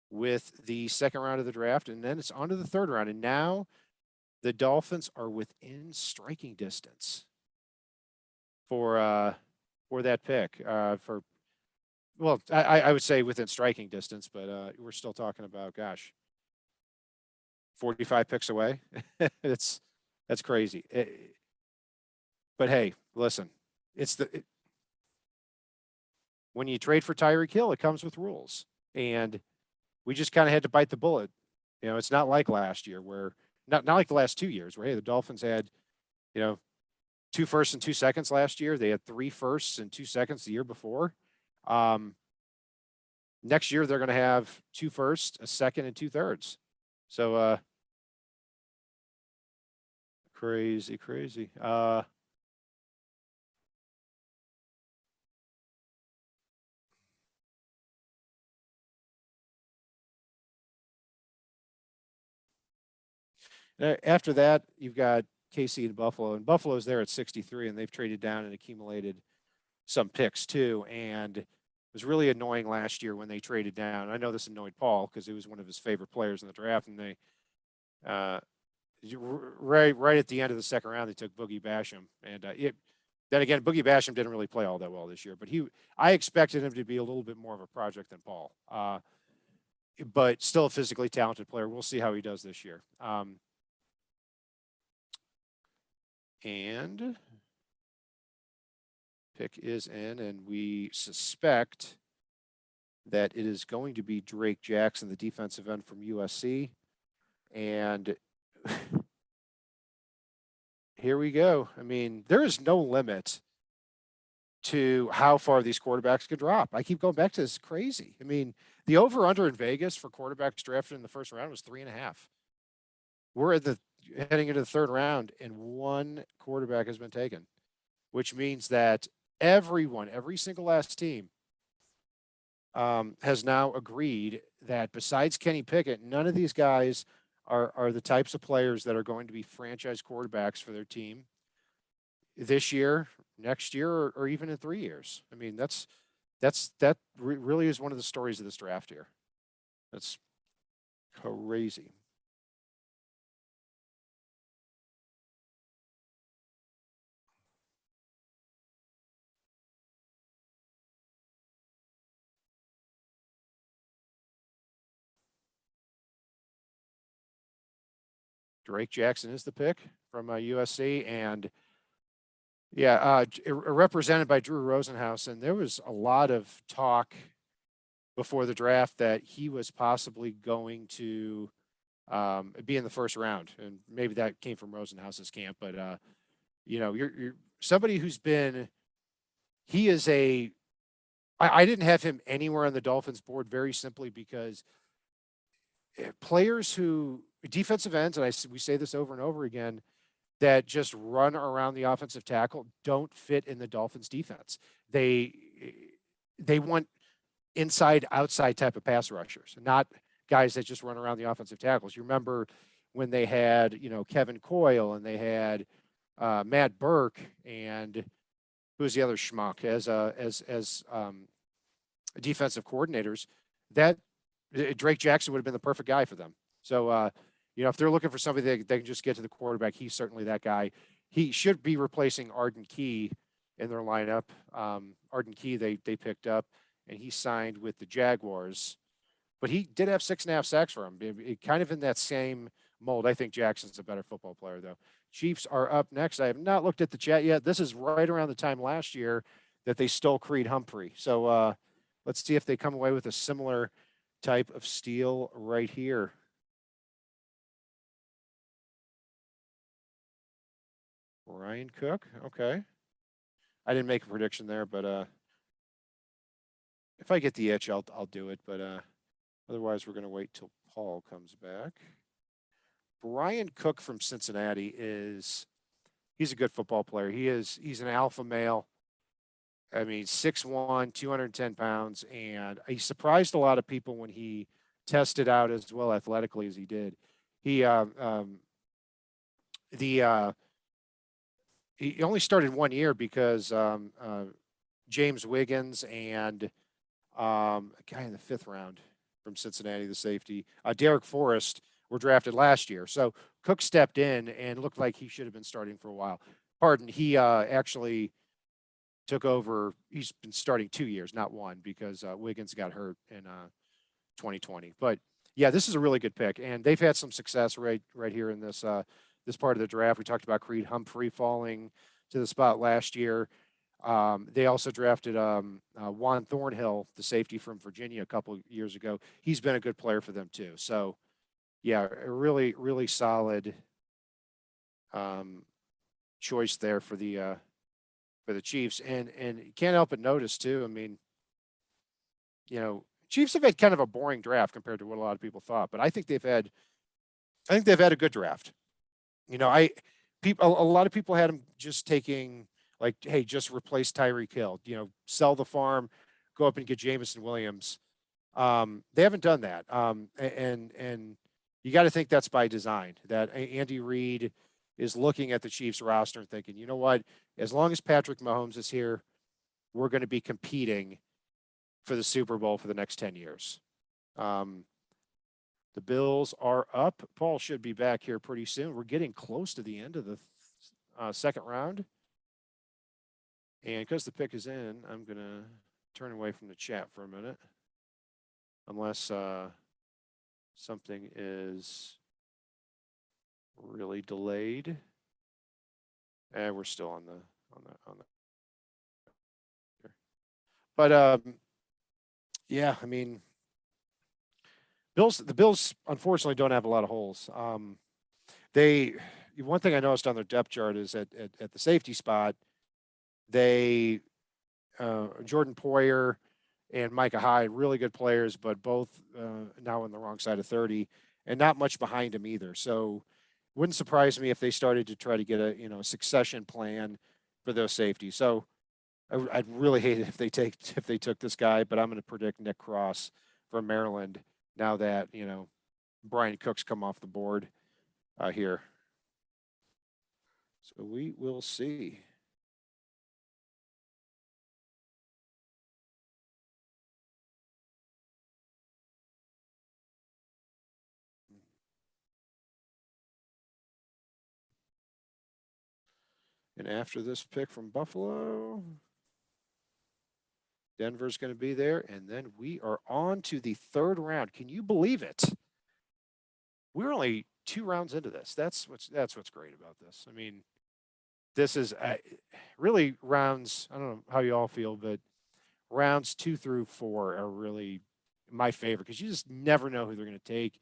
with the second round of the draft. And then it's on to the third round. And now the Dolphins are within striking distance for that pick. For Well, I would say within striking distance, but we're still talking about, gosh, 45 picks away. it's that's crazy. But hey, listen, it's when you trade for Tyreek Hill, it comes with rules, and we just kind of had to bite the bullet. You know, it's not like last year where not like the last 2 years where hey, the Dolphins had, you know, 2 firsts and 2 seconds last year. They had 3 firsts and 2 seconds the year before. Um, Next year they're going to have 2 firsts, a second, and 2 thirds. So crazy, crazy. After that, you've got KC and Buffalo, and Buffalo's there at 63, and they've traded down and accumulated some picks too. And it was really annoying last year when they traded down. I know this annoyed Paul because it was one of his favorite players in the draft, and they uh, right at the end of the second round they took Boogie Basham, and then again Boogie Basham didn't really play all that well this year, but I expected him to be a little bit more of a project than Paul, but still a physically talented player. We'll see how he does this year. And pick is in, and we suspect that it is going to be Drake Jackson, the defensive end from USC. And here we go. I mean, there is no limit to how far these quarterbacks could drop. I keep going back to this. Crazy. I mean, the over under in Vegas for quarterbacks drafted in the first round was 3.5. We're at the heading into the third round, and one quarterback has been taken, which means that every single last team has now agreed that besides Kenny Pickett, none of these guys are the types of players that are going to be franchise quarterbacks for their team this year, next year, or even in 3 years. I mean, that really is one of the stories of this draft here. That's crazy. Drake Jackson is the pick from USC, and yeah, represented by Drew Rosenhaus. And there was a lot of talk before the draft that he was possibly going to be in the first round, and maybe that came from Rosenhaus's camp. But you know, you're somebody who's been. He is a. I didn't have him anywhere on the Dolphins board very simply because players who defensive ends, and we say this over and over again, that just run around the offensive tackle don't fit in the Dolphins defense. They want inside outside type of pass rushers, not guys that just run around the offensive tackles. You remember when they had, you know, Kevin Coyle and they had Matt Burke and who's the other schmuck as defensive coordinators, that Drake Jackson would have been the perfect guy for them. So you know, if they're looking for somebody that they can just get to the quarterback, he's certainly that guy. He should be replacing Arden Key in their lineup. Arden Key they picked up, and he signed with the Jaguars, but he did have 6.5 sacks for him. Kind of in that same mold. I think Jackson's a better football player, though. Chiefs are up next. I have not looked at the chat yet. This is right around the time last year that they stole Creed Humphrey. So let's see if they come away with a similar type of steal right here. Ryan Cook. Okay. I didn't make a prediction there, but if I get the itch, I'll do it. But otherwise, we're going to wait till Paul comes back. Brian Cook from Cincinnati he's a good football player. He's an alpha male. I mean, 6'1", 210 pounds, and he surprised a lot of people when he tested out as well athletically as he did. He he only started 1 year because James Wiggins and a guy in the 5th round from Cincinnati, the safety, Derek Forrest, were drafted last year. So Cook stepped in and looked like he should have been starting for a while. Pardon, he actually took over. He's been starting 2 years, not one, because Wiggins got hurt in 2020. But yeah, this is a really good pick, and they've had some success right here in this part of the draft. We talked about Creed Humphrey falling to the spot last year. They also drafted Juan Thornhill, the safety from Virginia, a couple years ago. He's been a good player for them too. So yeah, a really solid choice there for the Chiefs. And you can't help but notice too. I mean, Chiefs have had kind of a boring draft compared to what a lot of people thought, but I think they've had a good draft. A lot of people had them just taking, like, hey, just replace Tyreek Hill, sell the farm, go up and get Jameson Williams. They haven't done that. And you got to think that's by design, that Andy Reid is looking at the Chiefs roster and thinking, you know what, as long as Patrick Mahomes is here, we're going to be competing for the Super Bowl for the next 10 years. The Bills are up. Paul should be back here pretty soon. We're getting close to the end of the second round. And because the pick is in, I'm going to turn away from the chat for a minute. Unless something is really delayed. And we're still on the. But yeah, I mean, the Bills unfortunately don't have a lot of holes. One thing I noticed on their depth chart is at the safety spot, they Jordan Poyer and Micah Hyde, really good players, but both now on the wrong side of 30, and not much behind them either. So wouldn't surprise me if they started to try to get a succession plan for those safeties. So I'd really hate it if they took this guy, but I'm going to predict Nick Cross from Maryland now that Brian Cook's come off the board here. So we will see. And after this pick from Buffalo, Denver's going to be there. And then we are on to the third round. Can you believe it? We're only 2 rounds into this. That's what's great about this. I mean, this is really rounds. I don't know how you all feel, but rounds 2 through 4 are really my favorite because you just never know who they're going to take.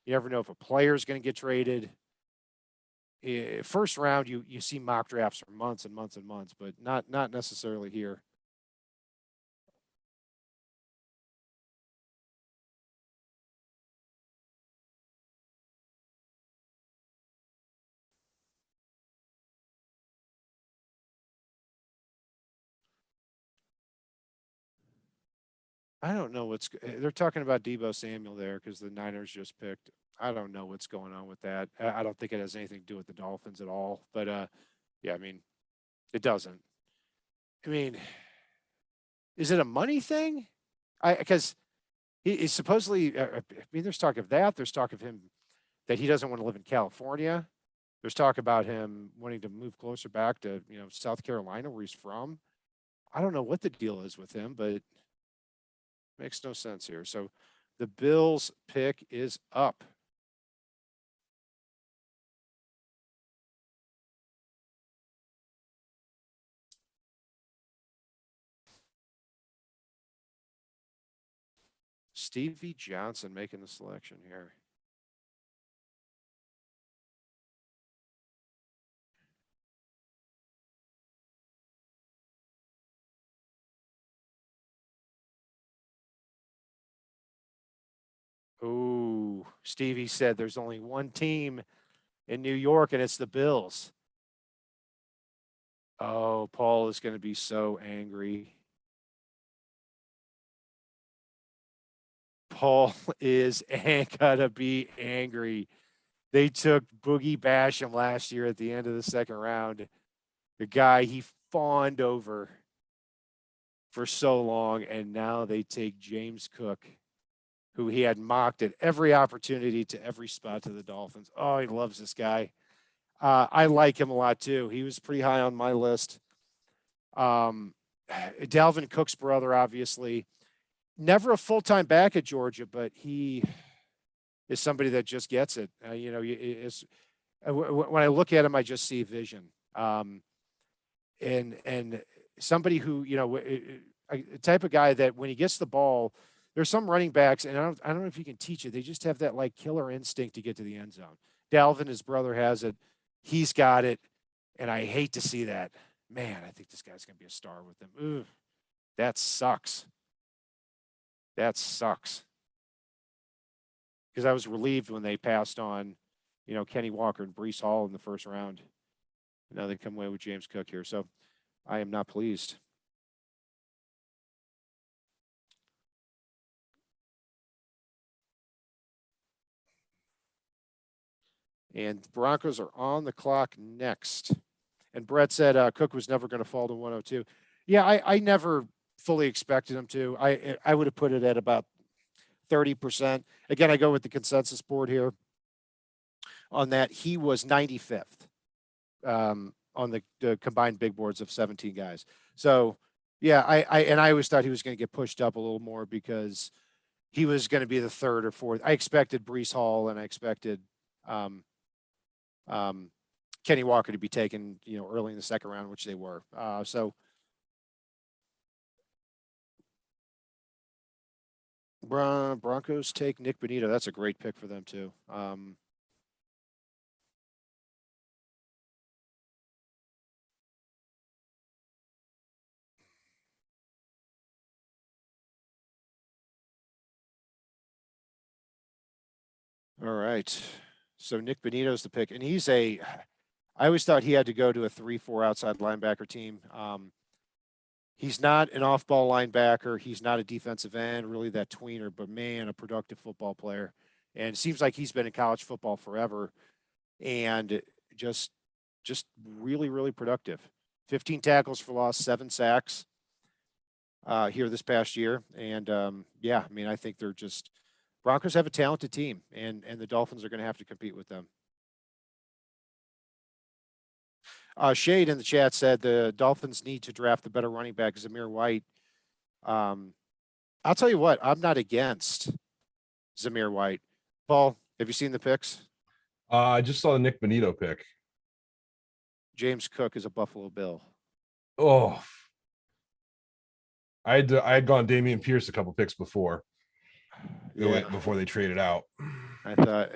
You never know if a player is going to get traded. First round, you see mock drafts for months and months and months, but not necessarily here. I don't know they're talking about Deebo Samuel there because the Niners just picked. I don't know what's going on with that. I don't think it has anything to do with the Dolphins at all. But yeah, I mean, it doesn't. I mean, is it a money thing? Because he's supposedly. I mean, there's talk of that. There's talk of him that he doesn't want to live in California. There's talk about him wanting to move closer back to South Carolina, where he's from. I don't know what the deal is with him, but makes no sense here. So the Bills pick is up. Stevie Johnson making the selection here. Ooh, Stevie said there's only one team in New York, and it's the Bills. Oh, Paul is going to be so angry. Paul is gonna be angry. They took Boogie Basham last year at the end of the second round. The guy he fawned over for so long, and now they take James Cook, who he had mocked at every opportunity to every spot to the Dolphins. Oh, he loves this guy. I like him a lot too. He was pretty high on my list. Dalvin Cook's brother, obviously, never a full-time back at Georgia, but he is somebody that just gets it. When I look at him, I just see vision. And somebody who, a type of guy that when he gets the ball, there's some running backs, and I don't know if you can teach it. They just have that like killer instinct to get to the end zone. Dalvin, his brother, has it. He's got it, and I hate to see that. Man, I think this guy's gonna be a star with them. Ooh, that sucks. That sucks. Because I was relieved when they passed on, Kenny Walker and Brees Hall in the first round. Now they come away with James Cook here, so I am not pleased. And the Broncos are on the clock next. And Brett said Cook was never going to fall to 102. Yeah, I never fully expected him to. I would have put it at about 30%. Again, I go with the consensus board here on that. He was 95th on the combined big boards of 17 guys. So, yeah, I always thought he was going to get pushed up a little more because he was going to be the third or fourth. I expected Brees Hall and I expected Kenny Walker to be taken, early in the second round, which they were. So Broncos take Nick Bonito. That's a great pick for them too. All right. So Nick Bonito's the pick, and I always thought he had to go to a 3-4 outside linebacker team. He's not an off-ball linebacker. He's not a defensive end, really that tweener, but man, a productive football player. And it seems like he's been in college football forever, and just really, really productive. 15 tackles for loss, 7 sacks here this past year, and yeah, I mean, I think they're just Broncos have a talented team, and the Dolphins are going to have to compete with them. Shade in the chat said the Dolphins need to draft the better running back, Zamir White. I'll tell you what, I'm not against Zamir White. Paul, have you seen the picks? I just saw the Nick Bonito pick. James Cook is a Buffalo Bill. Oh, I had gone Dameon Pierce a couple picks before. Yeah. Before they traded out. I thought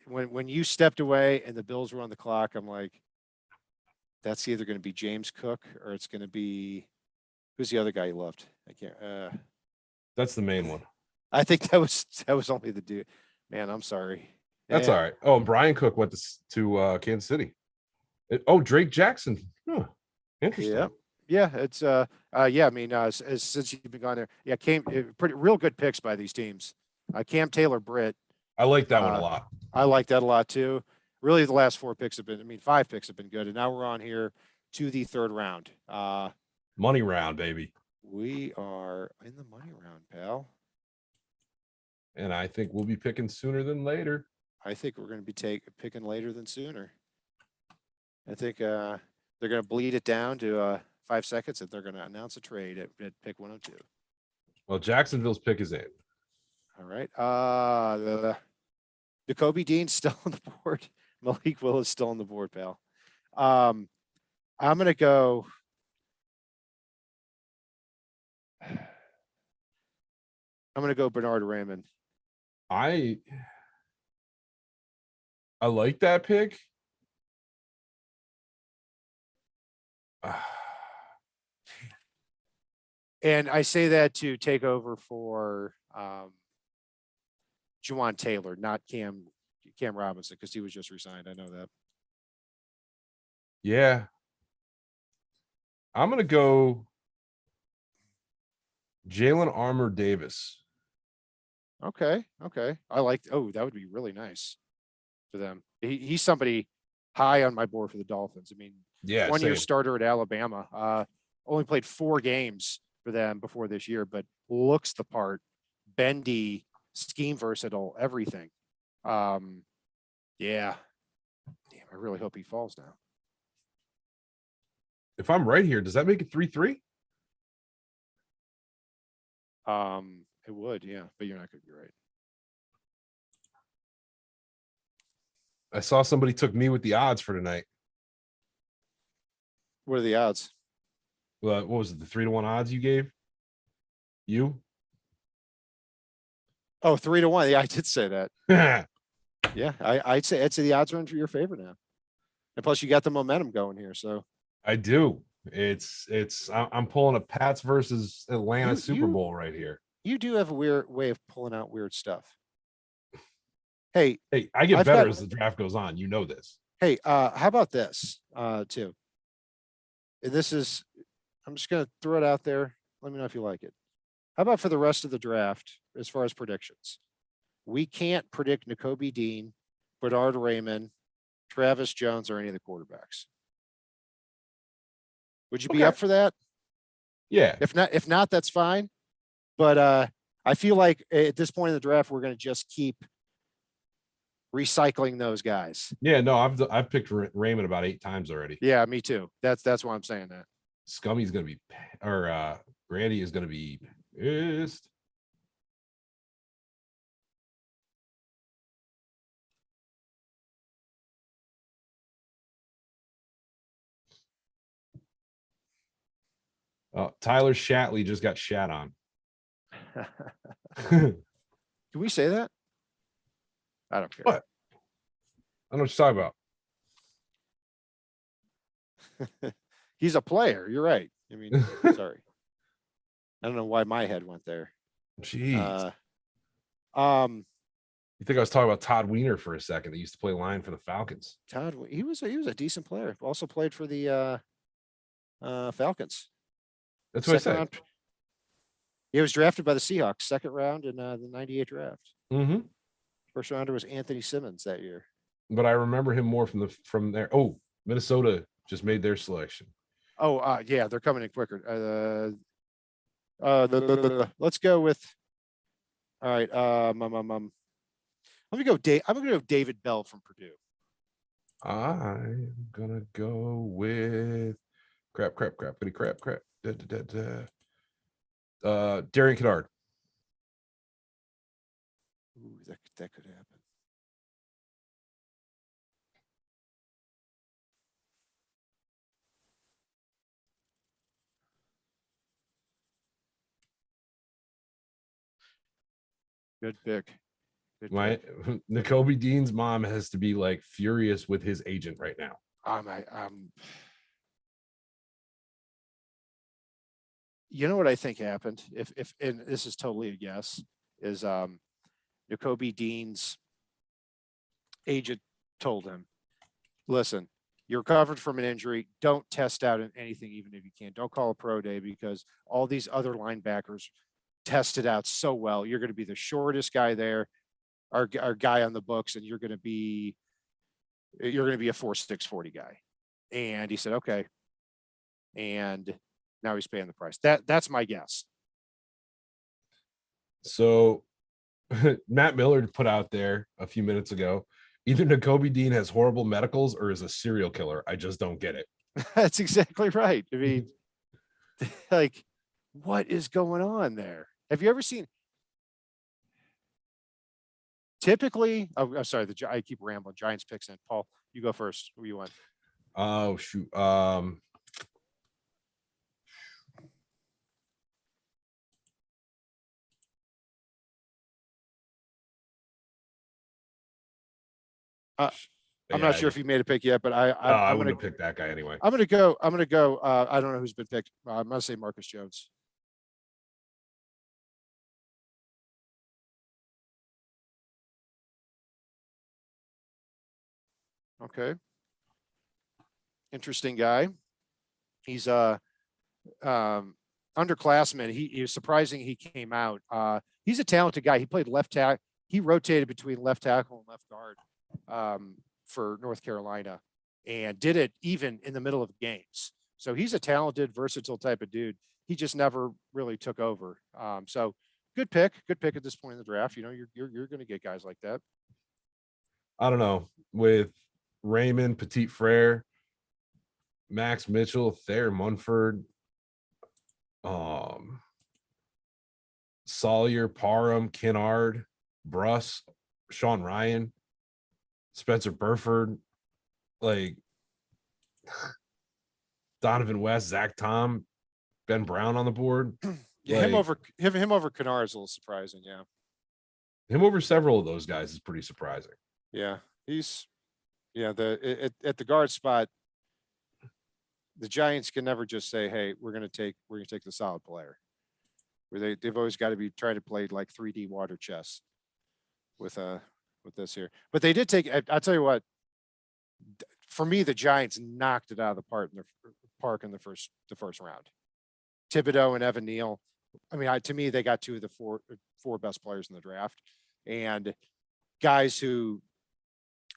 when you stepped away and the Bills were on the clock, I'm like, that's either going to be James Cook or it's going to be who's the other guy you loved? I can't. That's the main one. I think that was only the dude. Man, I'm sorry. That's all right. Oh, and Brian Cook went to Kansas City. Drake Jackson. Huh. Interesting. Yeah. Yeah, it's yeah. I mean, since you've been gone there, yeah, pretty real good picks by these teams. Cam Taylor, Britt. I like that one a lot. I like that a lot too. Really, the last 4 picks have been. I mean, 5 picks have been good, and now we're on here to the 3rd round. Money round, baby. We are in the money round, pal. And I think we'll be picking sooner than later. I think we're going to be picking later than sooner. I think they're going to bleed it down to 5 seconds, and they're going to announce a trade at pick 102. Well, Jacksonville's pick is in. All right. The Jacoby Dean's still on the board. Malik Willis still on the board, pal. I'm going to go. I'm going to go Bernard Raymond. I like that pick. And I say that to take over for Juwan Taylor, not Cam Robinson, because he was just resigned. I know that. Yeah. I'm going to go Jalen Armour Davis. Okay. I like. Oh, that would be really nice for them. He's somebody high on my board for the Dolphins. I mean, yeah, 1-year starter at Alabama. Only played 4 games for them before this year, but looks the part. Bendy, scheme versatile, everything. Yeah. Damn, I really hope he falls now. If I'm right here, does that make it 3-3? It would, yeah, but you're not going to be right. I saw somebody took me with the odds for tonight. What are the odds? What was it? The 3-1 odds you gave? You? Oh, 3-1. Yeah, I did say that. I Yeah, I'd say the odds are in your favor now. And plus, you got the momentum going here. So do. I'm pulling a Pats versus Atlanta Super you Bowl right here. you do have a weird way of pulling out weird stuff. Hey, Hey, I get I've better got. as the draft goes on. You know this. Hey, how about this? Too. And this is. I'm just going to throw it out there. Let me know if you like it. How about for the rest of the draft, as far as predictions? We can't predict N'Kobe Dean, Bernard Raymond, Travis Jones, or any of the quarterbacks. Would you be up for that? Yeah. If not, that's fine. But I feel like at this point in the draft, we're going to just keep recycling those guys. Yeah, no, I've picked Raymond about 8 times already. Yeah, me too. That's why I'm saying that. Scummy's gonna be, or Randy is gonna be pissed. Tyler Shatley just got shat on. Can we say that? I don't care. What? I don't know what you're talking about. He's a player. You're right. I mean, sorry. I don't know why my head went there. Jeez. You think I was talking about Todd Weiner for a second? That used to play line for the Falcons. Todd, he was a decent player. Also played for the Falcons. That's what I said. Round. He was drafted by the Seahawks, second round in the '98 draft. Mm-hmm. First rounder was Anthony Simmons that year. But I remember him more from there. Oh, Minnesota just made their selection. Oh, yeah, they're coming in quicker. Let's go with. All right, let me go. I'm gonna go David Bell from Purdue. I'm gonna go with crap. Darian Kennard. Ooh, that could happen. Good pick. N'Kobe Dean's mom has to be like furious with his agent right now. You know what I think happened? If and this is totally a guess, is N'Kobe Dean's agent told him, listen, you're recovered from an injury. Don't test out in anything, even if you can. Don't call a pro day because all these other linebackers tested out so well. You're going to be the shortest guy there, our guy on the books, and you're going to be a 4.6 40 guy. And he said, okay. And now he's paying the price. That's my guess. So Matt Miller put out there a few minutes ago, either N'Kobe Dean has horrible medicals or is a serial killer. I just don't get it. That's exactly right. I mean, like, what is going on there? Have you ever seen? Typically, I'm sorry. I keep rambling. Giants picks in. Paul, you go first. Who you want? Oh shoot. I'm not sure if you made a pick yet, but I wouldn't have picked that guy anyway. I'm gonna go. I don't know who's been picked. I'm gonna say Marcus Jones. Okay. Interesting guy. He's underclassman. He was surprising he came out. He's a talented guy. He played left tackle. He rotated between left tackle and left guard for North Carolina and did it even in the middle of games. So he's a talented, versatile type of dude. He just never really took over. So good pick at this point in the draft. You know, you're going to get guys like that. I don't know, with Raymond, Petit Frere, Max Mitchell, Thayer Munford, Sawyer, Parham, Kennard, Bruss, Sean Ryan, Spencer Burford, like Donovan West, Zach Tom, Ben Brown on the board. Yeah, him over Kennard is a little surprising. Yeah, him over several of those guys is pretty surprising. yeah, at the guard spot, the Giants can never just say, "Hey, we're going to take the solid player." Where they've always got to be trying to play like 3D water chess with this here. But they did take. I'll tell you what. For me, the Giants knocked it out of the park in the first round. Thibodeau and Evan Neal. I mean, to me, they got two of the four best players in the draft, and guys who,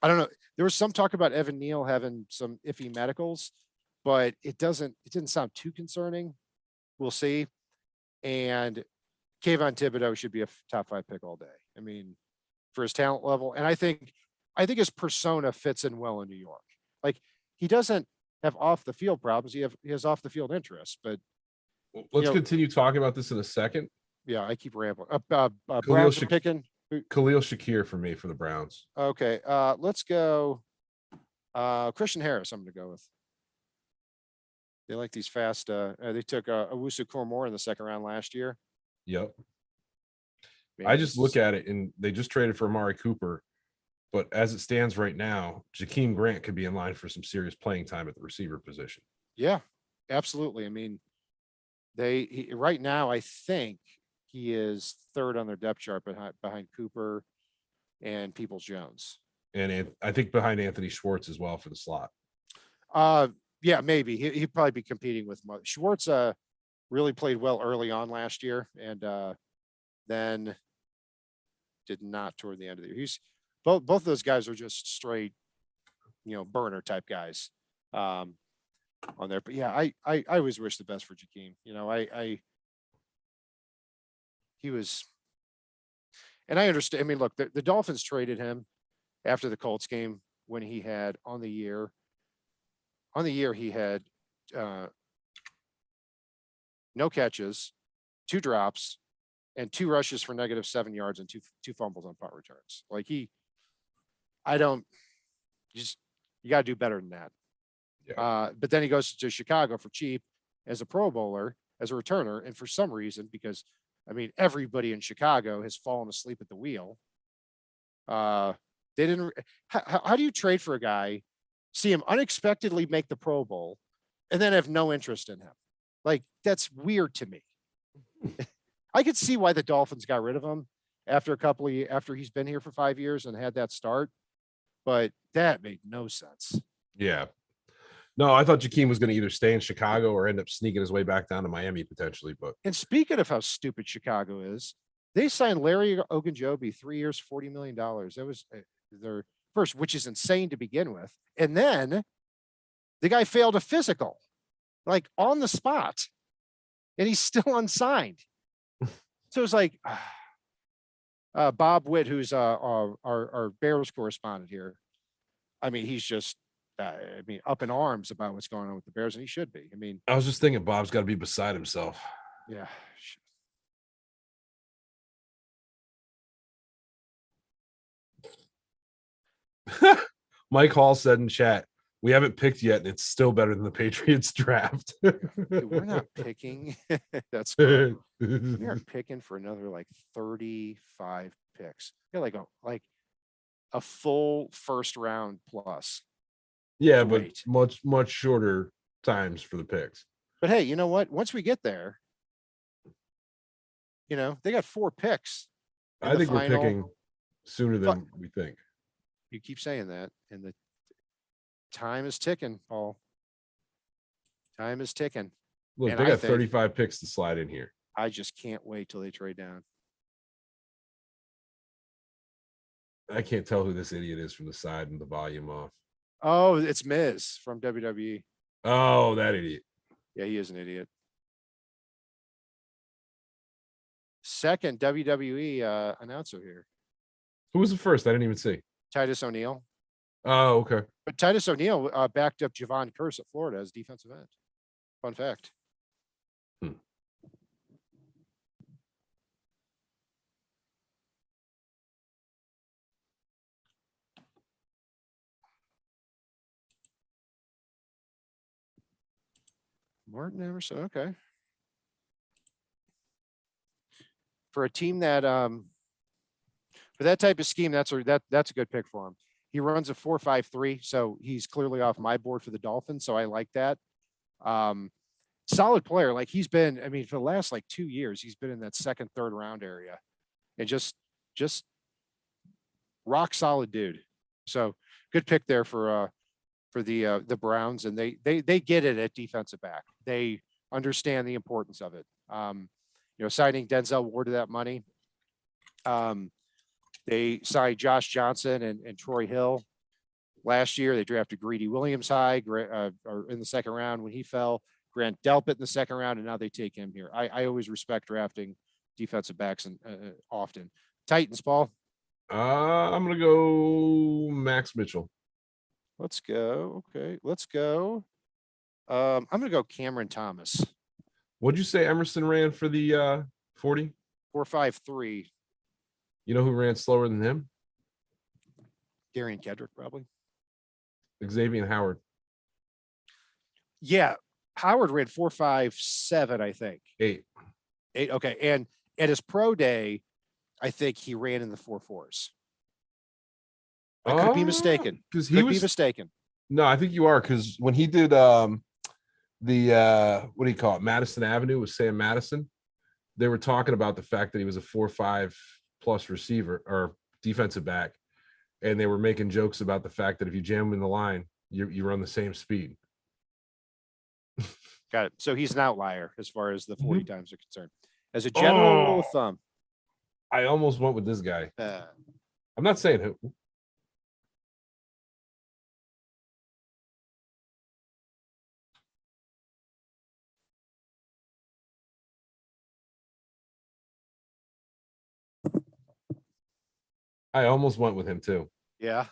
I don't know. There was some talk about Evan Neal having some iffy medicals, but it didn't sound too concerning. We'll see. And Kayvon Thibodeau should be a top 5 pick all day. I mean, for his talent level, and I think his persona fits in well in New York. Like, he doesn't have off the field problems. He has off the field interests, but let's continue talking about this in a second. Yeah, I keep rambling. Browns are picking Khalil Shakir for me for the Browns. Okay, let's go. Christian Harris, I'm going to go with. They like these fast. They took Owusu Cormore in the second round last year. Yep. I just look at it, and they just traded for Amari Cooper. But as it stands right now, Jakeem Grant could be in line for some serious playing time at the receiver position. Yeah, absolutely. I mean, right now, I think he is third on their depth chart behind Cooper and Peoples-Jones. And I think behind Anthony Schwartz as well for the slot. Yeah, maybe. He'd probably be competing with Schwartz. Really played well early on last year, and then did not toward the end of the year. He's both of those guys are just straight, burner type guys on there. But yeah, I always wish the best for Jakeem. He was, and I understand. I mean, look, the Dolphins traded him after the Colts game when he had on the year he had no catches, 2 drops, and 2 rushes for -7 yards and two fumbles on punt returns. Like you got to do better than that. Yeah. But then he goes to Chicago for cheap as a Pro Bowler, as a returner. And for some reason, because I mean, everybody in Chicago has fallen asleep at the wheel. They didn't, how do you trade for a guy, see him unexpectedly make the Pro Bowl, and then have no interest in him? Like, that's weird to me. I could see why the Dolphins got rid of him after after he's been here for 5 years and had that start, but that made no sense. Yeah. No, I thought Jakeem was going to either stay in Chicago or end up sneaking his way back down to Miami potentially. But speaking of how stupid Chicago is, they signed Larry Ogunjobi 3 years, $40 million. That was their first, which is insane to begin with. And then the guy failed a physical, like on the spot, and he's still unsigned. So it's like Bob Witt, who's our Bears correspondent here. I mean, he's just, up in arms about what's going on with the Bears, and he should be. I mean, I was just thinking Bob's got to be beside himself. Yeah. Mike Hall said in chat, we haven't picked yet, and it's still better than the Patriots draft. Dude, we're not picking. That's we are picking for another like 35 picks. Yeah, like a full first round plus. Yeah, but much shorter times for the picks. But hey, you know what? Once we get there, they got 4 picks. I think we're picking sooner than we think. You keep saying that, and the time is ticking, Paul. Time is ticking. Look, they got 35 picks to slide in here. I just can't wait till they trade down. I can't tell who this idiot is from the side and the volume off. Oh, it's Miz from WWE. Oh, that idiot. Yeah, he is an idiot. Second WWE announcer here. Who was the first? I didn't even see. Titus O'Neil. Oh, okay. But Titus O'Neil backed up Javon Curse at Florida as defensive end. Fun fact. Martin Emerson. Okay. For a team that for that type of scheme, that's a good pick for him. He runs a 4.53, so he's clearly off my board for the Dolphins. So I like that. Solid player. Like he's been, I mean, for the last like 2 years, he's been in that second, third round area, and just rock solid dude. So good pick there for the Browns, and they get it at defensive back. They understand the importance of it. Signing Denzel Ward to that money. They signed Josh Johnson and Troy Hill last year. They drafted Greedy Williams high or in the second round when he fell. Grant Delpit in the second round, and now they take him here. I always respect drafting defensive backs and often. Titans, Paul. I'm gonna go Max Mitchell. Let's go. Okay, let's go. I'm gonna go Cameron Thomas. What'd you say Emerson ran for the 40? 4.53. You know who ran slower than him? Darian Kedrick, probably. Xavier Howard. Yeah, Howard ran 4.57, I think. 8. Okay, and at his pro day, I think he ran in the 4.4s. I could be mistaken. Because he was mistaken. No, I think you are, because when he did the what do you call it, Madison Avenue with Sam Madison, they were talking about the fact that he was a 4.5 plus receiver or defensive back, and they were making jokes about the fact that if you jam him in the line, you run the same speed. Got it. So he's an outlier as far as the 40 times are concerned. As a general rule of thumb, I almost went with this guy. I'm not saying who. I almost went with him too. Yeah.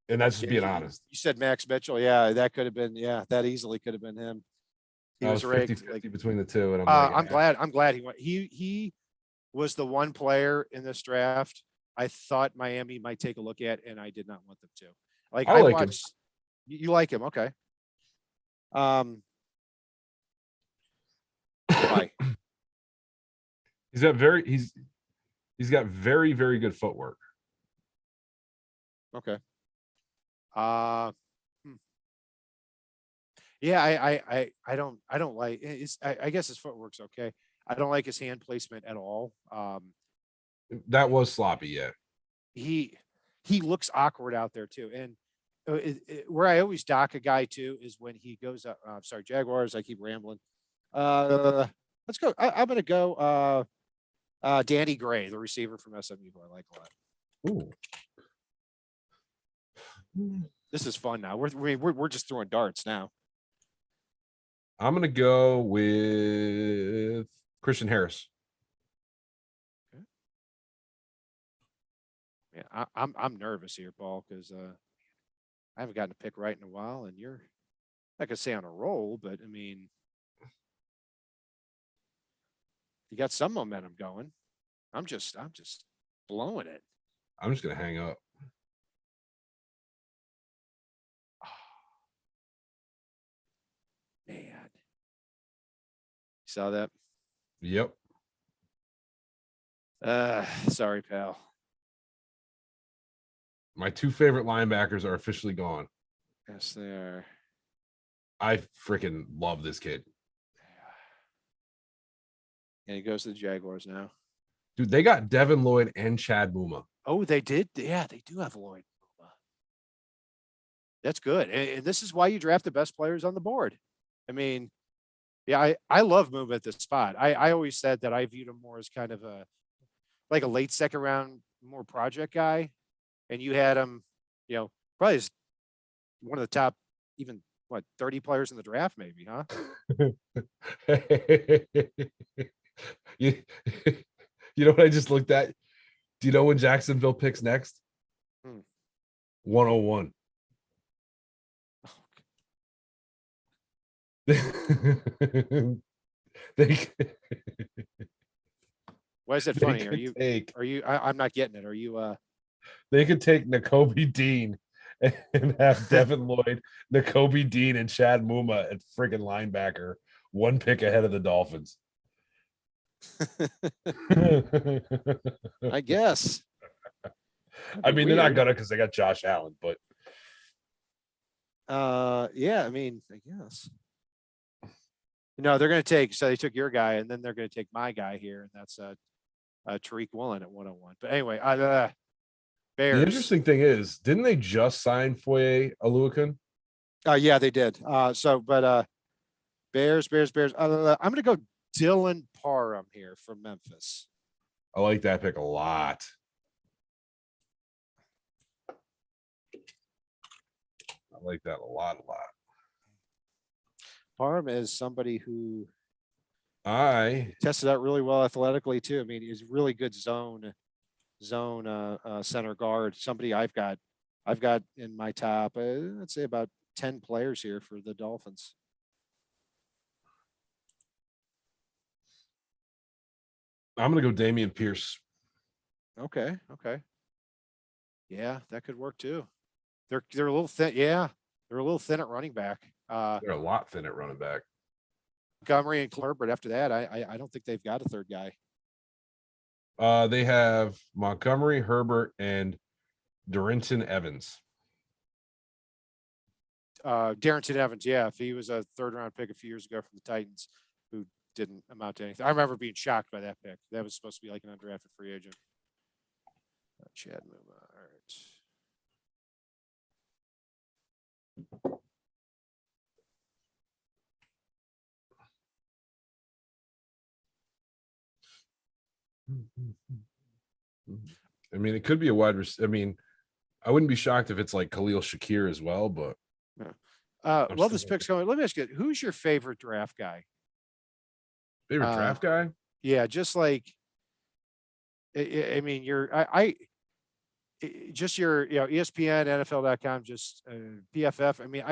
And that's just being honest. You said Max Mitchell. Yeah, that could have been. Yeah, that easily could have been him. He was 50-50 between the two, and I'm glad he went. He was the one player in this draft I thought Miami might take a look at, and I did not want them to. Like I watched. You like him, okay? Why? He's got very, very good footwork. Okay. Yeah, I don't like I guess his footwork's okay. I don't like his hand placement at all. That was sloppy, yeah. He looks awkward out there too. And where I always dock a guy too is when he goes up. Sorry, Jaguars. I keep rambling. Let's go. I'm gonna go Danny Gray, the receiver from SMU, who I like a lot. Ooh. This is fun now. We're just throwing darts now. I'm gonna go with Christian Harris. Okay. Yeah, I'm nervous here, Paul, because I haven't gotten a pick right in a while, and you're not gonna say on a roll, but I mean, you got some momentum going. I'm just blowing it. I'm just gonna hang up. Man. Saw that? Yep. Sorry, pal. My two favorite linebackers are officially gone. Yes, they are. I freaking love this kid. And he goes to the Jaguars now. Dude, they got Devin Lloyd and Chad Muma. Oh, they did? Yeah, they do have Lloyd. That's good. And this is why you draft the best players on the board. I mean, yeah, I love Muma at this spot. I always said that I viewed him more as kind of a late second round, more project guy. And you had him, probably as one of the top, even 30 players in the draft, maybe, huh? you know what I just looked at? Do you know when Jacksonville picks next? 101. Why is that funny? I'm not getting it. Are you they could take Nakobe Dean and have Devin Lloyd, Nakobe Dean, and Chad Muma at friggin' linebacker, one pick ahead of the Dolphins. I guess. I mean, they're not Weird. gonna because they got Josh Allen, but Yeah, I mean, I guess. No, they're going to take. So they took your guy, and then they're going to take my guy here, and that's Tariq Woolen at 101. But anyway, the Bears. interesting thing is, didn't they just sign Foye Oluokun? Yeah, they did. Bears. I'm going to go Dylan Parham here from Memphis. I like that pick a lot. I like that a lot. Parham is somebody who I tested out really well athletically too. I mean, he's really good zone center guard. Somebody I've got in my top, let's say about 10 players here for the Dolphins. I'm gonna go Damian Pierce. Okay. Yeah, that could work too. They're a little thin. Yeah, they're a little thin at running back. They're a lot thin at running back. Montgomery and Clerk, but after that, I don't think they've got a third guy. They have Montgomery, Herbert, and Darrington Evans. Darrington Evans, yeah, if he was a third round pick a few years ago from the Titans, who didn't amount to anything. I remember being shocked by that pick. That was supposed to be like an undrafted free agent. Chad Muma. All right. I mean, it could be a wide receiver. I mean, I wouldn't be shocked if it's like Khalil Shakir as well, but Well, this pick's going. Let me ask you, who's your favorite draft guy? favorite draft guy? Yeah, just like I mean, just your ESPN, NFL.com, just PFF. I mean,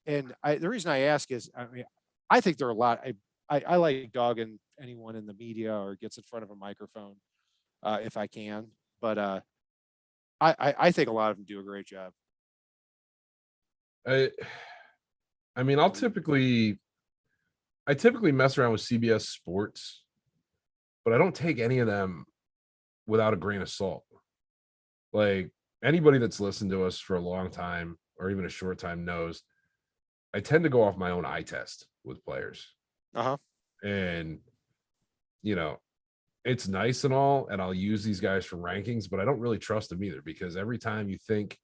the reason I ask is, I mean, I think there are a lot. I like dogging anyone in the media or gets in front of a microphone if I can, but I think a lot of them do a great job. I mean, I typically mess around with CBS Sports, but I don't take any of them without a grain of salt. Like anybody that's listened to us for a long time or even a short time knows I tend to go off my own eye test with players. And it's nice and all, and I'll use these guys for rankings, but I don't really trust them either, because every time you think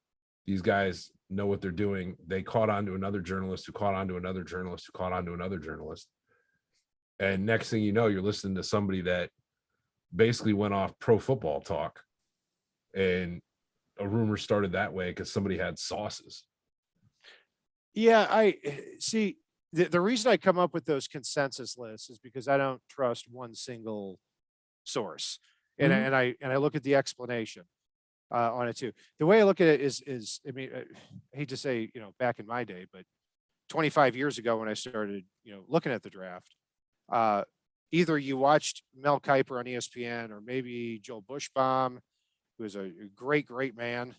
these guys know what they're doing, they caught on to another journalist who caught on to another journalist who caught on to another journalist. And next thing you know, you're listening to somebody that basically went off Pro Football Talk, and a rumor started that way because somebody had sauces. Yeah, I see. The reason I come up with those consensus lists is because I don't trust one single source, and I look at the explanation on it too. The way I look at it is I mean, I hate to say, back in my day, but 25 years ago when I started, looking at the draft, either you watched Mel Kiper on ESPN or maybe Joel Bushbaum, who is a great man,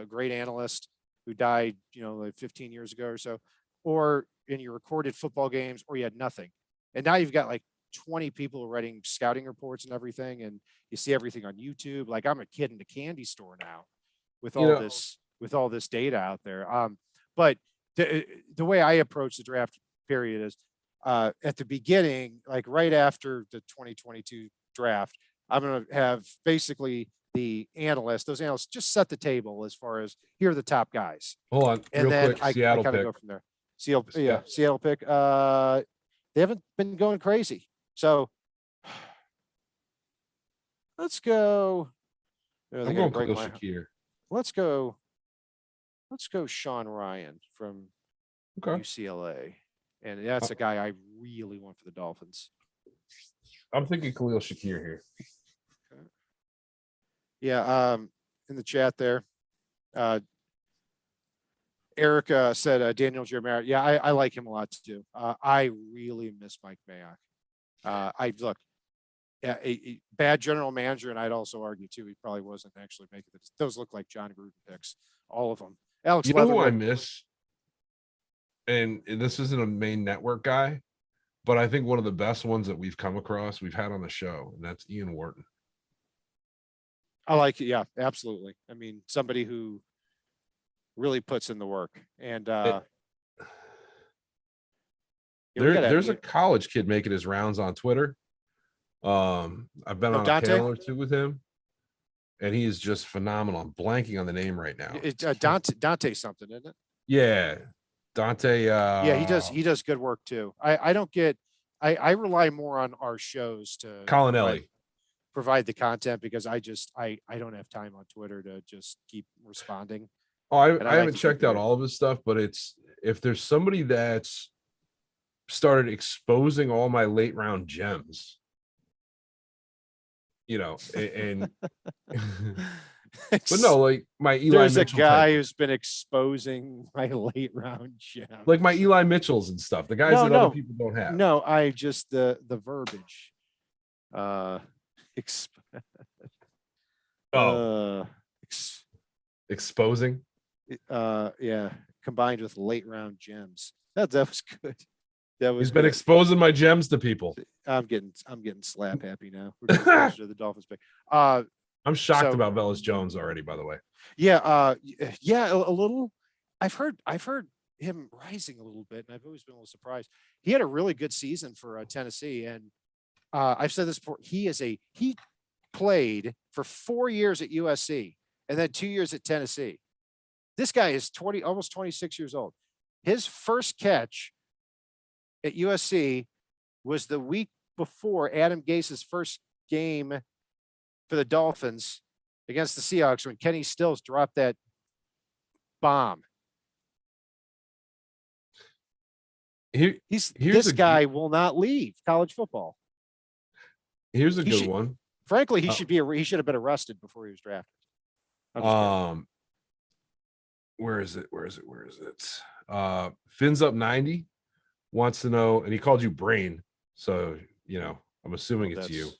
great analyst who died, like 15 years ago or so, or in your recorded football games, or you had nothing. And now you've got like 20 people writing scouting reports and everything, and you see everything on YouTube. Like I'm a kid in a candy store now with all this data out there. But the way I approach the draft period is at the beginning, like right after the 2022 draft, I'm going to have basically those analysts just set the table as far as here are the top guys. Hold on, and real then quick. I Seattle kind of pick. go from there. Seattle pick. They haven't been going crazy. So let's go. I'm going Khalil Shakir. Let's go Sean Ryan from UCLA. And that's a guy I really want for the Dolphins. I'm thinking Khalil Shakir here. Okay. Yeah, in the chat there, Eric said Daniel Jeremiah. Yeah, I like him a lot too. I really miss Mike Mayock. A bad general manager, and I'd also argue too he probably wasn't actually making those look like John Gruden picks, all of them. Alex You know who I Leatherwood. miss? And this isn't a main network guy, but I think one of the best ones that we've come across, we've had on the show, and that's Ian Wharton. I like it. Yeah, absolutely. I mean, somebody who really puts in the work. And There's a college kid making his rounds on Twitter. I've been on a Dante. panel or two with him, and he is just phenomenal. I'm blanking on the name right now. It's Dante something, isn't it? Yeah, Dante. Yeah, he does good work too. I don't get. I rely more on our shows to Colinelli. provide the content because I don't have time on Twitter to just keep responding. Oh, I haven't checked out all of his stuff, but it's if there's somebody that's started exposing all my late round gems, you know, and but no, like my Eli there's Mitchell a guy type, who's been exposing my late round gems, like my Eli Mitchells and stuff, the guys that other people don't have. No, I just the verbiage. Exposing. Yeah, combined with late round gems. That was good. That was. He's been exposing my gems to people. I'm getting slap happy now. We're getting closer to the Dolphins pick. I'm shocked about Velus Jones already, by the way. Yeah, yeah, a little. I've heard him rising a little bit, and I've always been a little surprised. He had a really good season for Tennessee, and I've said this before. He played for 4 years at USC and then 2 years at Tennessee. This guy is almost 26 years old. His first catch at USC was the week before Adam Gase's first game for the Dolphins against the Seahawks when Kenny Stills dropped that bomb. This guy will not leave college football. Here's a good one. Frankly, he should have been arrested before he was drafted. Where is it? Fins up 90 wants to know, and he called you Brain, so I'm assuming it's you.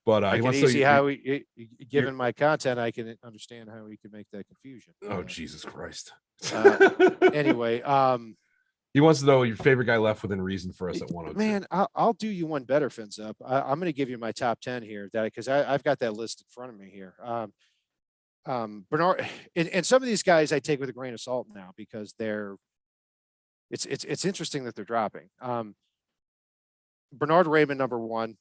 But he wants to see how given my content, I can understand how he could make that confusion. Oh, Jesus Christ. Anyway, he wants to know your favorite guy left within reason for us at 102. Man, I'll do you one better, Fins up. I'm going to give you my top 10 here, because I've got that list in front of me here. Bernard, and some of these guys I take with a grain of salt now because it's interesting that they're dropping. Bernard Raymond, number 1.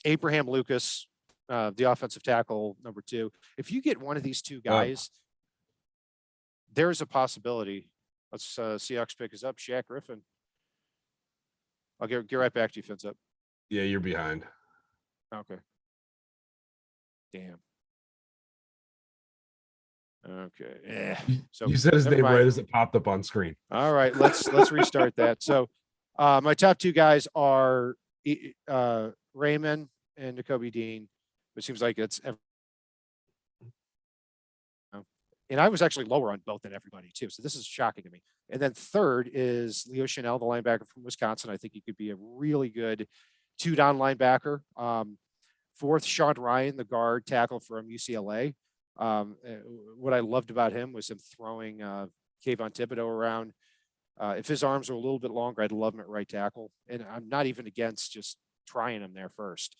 Abraham Lucas, the offensive tackle, number 2. If you get one of these two guys, there's a possibility. Let's Seahawks pick is up. Shaq Griffin. I'll get right back to you, Fins up. Yeah, you're behind. Okay. Damn. Okay. Yeah. So you said his name right as it popped up on screen. All right, let's restart that. So my top 2 guys are Raymond and Nakobe Dean. It seems like it's and I was actually lower on both than everybody too. So this is shocking to me. And then third is Leo Chanel, the linebacker from Wisconsin. I think he could be a really good 2-down linebacker. Fourth, Sean Ryan, the guard tackle from UCLA. What I loved about him was him throwing Kayvon Thibodeau around. If his arms were a little bit longer, I'd love him at right tackle. And I'm not even against just trying him there first.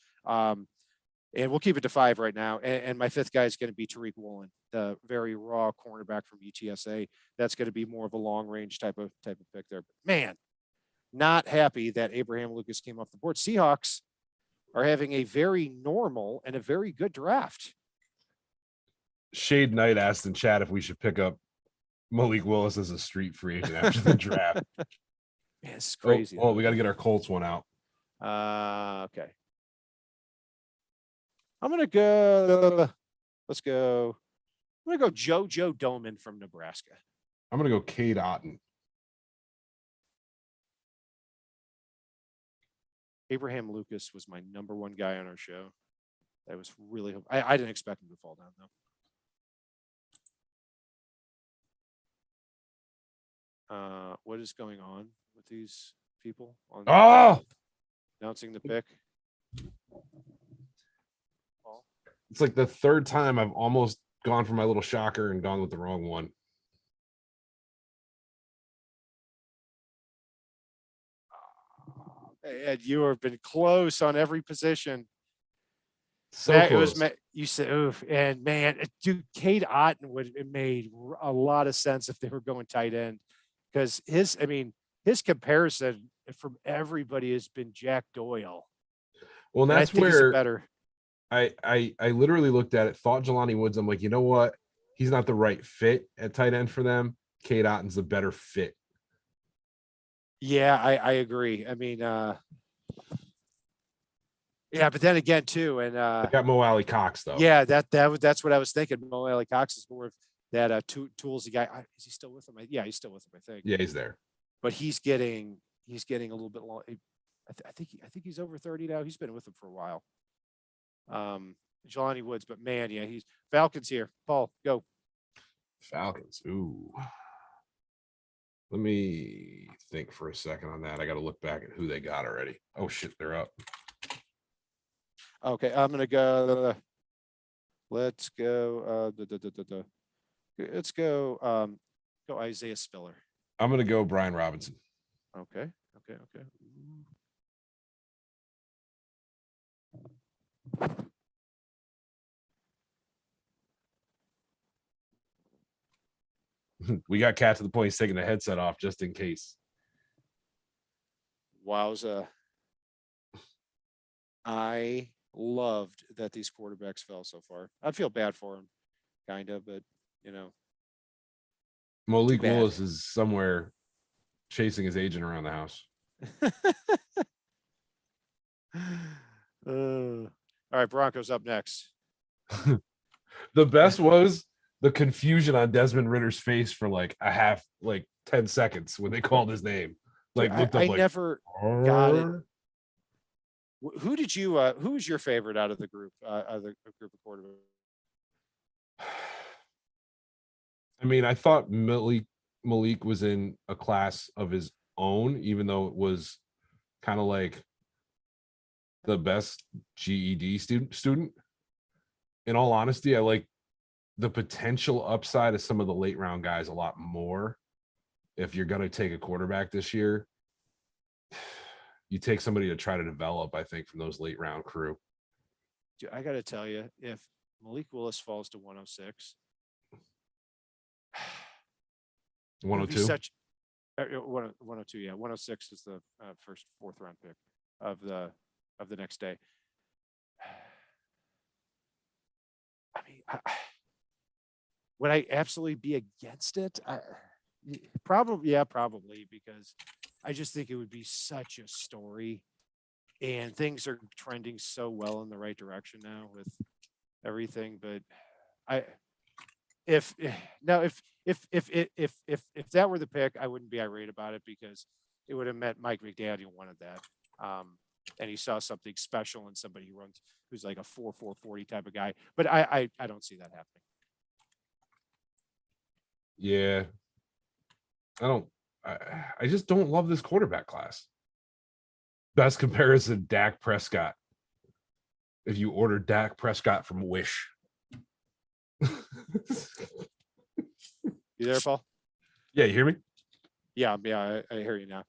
And we'll keep it to 5 right now. And my 5th guy is going to be Tariq Woolen, the very raw cornerback from UTSA. That's going to be more of a long range type of pick there. But man, not happy that Abraham Lucas came off the board. Seahawks are having a very normal and a very good draft. Shade Knight asked in chat if we should pick up Malik Willis as a street free agent after the draft. Man, it's crazy. Oh, we got to get our Colts one out. Okay. I'm going to go. Let's go. I'm going to go Joe Doman from Nebraska. I'm going to go Cade Otton. Abraham Lucas was my number 1 guy on our show. That was really, I didn't expect him to fall down though. What is going on with these people on announcing the pick? It's like the 3rd time I've almost gone for my little shocker and gone with the wrong one. And you have been close on every position. So It was close. you said, oof, and man, dude, Cade Otton would it made a lot of sense if they were going tight end because his comparison from everybody has been Jack Doyle, Well, and I that's think he's a where better. I literally looked at it, thought Jelani Woods. I'm like, you know what? He's not the right fit at tight end for them. Cade Otton's a better fit. Yeah, I agree. Yeah, but then again, too, and I got Mo Alley Cox though. yeah, that's what I was thinking. Mo Alley Cox is more of that tools guy. Is he still with him? Yeah, he's still with him, I think. Yeah, he's there. But he's getting a little bit long. I think he's over 30 now. He's been with him for a while. Jelani Woods, but man, yeah, he's Falcons here. Paul, go. Falcons. Ooh. Let me think for a second on that. I got to look back at who they got already. Oh shit, they're up. Okay, I'm gonna go. Let's go. Let's go. Go Isaiah Spiller. I'm gonna go Brian Robinson. Okay. We got Cat to the point he's taking the headset off just in case. Wowza. I loved that these quarterbacks fell so far. I feel bad for him, kind of, but Malik bad. Willis is somewhere chasing his agent around the house. All right, Broncos up next. The best was the confusion on Desmond Ritter's face for like 10 seconds when they called his name. Like looked up I like never got it. Who did you who was your favorite out of the group of quarterbacks? I mean, I thought Malik was in a class of his own, even though it was kind of like the best GED student. In all honesty, I like the potential upside of some of the late round guys a lot more. If you're going to take a quarterback this year, you take somebody to try to develop, I think, from those late round crew. Dude, I got to tell you, if Malik Willis falls to 106, 102, 102, yeah, 106 is the first fourth round pick of the next day. Would I absolutely be against it? Probably because I just think it would be such a story, and things are trending so well in the right direction now with everything. But if that were the pick, I wouldn't be irate about it because it would have meant Mike McDaniel wanted that, and he saw something special in somebody who's like a 4.40 type of guy. But I don't see that happening. Yeah. I just don't love this quarterback class. Best comparison, Dak Prescott. If you order Dak Prescott from Wish. You there, Paul? Yeah, you hear me? Yeah, I hear you now.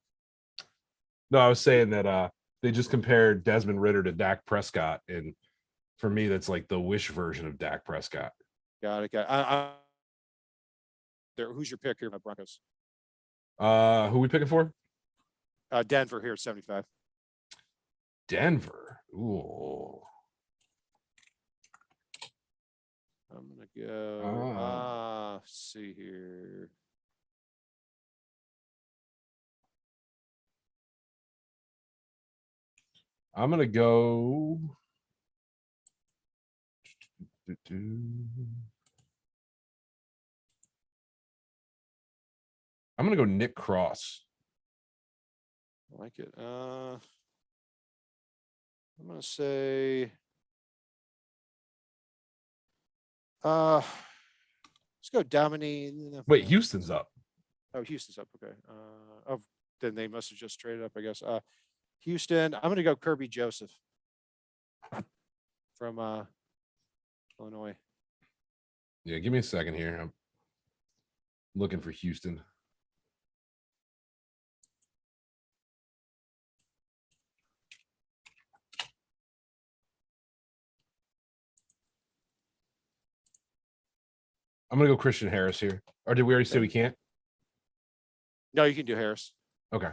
No, I was saying that they just compared Desmond Ridder to Dak Prescott, and for me, that's like the Wish version of Dak Prescott. Got it. Who's your pick here, my Broncos? Who we picking for? Denver here at 75. Denver. Ooh. I'm gonna go. Let's see here. I'm gonna go. I'm gonna go Nick Cross. I like it. I'm gonna say. Let's go Dominique. Wait, Houston's up. Oh, Houston's up. Okay. Then they must have just traded up, I guess. Houston. I'm gonna go Kirby Joseph from Illinois. Yeah, give me a second here. I'm looking for Houston. I'm gonna go Christian Harris here. Or did we already say we can't? No, you can do Harris. Okay.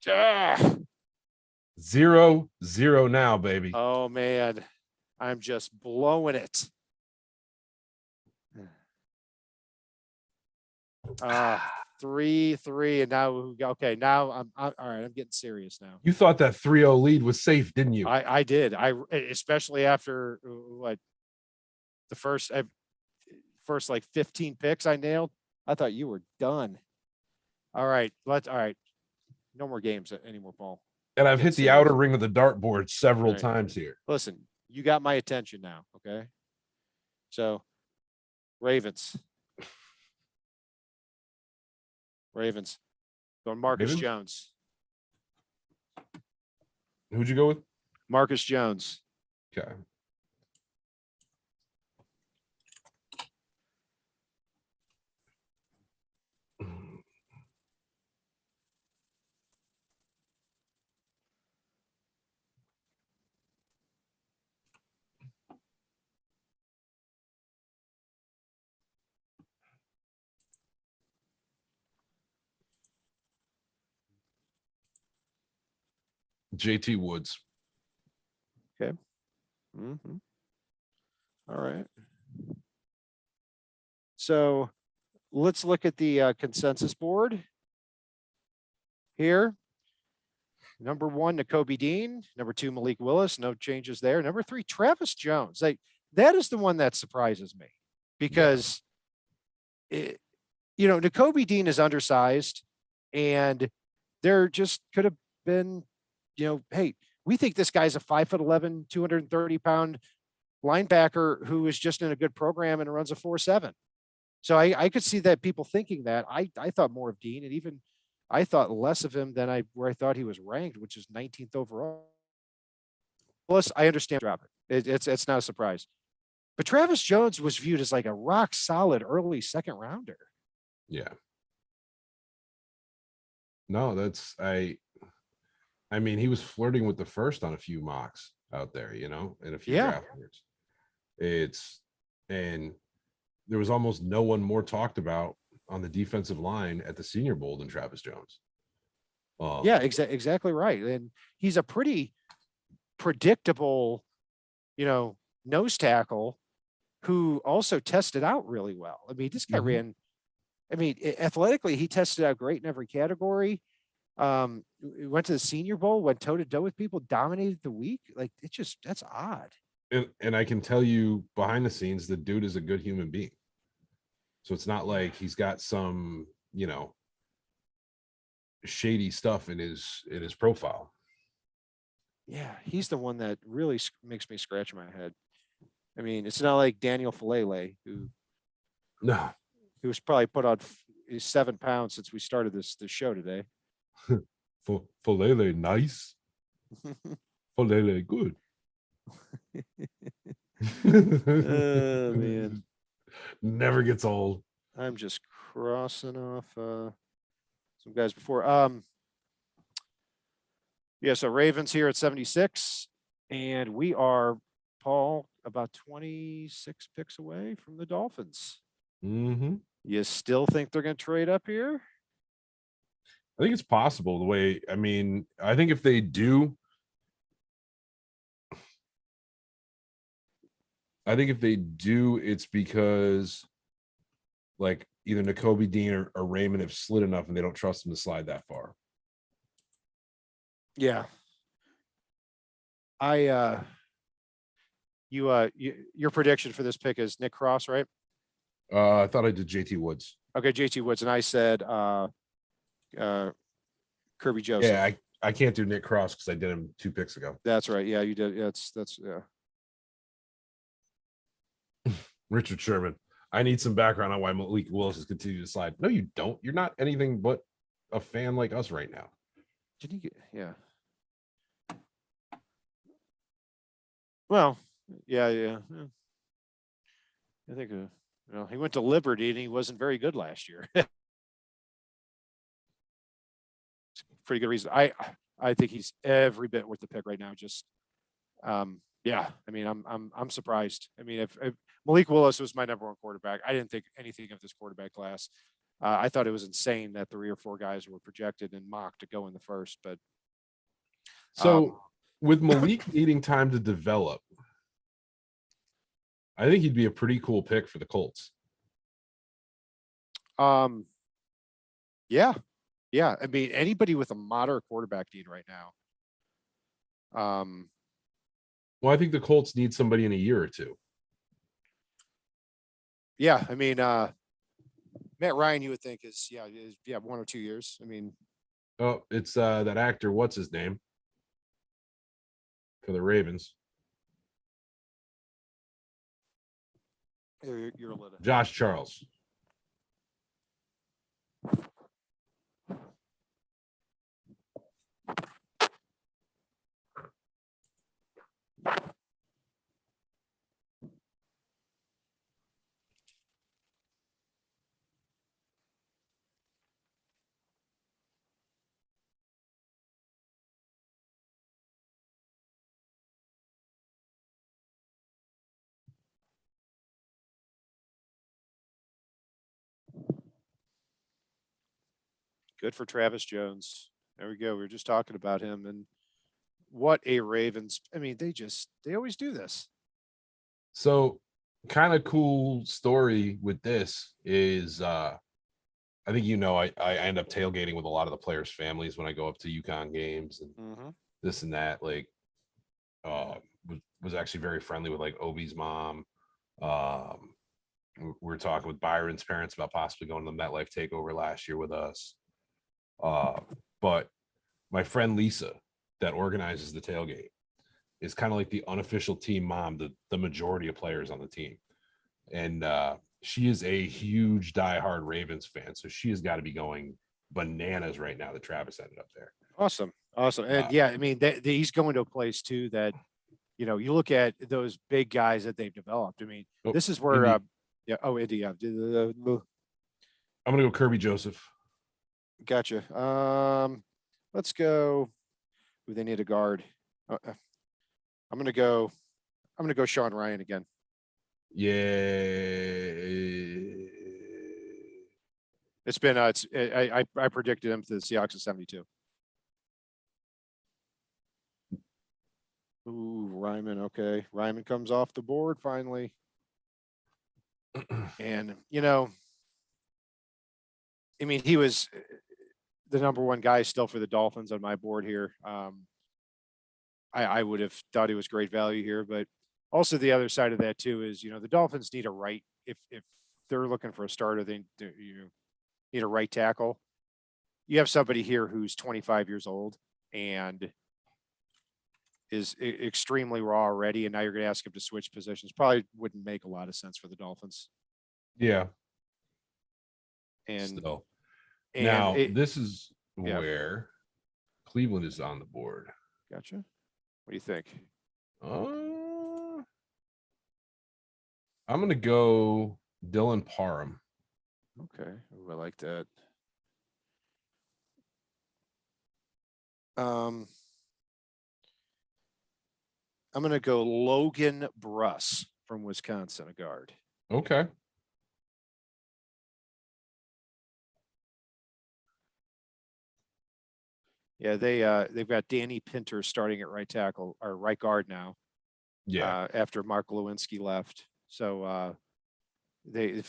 Ah. 0-0 now, baby. Oh man, I'm just blowing it. 3-3, and now okay. Now I'm all right. I'm getting serious now. You thought that 3-0 lead was safe, didn't you? I did. Especially after what the first like 15 picks I nailed. I thought you were done. All right, all right. No more games anymore, Paul. And I've hit the outer ring of the dartboard several times here. Listen, you got my attention now. Okay. So, Ravens. Going Marcus Ravens? Jones. Who'd you go with? Marcus Jones. Okay. JT Woods. Okay. Mm-hmm. All right. So let's look at the consensus board here. Number 1, Nakobe Dean. Number 2, Malik Willis. No changes there. Number 3, Travis Jones. That is the one that surprises me because, Nakobe Dean is undersized, and there just could have been, hey, we think this guy's a 5'11", 230-pound linebacker who is just in a good program and runs a 4.7. So I could see that people thinking that. I thought more of Dean, and even I thought less of him than where I thought he was ranked, which is 19th overall. Plus, I understand dropping. It's not a surprise. But Travis Jones was viewed as like a rock solid early second rounder. Yeah. No, I mean, he was flirting with the first on a few mocks out there, in a few draft boards. And there was almost no one more talked about on the defensive line at the Senior Bowl than Travis Jones. Yeah, exactly right. And he's a pretty predictable, nose tackle who also tested out really well. I mean, this guy athletically, he tested out great in every category. Went to the Senior Bowl, went toe to toe with people, dominated the week. Like, that's odd. And I can tell you behind the scenes, the dude is a good human being. So it's not like he's got some, shady stuff in his profile. Yeah, he's the one that really makes me scratch my head. I mean, it's not like Daniel Falele, who was probably put on 7 pounds since we started this show today. Falele nice. Falele good. Oh man, never gets old. I'm just crossing off some guys before. So Ravens here at 76, and we are, Paul, about 26 picks away from the Dolphins. Mm-hmm. You still think they're going to trade up here? I think it's possible the way, I think if they do, it's because like either Nakobe Dean or Raymond have slid enough and they don't trust him to slide that far. Yeah. Your prediction for this pick is Nick Cross, right? I thought I did JT Woods. Okay, JT Woods, and I said Kirby Joseph. Yeah, I can't do Nick Cross because I did him 2 picks ago. That's right. Yeah, you did. Yeah, that's Richard Sherman. I need some background on why Malik Willis has continued to slide. No, you don't. You're not anything but a fan like us right now. Did he get? Yeah. Well, yeah. I think. Well, he went to Liberty and he wasn't very good last year. Pretty good reason. I think he's every bit worth the pick right now. Just yeah. I mean, I'm surprised. I mean, if Malik Willis was my number one quarterback, I didn't think anything of this quarterback class. I thought it was insane that 3 or 4 guys were projected and mocked to go in the first. But so with Malik needing time to develop, I think he'd be a pretty cool pick for the Colts. Yeah. I mean, anybody with a moderate quarterback need right now. Well, I think the Colts need somebody in a year or two. Yeah, I mean, Matt Ryan, you would think is 1 or 2 years. I mean, oh, it's that actor. What's his name for the Ravens? you're a little. Josh Charles. Good for Travis Jones. There we go. We were just talking about him, and what a Ravens. I mean, they always do this. So, kind of cool story with this is I think I end up tailgating with a lot of the players' families when I go up to UConn games and this and that. Like, was actually very friendly with like Obi's mom. We were talking with Byron's parents about possibly going to the MetLife takeover last year with us. But my friend Lisa, that organizes the tailgate, is kind of like the unofficial team mom, the majority of players on the team. And she is a huge diehard Ravens fan. So she has got to be going bananas right now that Travis ended up there. Awesome. And yeah, I mean, he's going to a place too that, you look at those big guys that they've developed. I mean, this is where, Indy. Yeah. I'm going to go Kirby Joseph. Gotcha. Let's go. They need a guard. I'm going to go Sean Ryan again. Yeah. It's been I predicted him to the Seahawks at 72. Ooh, Ryman. Okay. Ryman comes off the board finally. And, I mean, he was the number one guy still for the Dolphins on my board here. I would have thought he was great value here, but also the other side of that too is, the Dolphins need a right. If they're looking for a starter, they need a right tackle. You have somebody here who's 25 years old and is extremely raw already, and now you're going to ask him to switch positions. Probably wouldn't make a lot of sense for the Dolphins. Yeah. And still. Now, this is where Cleveland is on the board. Gotcha. What do you think? I'm going to go Dylan Parham. Okay. Ooh, I like that. I'm going to go Logan Bruss from Wisconsin, a guard. Okay. Yeah, they've got Danny Pinter starting at right tackle or right guard now. Yeah. After Mark Lewinsky left, so they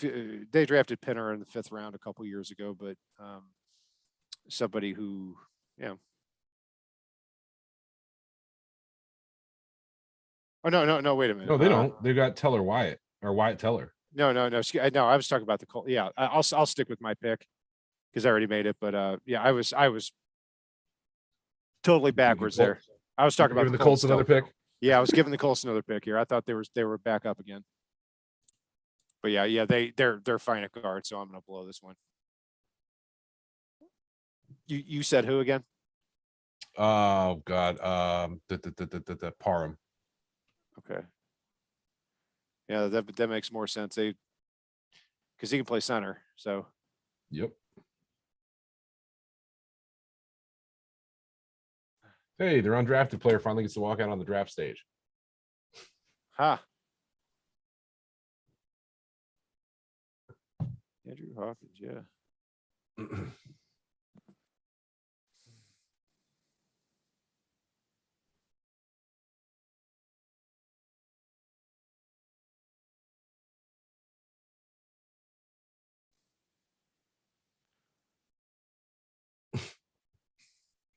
drafted Pinter in the 5th round a couple years ago, but somebody who Oh no! Wait a minute. No, they don't. They got Teller Wyatt or Wyatt Teller. No. I was talking about the Colts. Yeah, I'll stick with my pick because I already made it. But I was totally backwards there. I was talking about the Colts another pick. Yeah, I was giving the Colts another pick here. I thought they were back up again. But yeah, they're fine at guard, so I'm gonna blow this one. You said who again? Oh God. The Parham. Okay. Yeah, that makes more sense. Because he can play center. So Yep. Hey, their undrafted player finally gets to walk out on the draft stage. Andrew Hawkins, yeah.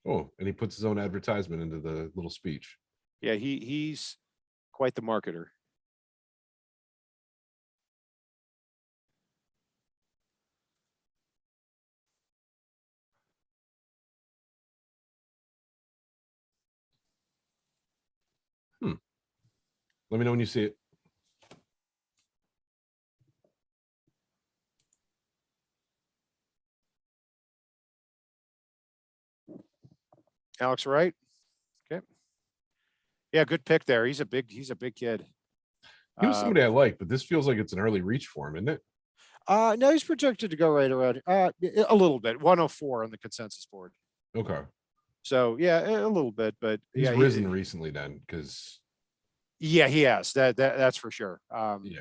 Oh, and he puts his own advertisement into the little speech. Yeah, he's quite the marketer. Let me know when you see it. Alex Wright. Okay. Yeah, good pick there. He's a big kid. He was somebody I like, but this feels like it's an early reach for him, isn't it? No, he's projected to go right around a little bit, 104 on the consensus board. Okay. So yeah, a little bit, but He's yeah, risen recently then, because yeah, he has. That's for sure. yeah,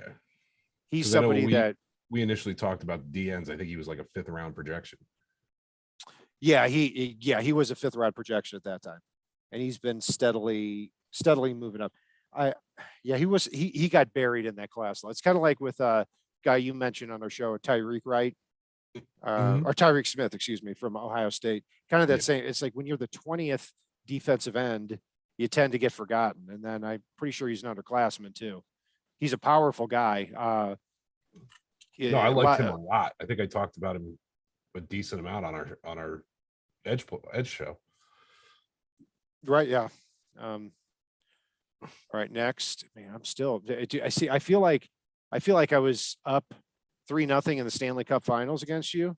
He's 'cause I know somebody that we initially talked about DNs. I think he was like a 5th round projection. yeah, he was a 5th round projection at that time. And he's been steadily moving up. He got buried in that class. It's kind of like with guy you mentioned on our show, Tyreek Wright, or Tyreek Smith, excuse me, from Ohio State. Kind of that same. It's like when you're the 20th defensive end, you tend to get forgotten. And then I'm pretty sure he's an underclassman too. He's a powerful guy. No, I liked him a lot. I think I talked about him a decent amount on our edge show. Right. Yeah. All right. Next, man, I'm still. I feel like I was up 3-0 in the Stanley Cup Finals against you,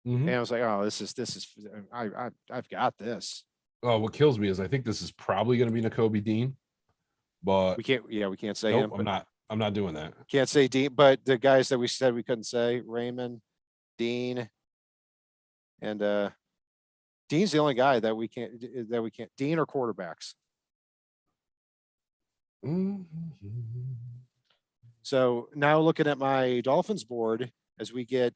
and I was like, oh, this is. I've got this. Oh, what kills me is I think this is probably going to be Nakobe Dean, but we can't say nope, him. I'm not doing that. Can't say Dean, but the guys that we said we couldn't say, Raymond, Dean, and Dean's the only guy that we can't. Dean or quarterbacks. So now looking at my Dolphins board as we get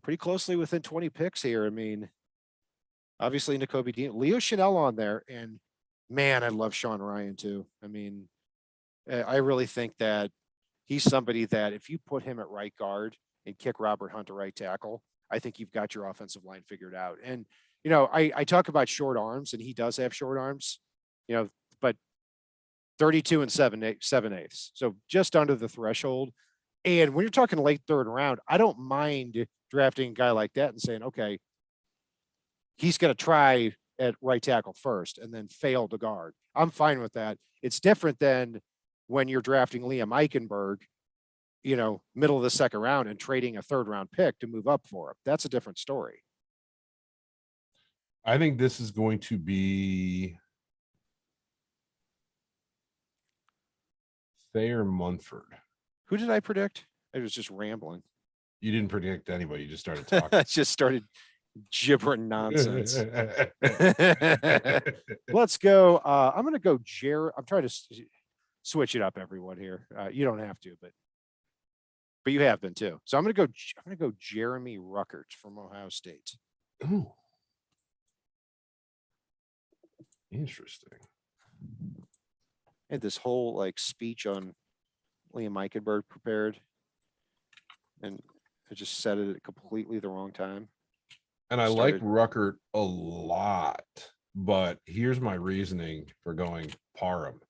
pretty closely within 20 picks here. I mean, obviously Nakobe Dean, Leo Chanel on there, and man, I love Sean Ryan too. I mean, I really think that he's somebody that if you put him at right guard and kick Robert Hunt to right tackle, I think you've got your offensive line figured out. And you know, I talk about short arms, and he does have short arms, you know, but 32 and 7/8, so just under the threshold. And when you're talking late 3rd round, I don't mind drafting a guy like that and saying, okay, he's going to try at right tackle first and then fail to guard. I'm fine with that. It's different than when you're drafting Liam Eichenberg, you know, middle of the 2nd round and trading a 3rd round pick to move up for him. That's a different story. I think this is going to be Thayer Munford. Who did I predict? I was just rambling. You didn't predict anybody. You just started talking. I just started gibbering nonsense. Let's go. I'm going to go I'm trying to switch it up, everyone here. You don't have to, but you have been too. So I'm going to go Jeremy Ruckert from Ohio State. Ooh. Interesting. I had this whole like speech on Liam Eichenberg prepared, and I just said it at completely the wrong time. And I like Ruckert a lot, but here's my reasoning for going Parham.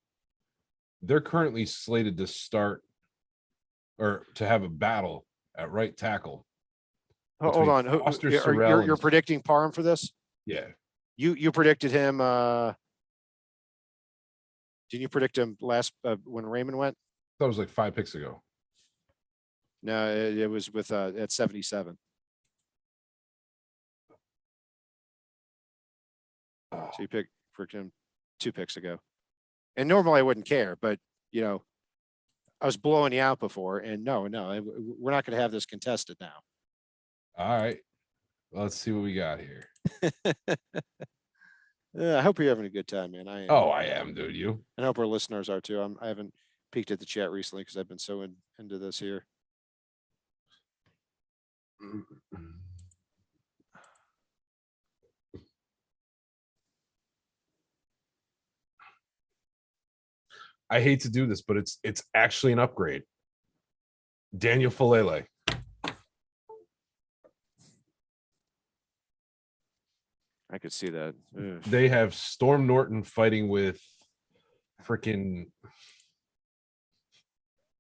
They're currently slated to start or to have a battle at right tackle. Hold on. You're predicting Parham for this? Yeah. You predicted him. Didn't you predict him last when Raymond went? That was like 5 picks ago. No, it was with at 77. So you picked for him 2 picks ago. And normally I wouldn't care, but you know, I was blowing you out before, and no, we're not going to have this contested now. All right. Let's see what we got here. I hope you're having a good time, man. I am. Oh, I am, dude. You? And I hope our listeners are too. I haven't peeked at the chat recently because I've been so into this here. I hate to do this, but it's actually an upgrade. Daniel Falele. I could see that. Ugh. They have Storm Norton fighting with freaking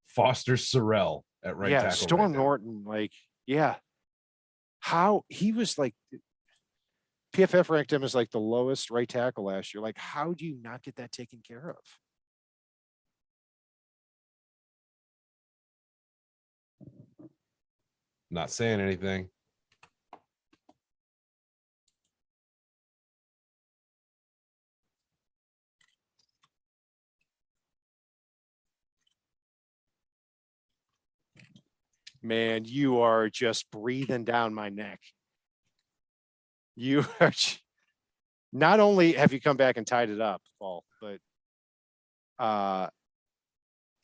Foster Sorrell at right tackle. Storm right now. Norton, like, how he was like, PFF ranked him as like the lowest right tackle last year. Like, how do you not get that taken care of? Not saying anything. Man, you are just breathing down my neck. You are not only have you come back and tied it up, Paul, but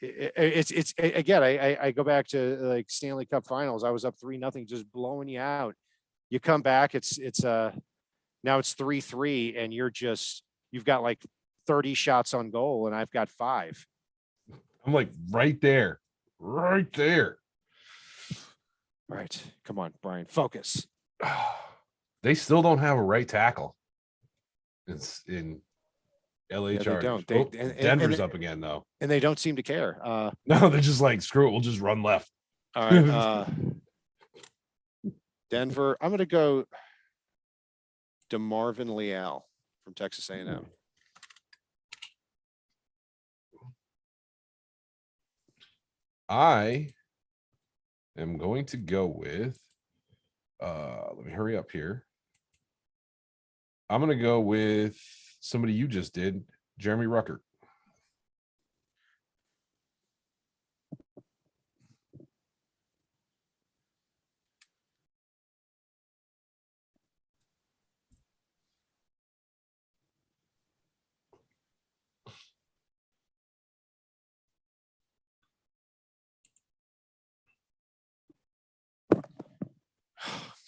it's again, I go back to like Stanley Cup Finals. I was up 3-0, just blowing you out. You come back, it's now it's 3-3, and you've got like 30 shots on goal, and I've got 5. I'm like right there. Right. Come on, Brian, focus. They still don't have a right tackle. It's in LA Yeah, Chargers. they don't. Denver's up again though. And they don't seem to care. No, they're just like, screw it, we'll just run left. All right. Denver, I'm going to go DeMarvin Leal from Texas A&M. I am going to go with let me hurry up here. I'm going to go with somebody you just did, Jeremy Ruckert.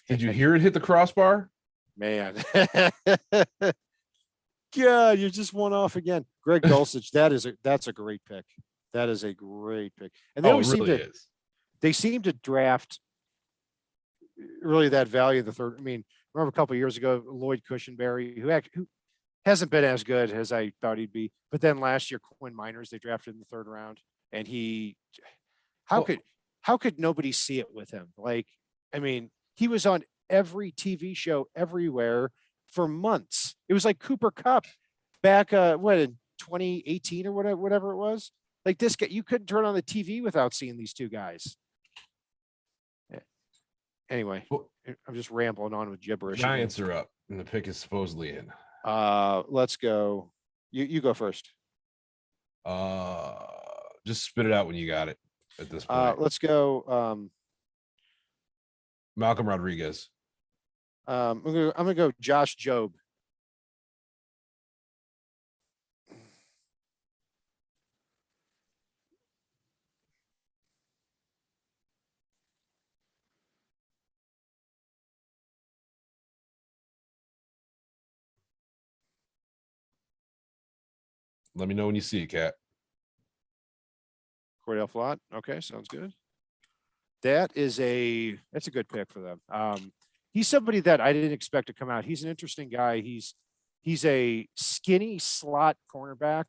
Did you hear it hit the crossbar? Man. God, you're just one off again. Greg Dulcich, that's a great pick. That is a great pick. And they always they seem to draft really that value of the third. I mean, remember a couple of years ago, Lloyd Cushenberry, who hasn't been as good as I thought he'd be. But then last year, Quinn Miners, they drafted in the 3rd round, and how could nobody see it with him? Like, I mean, he was on every TV show everywhere for months. It was like Cooper Kupp back in 2018 or whatever it was. Like, this guy, you couldn't turn on the TV without seeing these two guys. Anyway, I'm just rambling on with gibberish. Giants are up, and the pick is supposedly in. Let's go. You go first. Just spit it out when you got it at this point. Let's go. Malcolm Rodriguez. I'm gonna go Josh Jobe. Let me know when you see it, Cat. Cordell Flott. Okay, sounds good. That's a good pick for them. He's somebody that I didn't expect to come out. He's an interesting guy. He's a skinny slot cornerback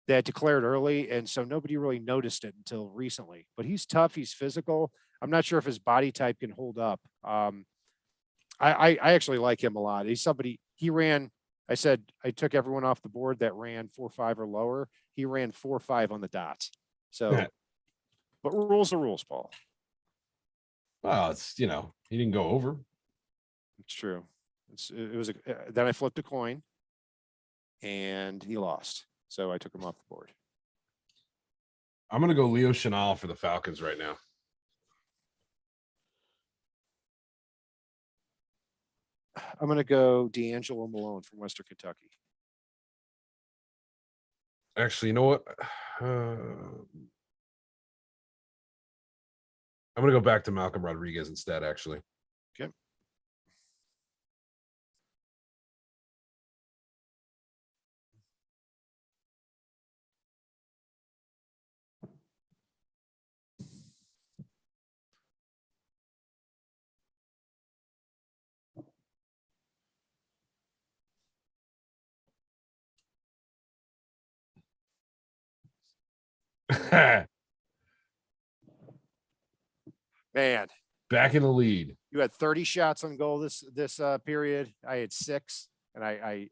that declared early, and so nobody really noticed it until recently. But he's tough. He's physical. I'm not sure if his body type can hold up. I actually like him a lot. He's somebody. He ran. I said I took everyone off the board that ran 4.5 or lower. He ran 4.5 on the dot. So, but rules are rules, Paul. Well, he didn't go over. It's true. It was then I flipped a coin, and he lost, so I took him off the board. I'm gonna go Leo Chenal for the Falcons right now. I'm going to go D'Angelo Malone from Western Kentucky. Actually, you know what? I'm gonna go back to Malcolm Rodriguez instead. Actually, Okay. Man, back in the lead. you had 30 shots on goal this period. I had 6, and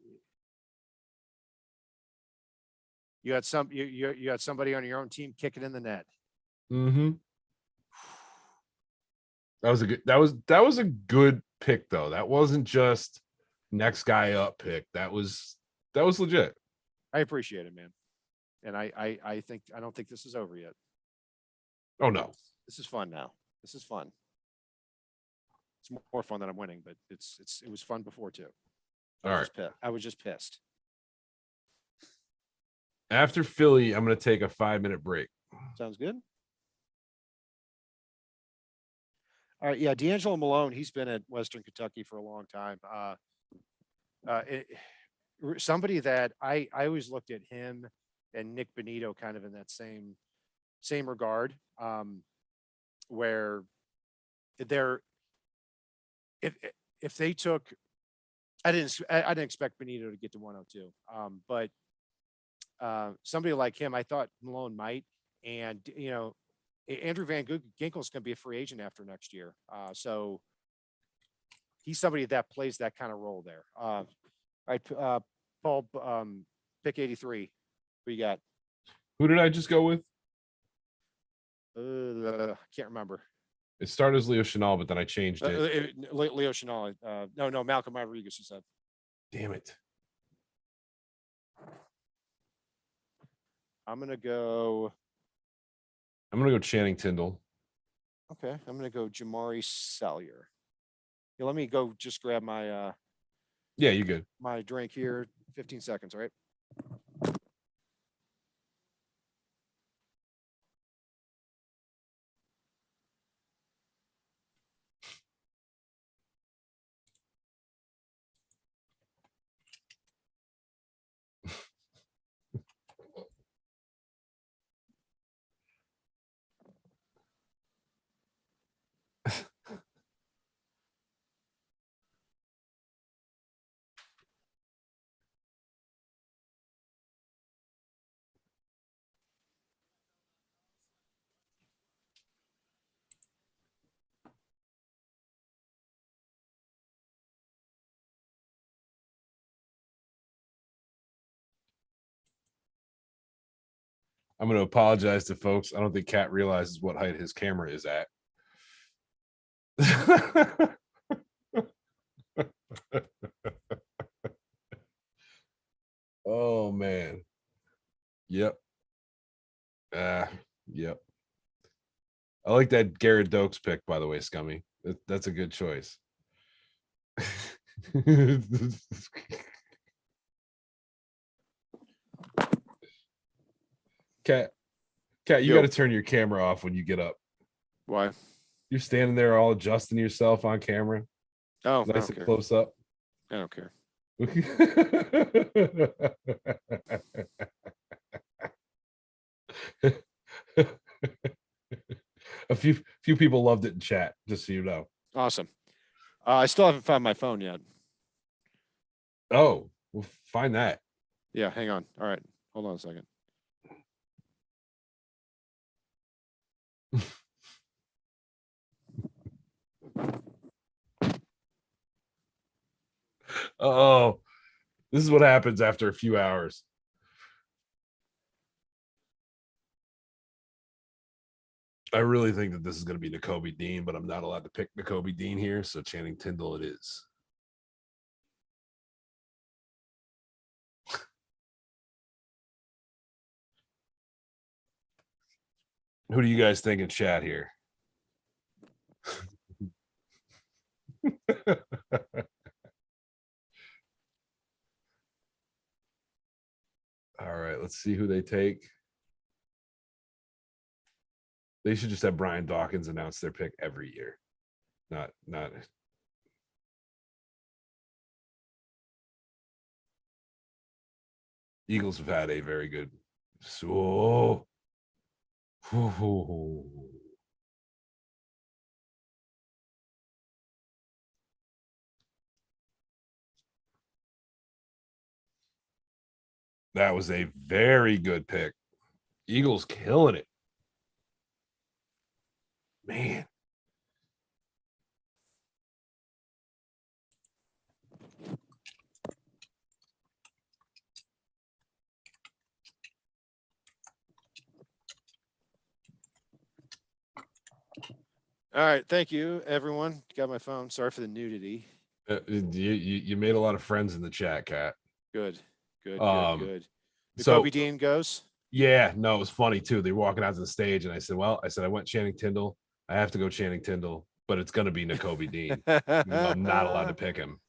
you had you had somebody on your own team kicking in the net. Mm-hmm. That was a good pick though. That wasn't just next guy up pick. That was legit. I appreciate it, man. And I don't think this is over yet. Oh no. This is fun now. This is fun. It's more fun that I'm winning, but it was fun before too. All right. I was just pissed. After Philly, I'm going to take a 5-minute break. Sounds good. All right. Yeah. D'Angelo Malone, he's been at Western Kentucky for a long time. Somebody that I always looked at him and Nick Benito kind of in that same regard, where they're, if they took, I didn't expect Benito to get to 102. But somebody like him, I thought Malone might, and Andrew Van Ginkel's going to be a free agent after next year. So he's somebody that plays that kind of role there. All right, Paul, pick 83. Who you got? Who did I just go with? Can't remember. It started as Leo Chenal, but then I changed it. Leo Chenal. No, Malcolm Rodriguez, you said. Damn it. I'm going to go Channing Tindall. Okay. I'm going to go Jamari Salyer. Yeah, let me go just grab my Yeah, you good. My drink here. 15 seconds, all right? I'm going to apologize to folks. I don't think Cat realizes what height his camera is at. Oh man. Yep. Yep. I like that Garrett Dokes pick, by the way, Scummy. That's a good choice. Cat, you got to turn your camera off when you get up. Why? You're standing there all adjusting yourself on camera. Oh, nice and close up. I don't care. A few people loved it in chat, just so you know. Awesome. I still haven't found my phone yet. Oh, we'll find that. Yeah, hang on. All right. Hold on a second. Oh, this is what happens after a few hours. I really think that this is going to be Nakobe Dean, but I'm not allowed to pick Nakobe Dean here. So Channing Tindall it is. Who do you guys think in chat here? All right, let's see who they take. They should just have Brian Dawkins announce their pick every year. Not Eagles have had a very good so that was a very good pick. Eagles killing it. Man. All right. Thank you, everyone. Got my phone. Sorry for the nudity. You made a lot of friends in the chat, Cat. Good. Good. The So Kobe Dean goes. yeah, no, it was funny too. They're walking out to the stage, and I said, I went Channing Tindall. I have to go Channing Tindall, but it's going to be Nakobe Dean. I'm not allowed to pick him.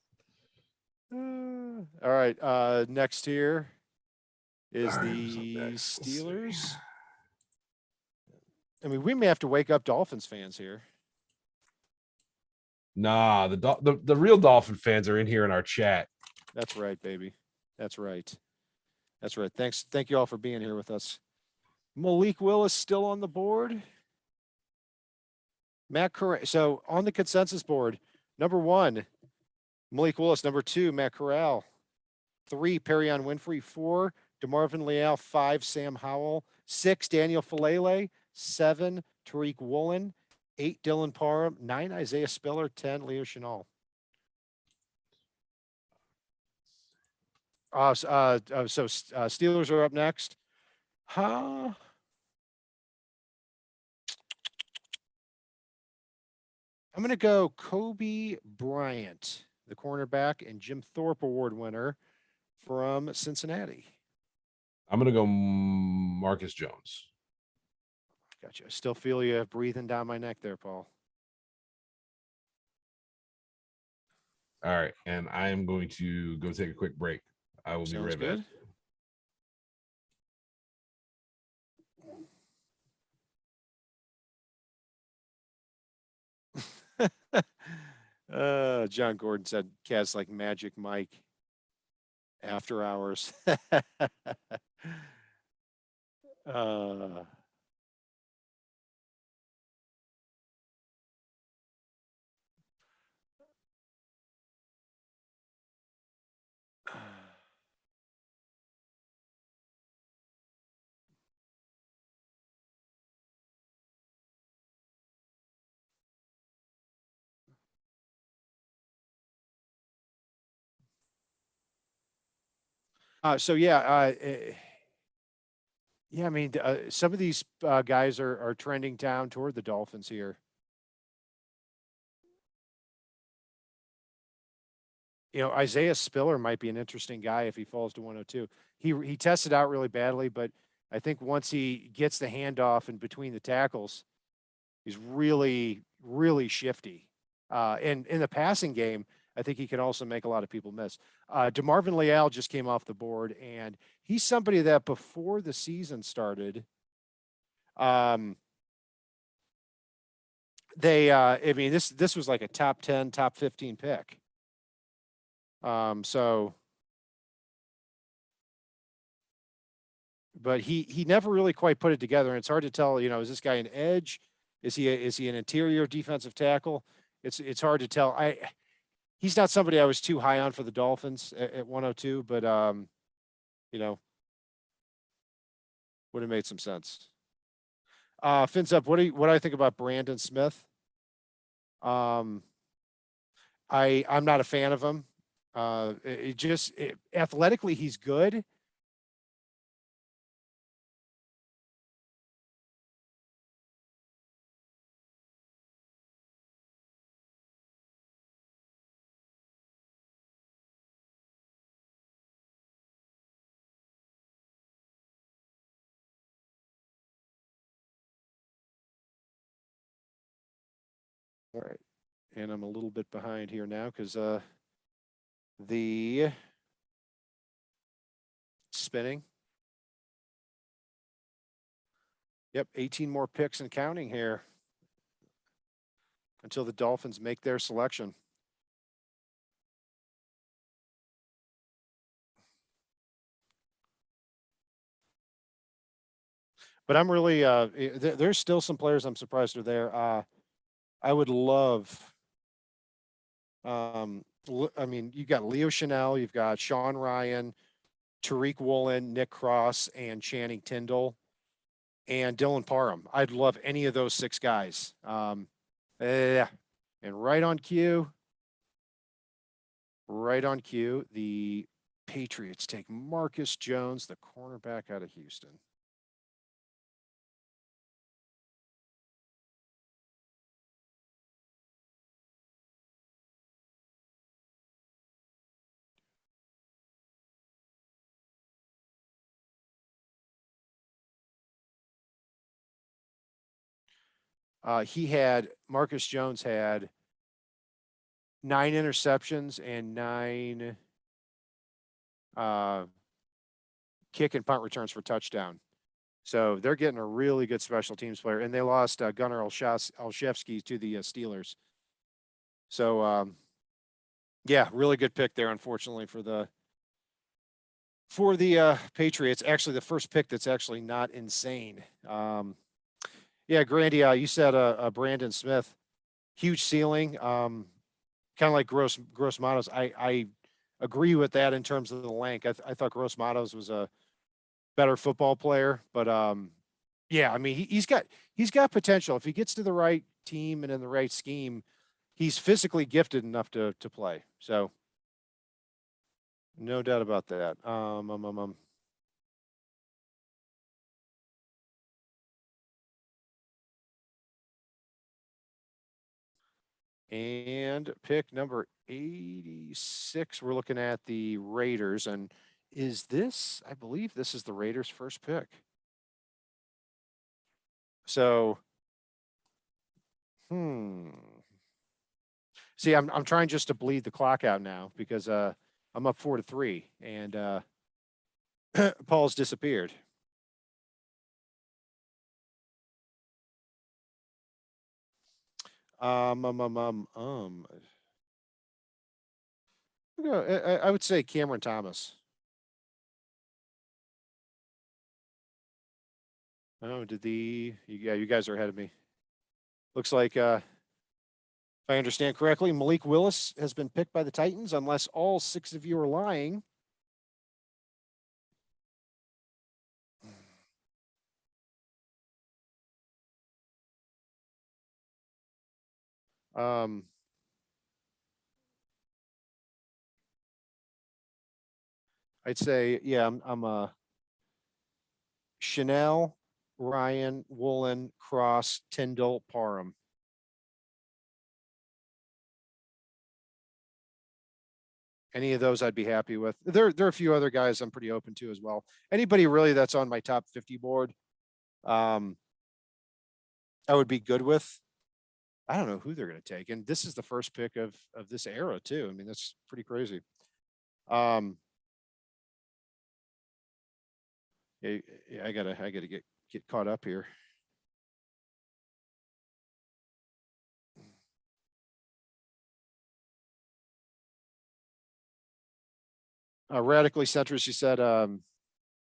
All right. Next here is All right, the Steelers. I mean, we may have to wake up Dolphins fans here. Nah, the real Dolphin fans are in here in our chat. That's right, baby. That's right. That's right. Thank you all for being here with us. Malik Willis still on the board. Matt Corral. So on the consensus board, number 1, Malik Willis. Number 2, Matt Corral. 3, Perion Winfrey. 4, DeMarvin Leal. 5, Sam Howell. 6, Daniel Falele. 7, Tariq Woolen. 8, Dylan Parham. 9, Isaiah Spiller. 10, Leo Chenal. Steelers are up next. I'm going to go Kobe Bryant, the cornerback, and Jim Thorpe Award winner from Cincinnati. I'm going to go Marcus Jones. Gotcha. I still feel you breathing down my neck there, Paul. All right. And I am going to go take a quick break. I will be right back. John Gordon said Cats like Magic Mike after hours. Yeah, I mean, some of these guys are trending down toward the Dolphins here. You know, Isaiah Spiller might be an interesting guy if he falls to 102. He tested out really badly, but I think once he gets the handoff in between the tackles, he's really, really shifty. And in the passing game, I think he can also make a lot of people miss. DeMarvin Leal just came off the board, and he's somebody that before the season started, I mean, this was like a top 10, top 15 pick. But he never really quite put it together. And it's hard to tell, you know, is this guy an edge? Is he an interior defensive tackle? It's hard to tell. He's not somebody I was too high on for the Dolphins at 102, but you know, would have made some sense. Fins up. What do I think about Brandon Smith? I'm not a fan of him. Athletically, he's good. All right. And I'm a little bit behind here now because the spinning. Yep, 18 more picks and counting here until the Dolphins make their selection. But I'm really there's still some players I'm surprised are there. I would love I mean, you got Leo Chanel, you've got Sean Ryan, Tariq Woolen, Nick Cross, and Channing Tyndall, and Dylan Parham. I'd love any of those 6 guys. Yeah. And right on cue, the Patriots take Marcus Jones, the cornerback out of Houston. Marcus Jones had 9 interceptions and 9 kick and punt returns for touchdown. So they're getting a really good special teams player, and they lost Gunnar Olszewski to the Steelers. So yeah, really good pick there. Unfortunately for the Patriots, actually the first pick that's actually not insane. Yeah, Grandy, you said Brandon Smith, huge ceiling. Kind of like Gross Matos. I agree with that in terms of the length. I thought Gross Matos was a better football player, but yeah, I mean he's got potential if he gets to the right team and in the right scheme. He's physically gifted enough to play. So no doubt about that. And pick number 86, we're looking at the Raiders. And I believe this is the Raiders' first pick. So, see, I'm trying just to bleed the clock out now because I'm up 4-3 and Paul's disappeared. I would say Cameron Thomas. Oh, yeah, you guys are ahead of me. Looks like, if I understand correctly, Malik Willis has been picked by the Titans, unless all 6 of you are lying. I'd say, yeah, I'm Chanel, Ryan, Woolen, Cross, Tyndall, Parham. Any of those I'd be happy with. There are a few other guys I'm pretty open to as well. Anybody really that's on my top 50 board, I would be good with. I don't know who they're going to take, and this is the first pick of this era too. I mean, that's pretty crazy. Yeah, I gotta get caught up here. Radically centrist, you said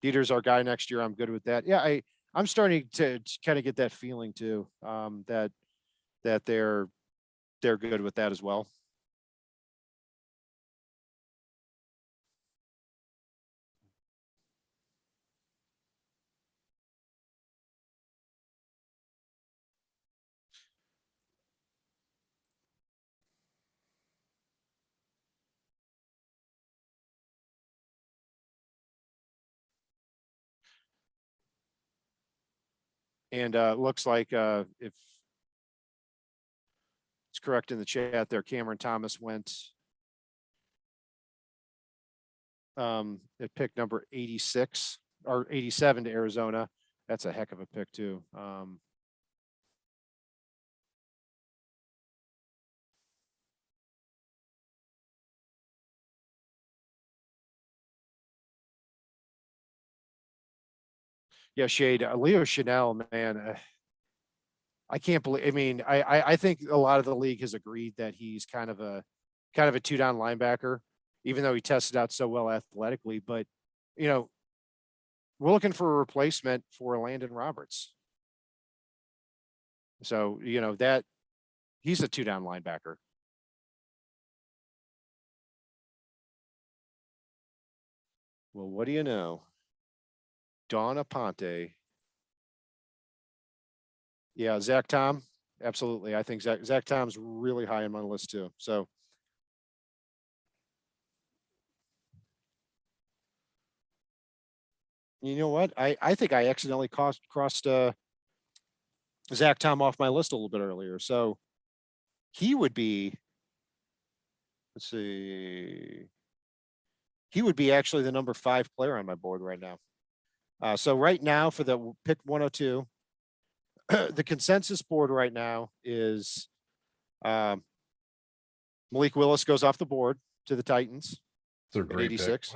Dieter's our guy next year. I'm good with that. Yeah, I'm starting to kind of get that feeling too. That they're good with that as well. And looks like if it's correct in the chat there, Cameron Thomas went at pick number 86 or 87 to Arizona. That's a heck of a pick too. Yeah, Shade, Leo Chanel, man. I can't believe. I mean, I think a lot of the league has agreed that he's kind of a two down linebacker, even though he tested out so well athletically. But you know, we're looking for a replacement for Landon Roberts. So that he's a two down linebacker. Well, what do you know? Don Aponte. Yeah, Zach Tom. Absolutely. I think Zach Tom's really high on my list too. So you know what? I think I accidentally crossed Zach Tom off my list a little bit earlier. So he would be, let's see, he would be actually the number 5 player on my board right now. So right now for the pick 102, the consensus board right now is Malik Willis goes off the board to the Titans It's a at great pick. 86.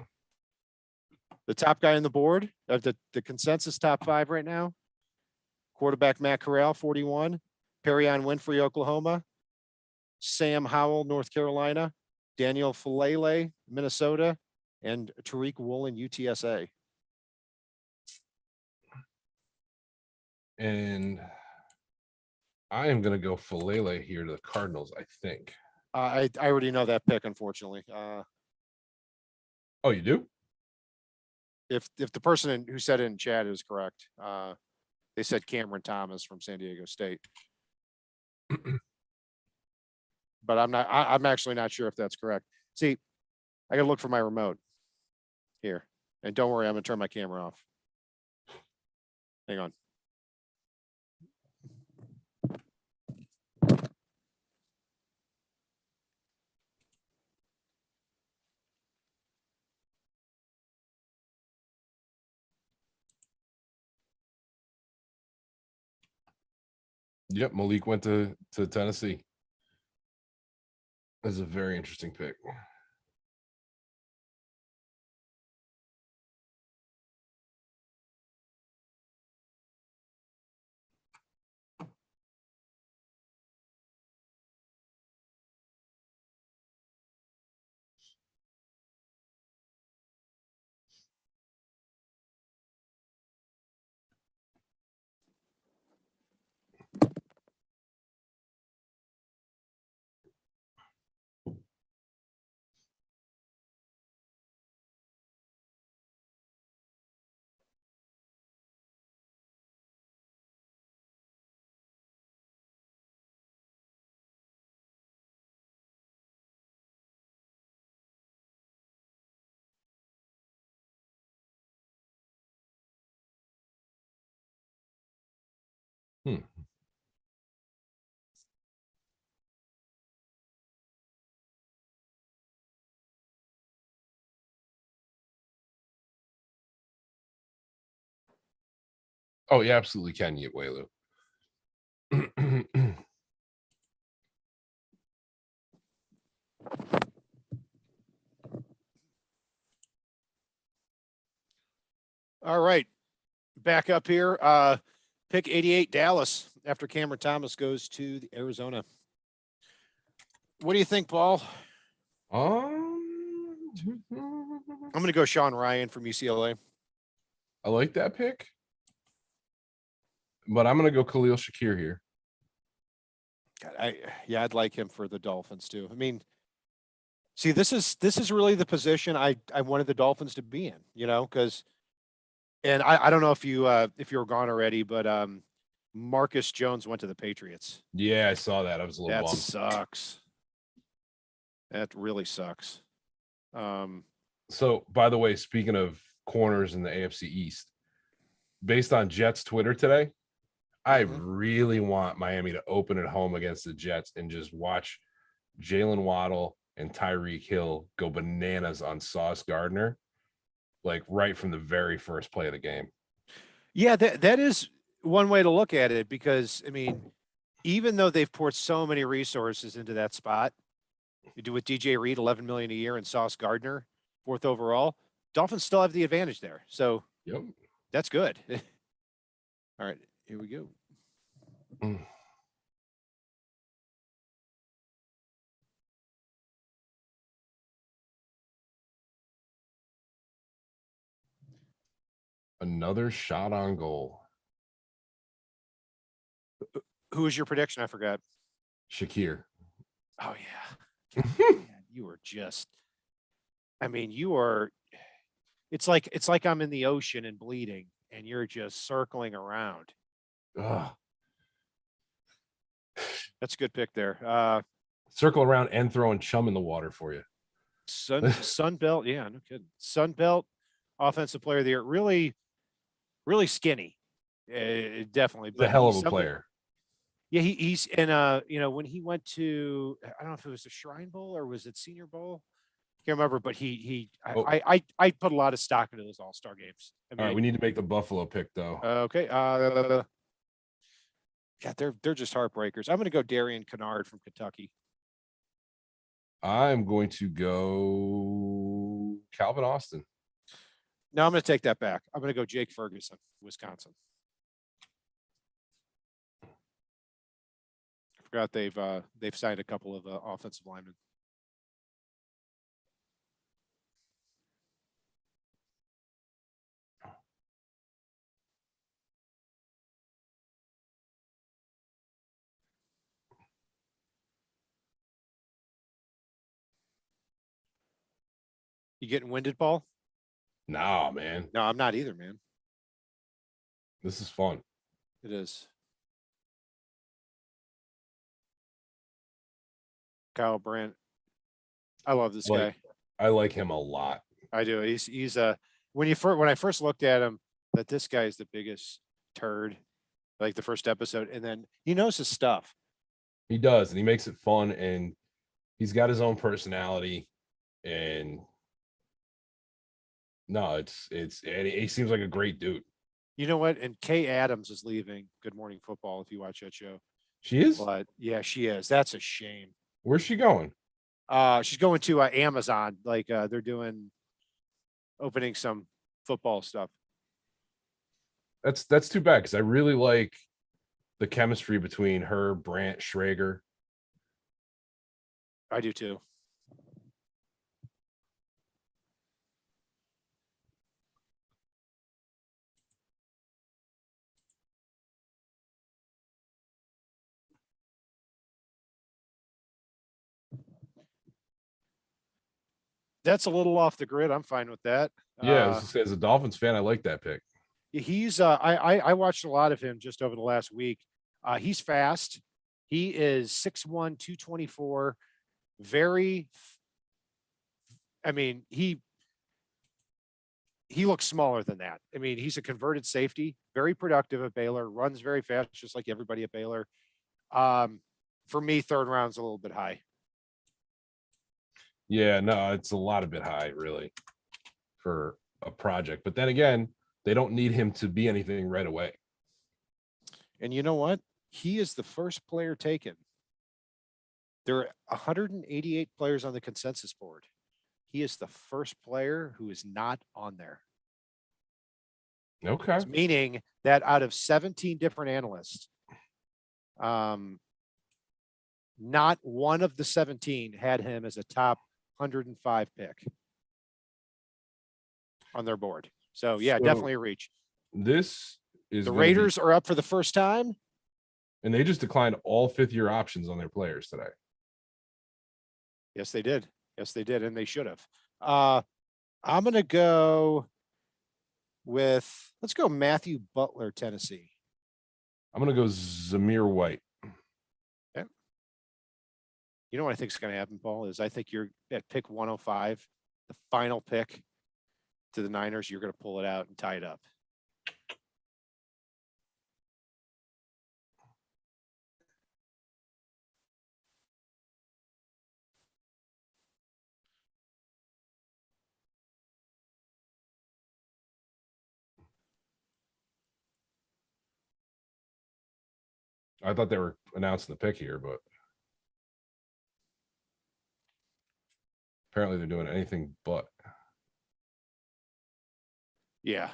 The top guy on the board of the consensus top 5 right now, quarterback Matt Corral, 41, Perrion Winfrey, Oklahoma, Sam Howell, North Carolina, Daniel Falele, Minnesota, and Tariq Woolen, UTSA. And I am going to go Falele here to the Cardinals, I think. I already know that pick, unfortunately. Oh, you do? If the person who said it in chat is correct, they said Cameron Thomas from San Diego State. But I'm actually not sure if that's correct. See, I gotta look for my remote here. And don't worry, I'm gonna turn my camera off. Hang on. Yep, Malik went to Tennessee. That's a very interesting pick. Hmm. Oh, you absolutely can, Waylu. All right. Back up here. Pick 88 Dallas after Cameron Thomas goes to the Arizona. What do you think, Paul? Um, I'm gonna go Sean Ryan from UCLA. I like that pick, but I'm going to go Khalil Shakir here. God, I'd like him for the Dolphins too. I mean, see, this is really the position I wanted the Dolphins to be in, because, and I don't know if you were gone already, but Marcus Jones went to the Patriots. Yeah, I saw that. I was a little That bummed. sucks. That really sucks. So, by the way, speaking of corners in the AFC East, based on Jets Twitter today, I really want Miami to open at home against the Jets and just watch Jalen Waddle and Tyreek Hill go bananas on Sauce Gardner, like right from the very first play of the game. Yeah, that is one way to look at it, because I mean, even though they've poured so many resources into that spot, you do with DJ Reed, $11 million a year, and Sauce Gardner, 4th overall, Dolphins still have the advantage there. So Yep. that's good. All right, here we go. Mm. Another shot on goal. Who was your prediction? I forgot. Shakir. Oh yeah. Man, you were just. I mean, you are. It's like I'm in the ocean and bleeding, and you're just circling around. Ugh. That's a good pick there. Circle around and throwing chum in the water for you. Sunbelt, yeah, no kidding. Sunbelt offensive player of the year, really, really skinny, definitely. He's a But hell he's of a something. player. Yeah, he's and you know, when he went to, I don't know if it was the Shrine Bowl or was it Senior Bowl, can't remember. But Oh, I put a lot of stock into those All Star games. I all right, mean, we need to make the Buffalo pick though. okay, yeah, they're just heartbreakers. I'm going to go Darian Kennard from Kentucky. I'm going to go Calvin Austin. No, I'm going to take that back. I'm going to go Jake Ferguson, Wisconsin. I forgot they've signed a couple of offensive linemen. You getting winded, Paul? Nah, man. No, I'm not either, man. This is fun. It is. Kyle Brandt. I love this guy. I like him a lot. I do. He's when I first looked at him, that this guy is the biggest turd, like the first episode, and then he knows his stuff. He does, and he makes it fun, and he's got his own personality. And no, and he seems like a great dude. You know what? And Kay Adams is leaving Good Morning Football. If you watch that show, She is. but yeah, she is. That's a shame. Where's she going? She's going to Amazon. Like they're doing opening some football stuff. That's too bad because I really like the chemistry between her, Brandt, Schrager. I do too. That's a little off the grid. I'm fine with that. Yeah, as a Dolphins fan, I like that pick. He's I watched a lot of him just over the last week. He's fast. He is 6'1", 224. Very I mean, he looks smaller than that. I mean, he's a converted safety, very productive at Baylor, runs very fast, just like everybody at Baylor. For me, third round's a little bit high. Yeah, no, it's a lot of bit high, really, for a project. But then again, they don't need him to be anything right away. And you know what? He is the first player taken. There are 188 players on the consensus board. He is the first player who is not on there. Okay. Meaning that out of 17 different analysts, not one of the 17 had him as a top 105 pick on their board. So yeah, definitely a reach. This is the Raiders are up for the first time. And they just declined all fifth-year options on their players today. Yes, they did. Yes, they did. And they should have. I'm going to go with, let's go Matthew Butler, Tennessee. I'm going to go Zamir White. Okay. You know what I think is going to happen, Paul, is I think you're at pick 105, the final pick to the Niners, you're going to pull it out and tie it up. I thought they were announcing the pick here, but apparently they're doing anything but. Yeah.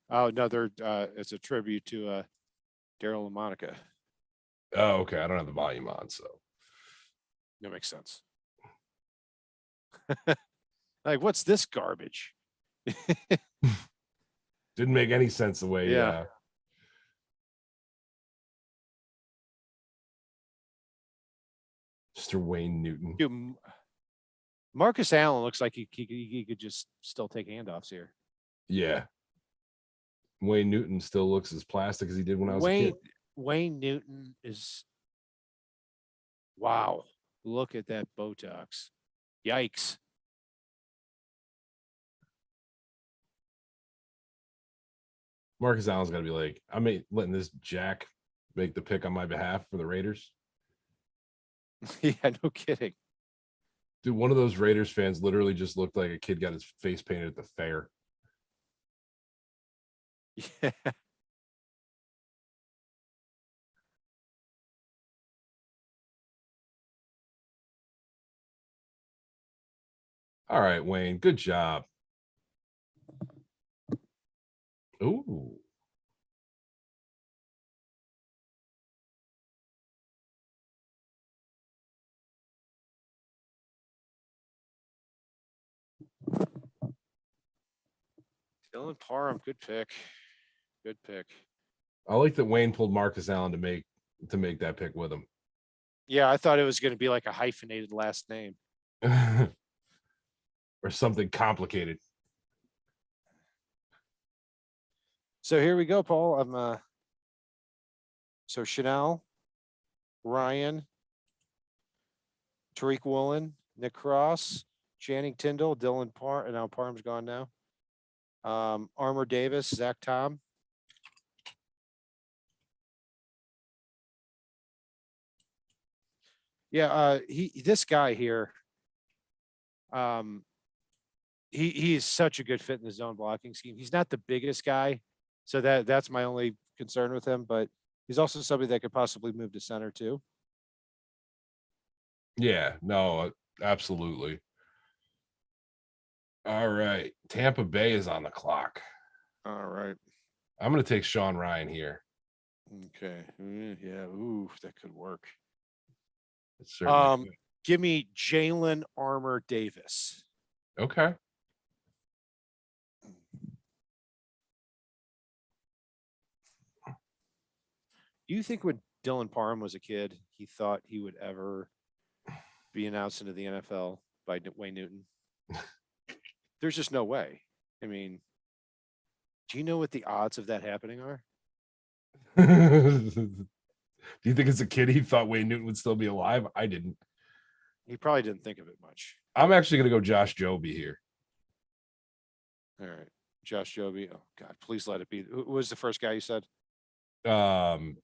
Oh no, they're it's a tribute to Daryl and Monica. Oh, okay. I don't have the volume on, so That makes sense. Like, what's this garbage? didn't make any sense the way. Yeah. Mr. Wayne Newton. Dude, Marcus Allen looks like he could just still take handoffs here. Yeah. Wayne Newton still looks as plastic as he did when I was a kid. Wayne Newton is, wow. Look at that Botox. Yikes. Marcus Allen's got to be like, I'm letting this jack make the pick on my behalf for the Raiders. Yeah, no kidding. Dude, one of those Raiders fans literally just looked like a kid got his face painted at the fair. Yeah. All right, Wayne, good job. Ooh. Dylan Parham, good pick. Good pick. I like that Wayne pulled Marcus Allen to make that pick with him. Yeah, I thought it was going to be like a hyphenated last name. Or something complicated. So here we go, Paul. I'm so Chanel, Ryan, Tariq Woolen, Nick Cross, Channing Tyndall, Dylan Parham, and now Parham's gone now. Armour Davis, Zach Tom. Yeah, this guy here, he is such a good fit in the zone blocking scheme. He's not the biggest guy, so that's my only concern with him, but he's also somebody that could possibly move to center too. Yeah, no, absolutely. All right. Tampa Bay is on the clock. All right. I'm going to take Sean Ryan here. Okay. Yeah. Ooh, that could work. It certainly could. Give me Jalen Armour Davis. Okay. Do you think when Dylan Parham was a kid, he thought he would ever be announced into the NFL by Wayne Newton? There's just no way. I mean, do you know what the odds of that happening are? Do you think as a kid he thought Wayne Newton would still be alive? I didn't. He probably didn't think of it much. I'm actually going to go Josh Joby here. All right. Josh Joby. Oh, God, please let it be. Who was the first guy you said? Guard.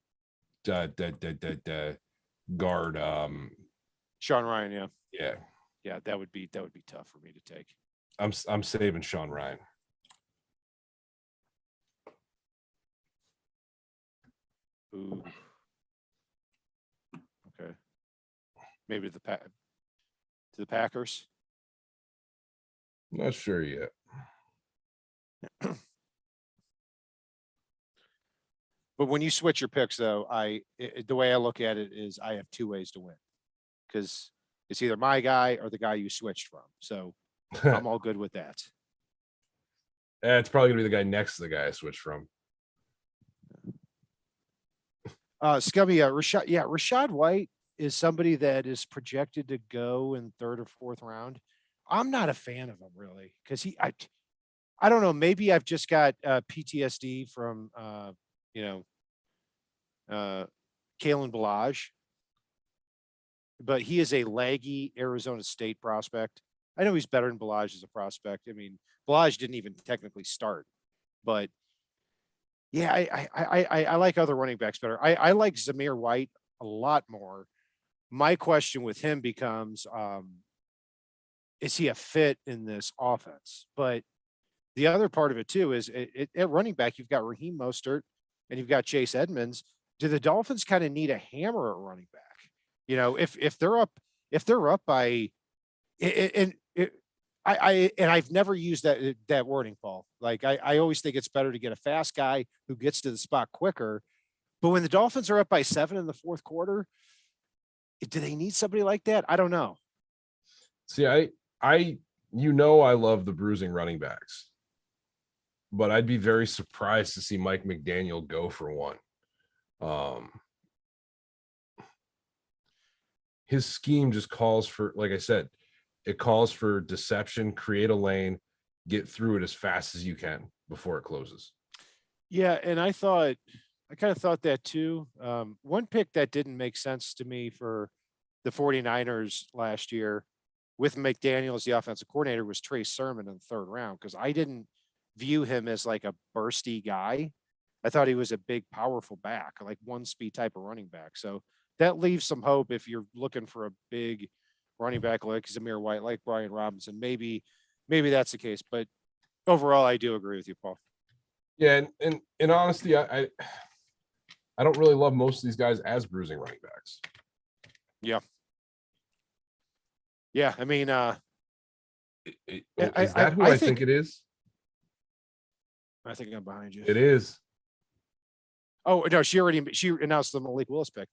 Sean Ryan. Yeah. Yeah. Yeah. That would be tough for me to take. I'm saving Sean Ryan. Ooh. Okay. Maybe to the Packers. Not sure yet. But when you switch your picks, though, the way I look at it is I have two ways to win, because it's either my guy or the guy you switched from. So I'm all good with that. It's probably gonna be the guy next to the guy I switched from. Scummy, Rashad White is somebody that is projected to go in third or fourth round. I'm not a fan of him really, because I don't know. Maybe I've just got PTSD from Kalen Ballage, but he is a laggy Arizona State prospect. I know he's better than Ballage as a prospect. I mean, Ballage didn't even technically start, but yeah, I like other running backs better. I like Zamir White a lot more. My question with him becomes, is he a fit in this offense? But the other part of it too is at running back, you've got Raheem Mostert and you've got Chase Edmonds. Do the Dolphins kind of need a hammer at running back? You know, if they're up by, I've never used that wording, Paul. Like I always think it's better to get a fast guy who gets to the spot quicker. But when the Dolphins are up by 7 in the fourth quarter, do they need somebody like that? I don't know. See, I I love the bruising running backs, but I'd be very surprised to see Mike McDaniel go for one. His scheme just calls for, like I said, it calls for deception, create a lane, get through it as fast as you can before it closes. Yeah, and I kind of thought that too. One pick that didn't make sense to me for the 49ers last year with McDaniel as the offensive coordinator was Trey Sermon in the third round, because I didn't view him as like a bursty guy. I thought he was a big, powerful back, like one speed type of running back. So that leaves some hope if you're looking for a big running back like Zamir White, like Brian Robinson. Maybe that's the case. But overall, I do agree with you, Paul. Yeah, and in honesty, I don't really love most of these guys as bruising running backs. Yeah. Yeah, I mean, is that who I think it is? I think I'm behind you. It is. Oh no, she announced the Malik Willis pick.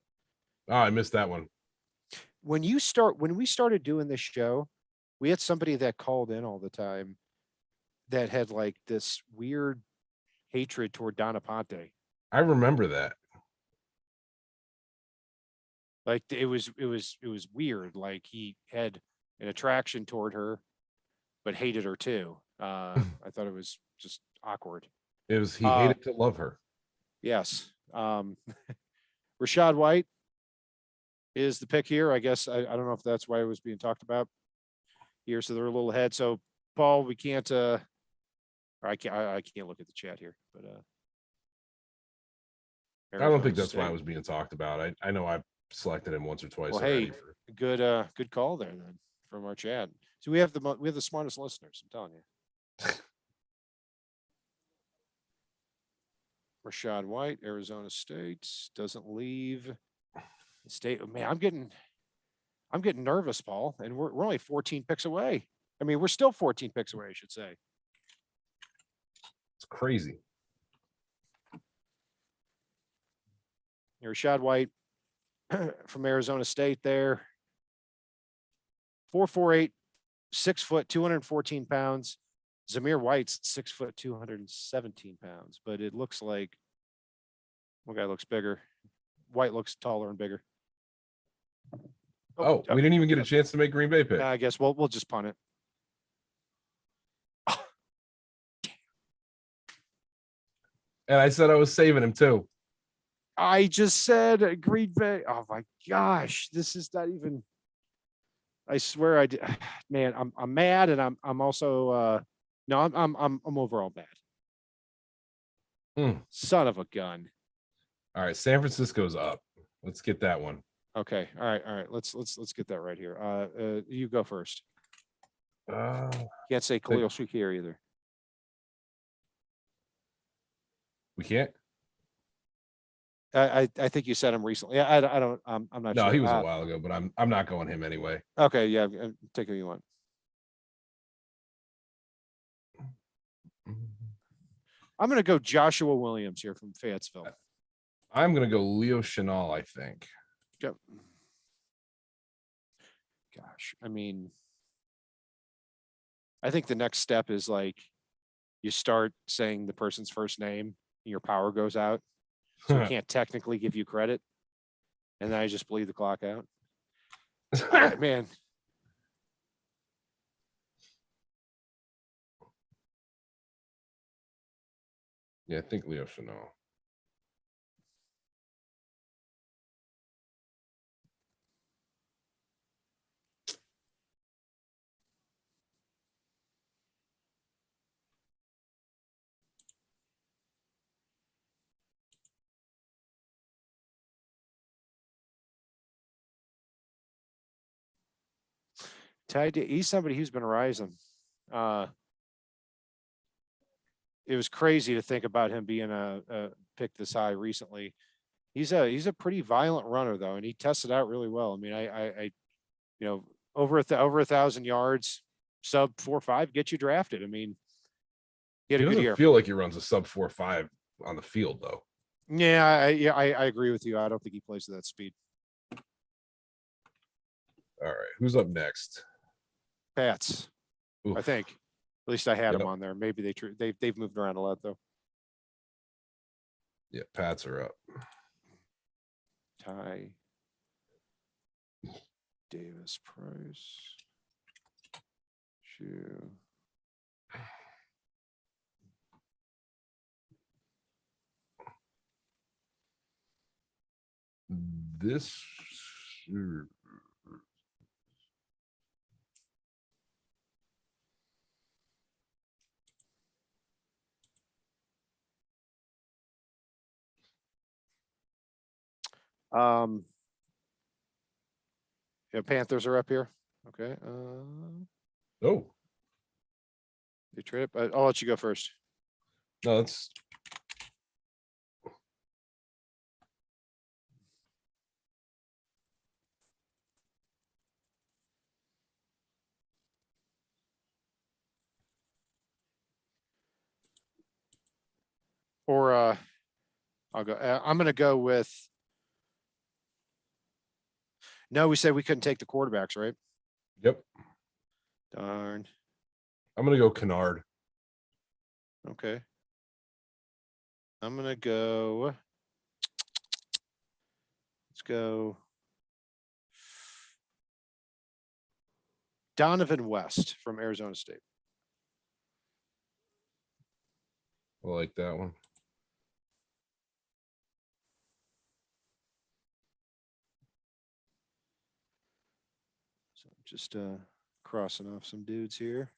Oh, I missed that one. When we started doing this show, we had somebody that called in all the time that had like this weird hatred toward Donna Ponte. I remember that. Like it was weird. Like he had an attraction toward her, but hated her too. I thought it was just awkward. It was he hated to love her. Yes. Rashad White is the pick here. I guess I don't know if that's why it was being talked about here. So they're a little ahead. So Paul, we can't I can't look at the chat here, but I don't think that's why it was being talked about. I know I've selected him once or twice. Well, hey, good call there then from our chat. So we have the smartest listeners, I'm telling you. Rashad White, Arizona State, doesn't leave the state. Man, I'm getting nervous, Paul, and we're only 14 picks away. I mean, we're still 14 picks away, I should say. It's crazy. Rashad White from Arizona State there. 4'4", 6 foot, 214 pounds. Zamir White's 6 foot, 217 pounds, but it looks like one guy looks bigger. White looks taller and bigger. Oh, we didn't even get a chance to make Green Bay pick. I guess we'll just punt it. And I said I was saving him too. I just said Green Bay. Oh my gosh, this is not even. I swear I did. Man, I'm mad, and I'm also no, I'm overall mad. Son of a gun. All right, San Francisco's up. Let's get that one. Okay. All right. Let's get that right here. You go first. Can't say Khalil Shakir either. We can't. I think you said him recently. I don't. I'm not. No, sure. he was a while ago, but I'm not going him anyway. Okay. Yeah. Take who you want. I'm going to go Joshua Williams here from Fayetteville. I'm going to go Leo Chenal, I think. Yep. Gosh, I mean, I think the next step is like you start saying the person's first name, and your power goes out. So we can't technically give you credit. And then I just bleed the clock out. Man. Yeah, I think Leo Chenal. He's somebody who's been rising. It was crazy to think about him being a pick this high recently. He's a pretty violent runner though, and he tested out really well. I mean, I over 1,000 yards, sub 4.5 get you drafted. I mean, he had a good year. Feel like he runs a sub 4.5 on the field though. Yeah, I agree with you. I don't think he plays at that speed. All right, who's up next? Pats, I Oof. think. At least I had Yep. him on there. Maybe they've moved around a lot though. Yeah, Pats are up. Ty Davis Price. Shoe. This Yeah, Panthers are up here. Okay. oh They trade it. I'll let you go first. no, that's Or I'll go. I'm going to go with. No, we said we couldn't take the quarterbacks, right? yep. Darn. I'm gonna go Kennard. Okay. I'm going to go. Let's go. Donovan West from Arizona State. I like that one. So just crossing off some dudes here.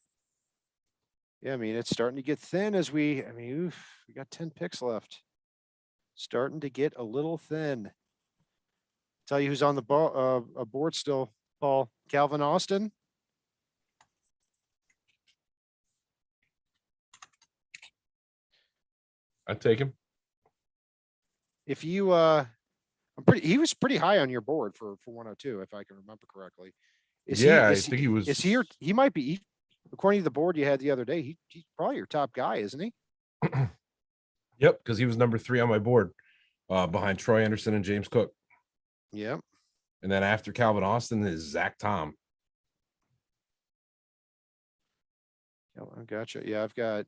Yeah, I mean, it's starting to get thin as we got 10 picks left. Starting to get a little thin. Tell you who's on the ball, board still, Paul. Calvin Austin. I'd take him. If you, he was pretty high on your board for 102, if I can remember correctly. Yeah, I think he was. Is he, he might be, according to the board you had the other day, he's probably your top guy, isn't he? Yep, because he was number 3 on my board, behind Troy Anderson and James Cook. Yep. And then after Calvin Austin is Zach Tom. I gotcha. Yeah, I've got.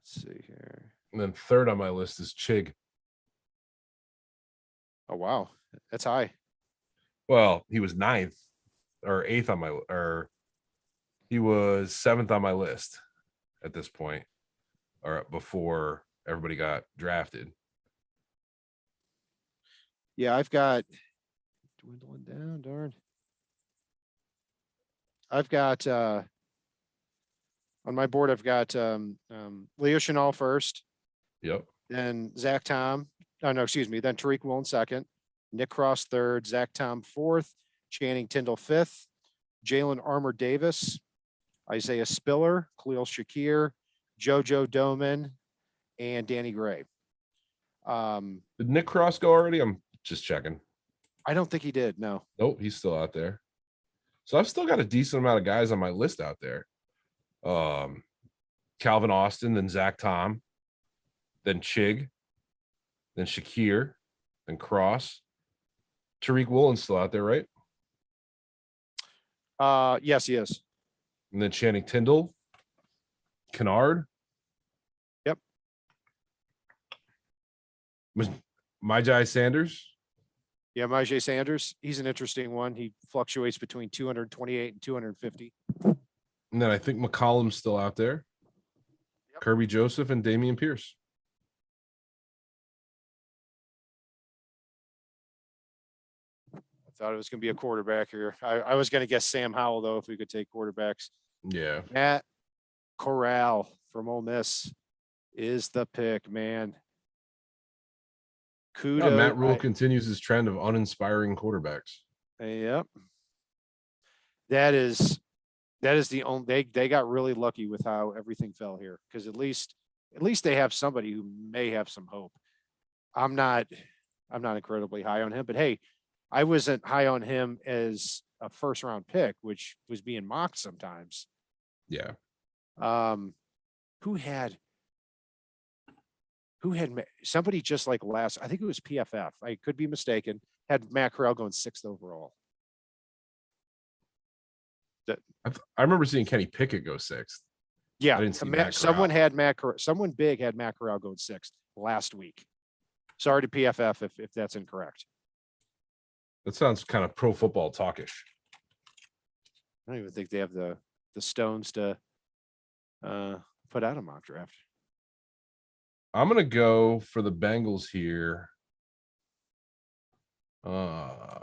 Let's see here. And then 3rd on my list is Chig. Oh wow, that's high. Well, he was 9th or 8th on my, or he was 7th on my list at this point, or before everybody got drafted. Yeah, I've got dwindling down. Darn. I've got on my board. I've got Leo Chenal first, Yep. then Zach Tom. Oh no, excuse me. Then Tariq Woolen second, Nick Cross third, Zach Tom fourth, Channing Tyndall fifth, Jalen Armour Davis, Isaiah Spiller, Khalil Shakir, JoJo Doman, and Danny Gray. Did Nick Cross go already? I'm just checking. I don't think he did. No. Nope, he's still out there. So I've still got a decent amount of guys on my list out there. Calvin Austin, then Zach Tom, then Chig, then Shakir, then Cross. Tariq Woolen's still out there, right? Yes, he is. And then Channing Tyndall, Kennard. Yep. Myjai Sanders. Yeah, Myjai Sanders. He's an interesting one. He fluctuates between 228 and 250. And then I think McCollum's still out there. Yep. Kirby Joseph and Damian Pierce. I thought it was going to be a quarterback here. I was going to guess Sam Howell, though, if we could take quarterbacks. Yeah. Matt Corral from Ole Miss is the pick, man. Kudos. Yeah, Matt Rule continues his trend of uninspiring quarterbacks. Yep. That is the only they got really lucky with how everything fell here, because at least they have somebody who may have some hope. I'm not incredibly high on him, but hey, I wasn't high on him as a first round pick, which was being mocked sometimes. Yeah. Who had who had somebody just like last, I think it was PFF. I could be mistaken, had Matt Corral going 6th overall. I remember seeing Kenny Pickett go 6th. Yeah, I didn't see Matt Corral. someone big had Matt Corral going 6th last week. Sorry to PFF if that's incorrect. That sounds kind of pro football talkish. I don't even think they have the stones to put out a mock draft. I'm gonna go for the Bengals here. Let's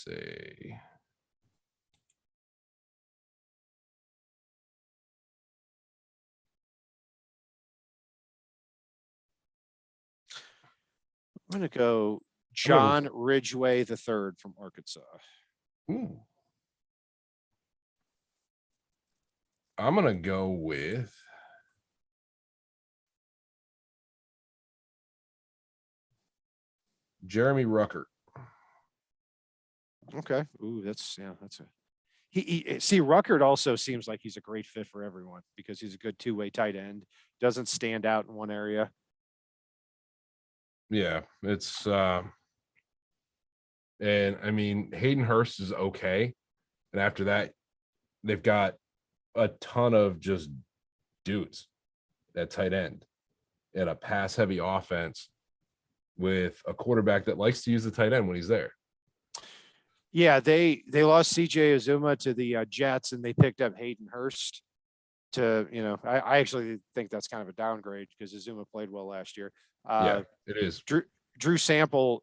see. I'm going to go John Ridgway III from Arkansas. Ooh. I'm going to go with Jeremy Ruckert. Okay. Ooh, that's a see, Ruckert also seems like he's a great fit for everyone because he's a good two-way tight end. Doesn't stand out in one area. Yeah, it's and I mean Hayden Hurst is okay. And after that, they've got a ton of just dudes at tight end and a pass heavy offense with a quarterback that likes to use the tight end when he's there. Yeah, they lost CJ Azuma to the Jets and they picked up Hayden Hurst to, I actually think that's kind of a downgrade because Azuma played well last year. Yeah, it is. Drew Sample,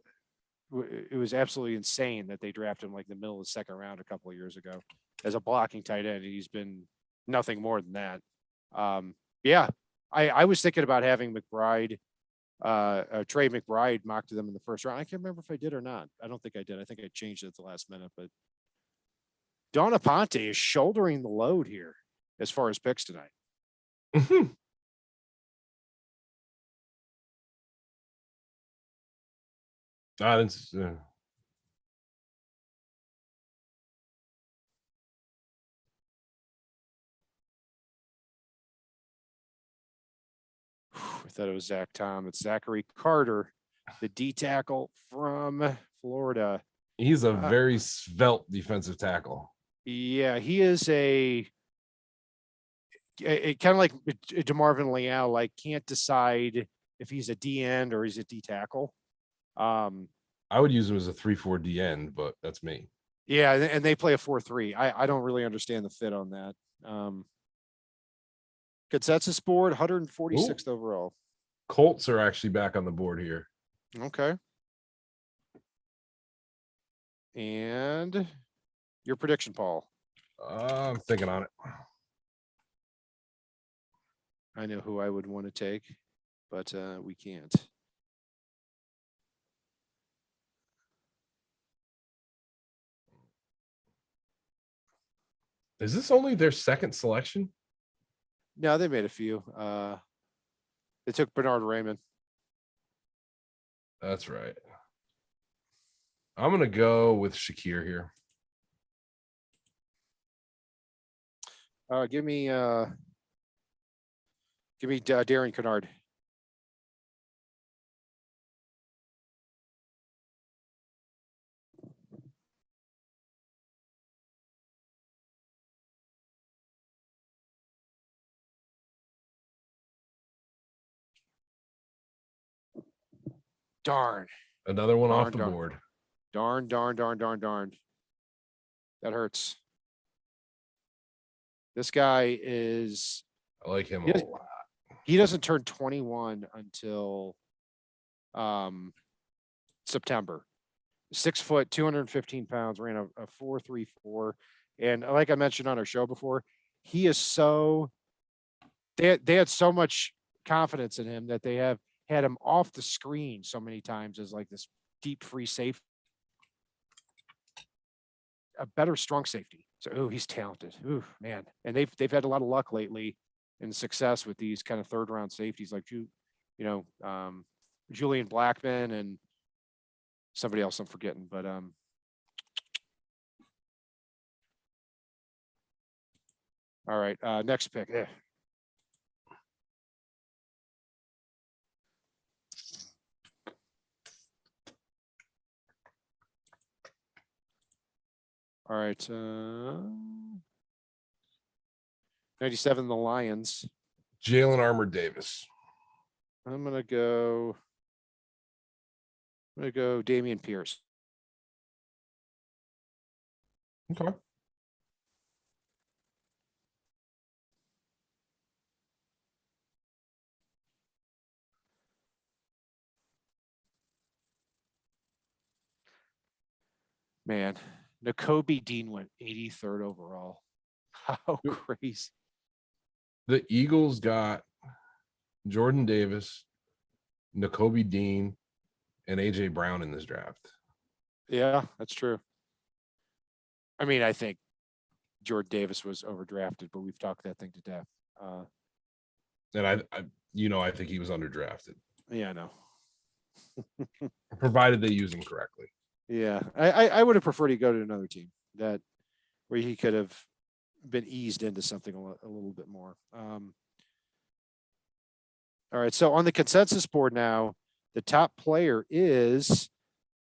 it was absolutely insane that they drafted him like the middle of the 2nd round a couple of years ago as a blocking tight end. He's been nothing more than that. Yeah, I was thinking about having McBride, Trey McBride mocked to them in the 1st round. I can't remember if I did or not. I don't think I did. I think I changed it at the last minute, but Donna Ponte is shouldering the load here as far as picks tonight. Mm-hmm. That's I thought it was Zach Tom. It's Zachary Carter, the D tackle from Florida. he's a very svelte defensive tackle. Yeah, he is a kind of like DeMarvin Leal, like can't decide if he's a D end or he's a D tackle. I would use him as a 3-4 D end, but that's me. Yeah, and they play a 4-3. I don't really understand the fit on that. Consensus board, 146th overall. Colts are actually back on the board here. Okay. And your prediction, Paul? I'm thinking on it. I know who I would want to take, but we can't. Is this only their 2nd selection? No, they made a few. They took Bernard Raymond. That's right. I'm going to go with Shakir here. Give me Darren Kennard. Darn. Another one off the board. Darn. That hurts. This guy is. I like him a lot. He doesn't turn 21 until September. 6 foot, 215 pounds, ran a 4.34. And like I mentioned on our show before, he is so. They had so much confidence in him that they have had him off the screen so many times as like this deep free safety, a better strong safety. So, he's talented. Ooh, man. And they've had a lot of luck lately and success with these kind of 3rd round safeties like Julian Blackman and somebody else I'm forgetting, but all right, next pick. All right. 97, the Lions. Jalen Armour Davis. I'm gonna go Damian Pierce. Okay. Man, Nakobe Dean went 83rd overall. How Yep. crazy. The Eagles got Jordan Davis, Nakobe Dean, and AJ Brown in this draft. Yeah, that's true. I mean, I think Jordan Davis was overdrafted, but we've talked that thing to death. And I think he was underdrafted, Yeah, I know. provided they use him correctly. Yeah, I would have preferred he go to another team that where he could have been eased into something a little bit more. All right, so on the consensus board now, the top player is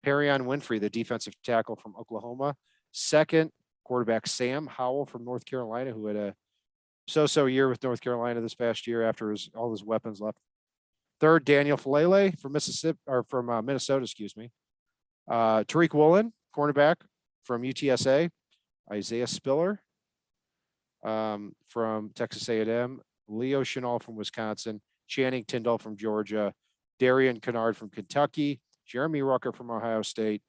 Perion Winfrey, the defensive tackle from Oklahoma. Second, quarterback Sam Howell from North Carolina, who had a so-so year with North Carolina this past year after all his weapons left. Third, Daniel Falele from Minnesota, excuse me. Tariq Woolen, cornerback from UTSA. Isaiah Spiller from Texas A&M. Leo Chenal from Wisconsin. Channing Tindall from Georgia. Darian Kennard from Kentucky. Jeremy Rucker from Ohio State.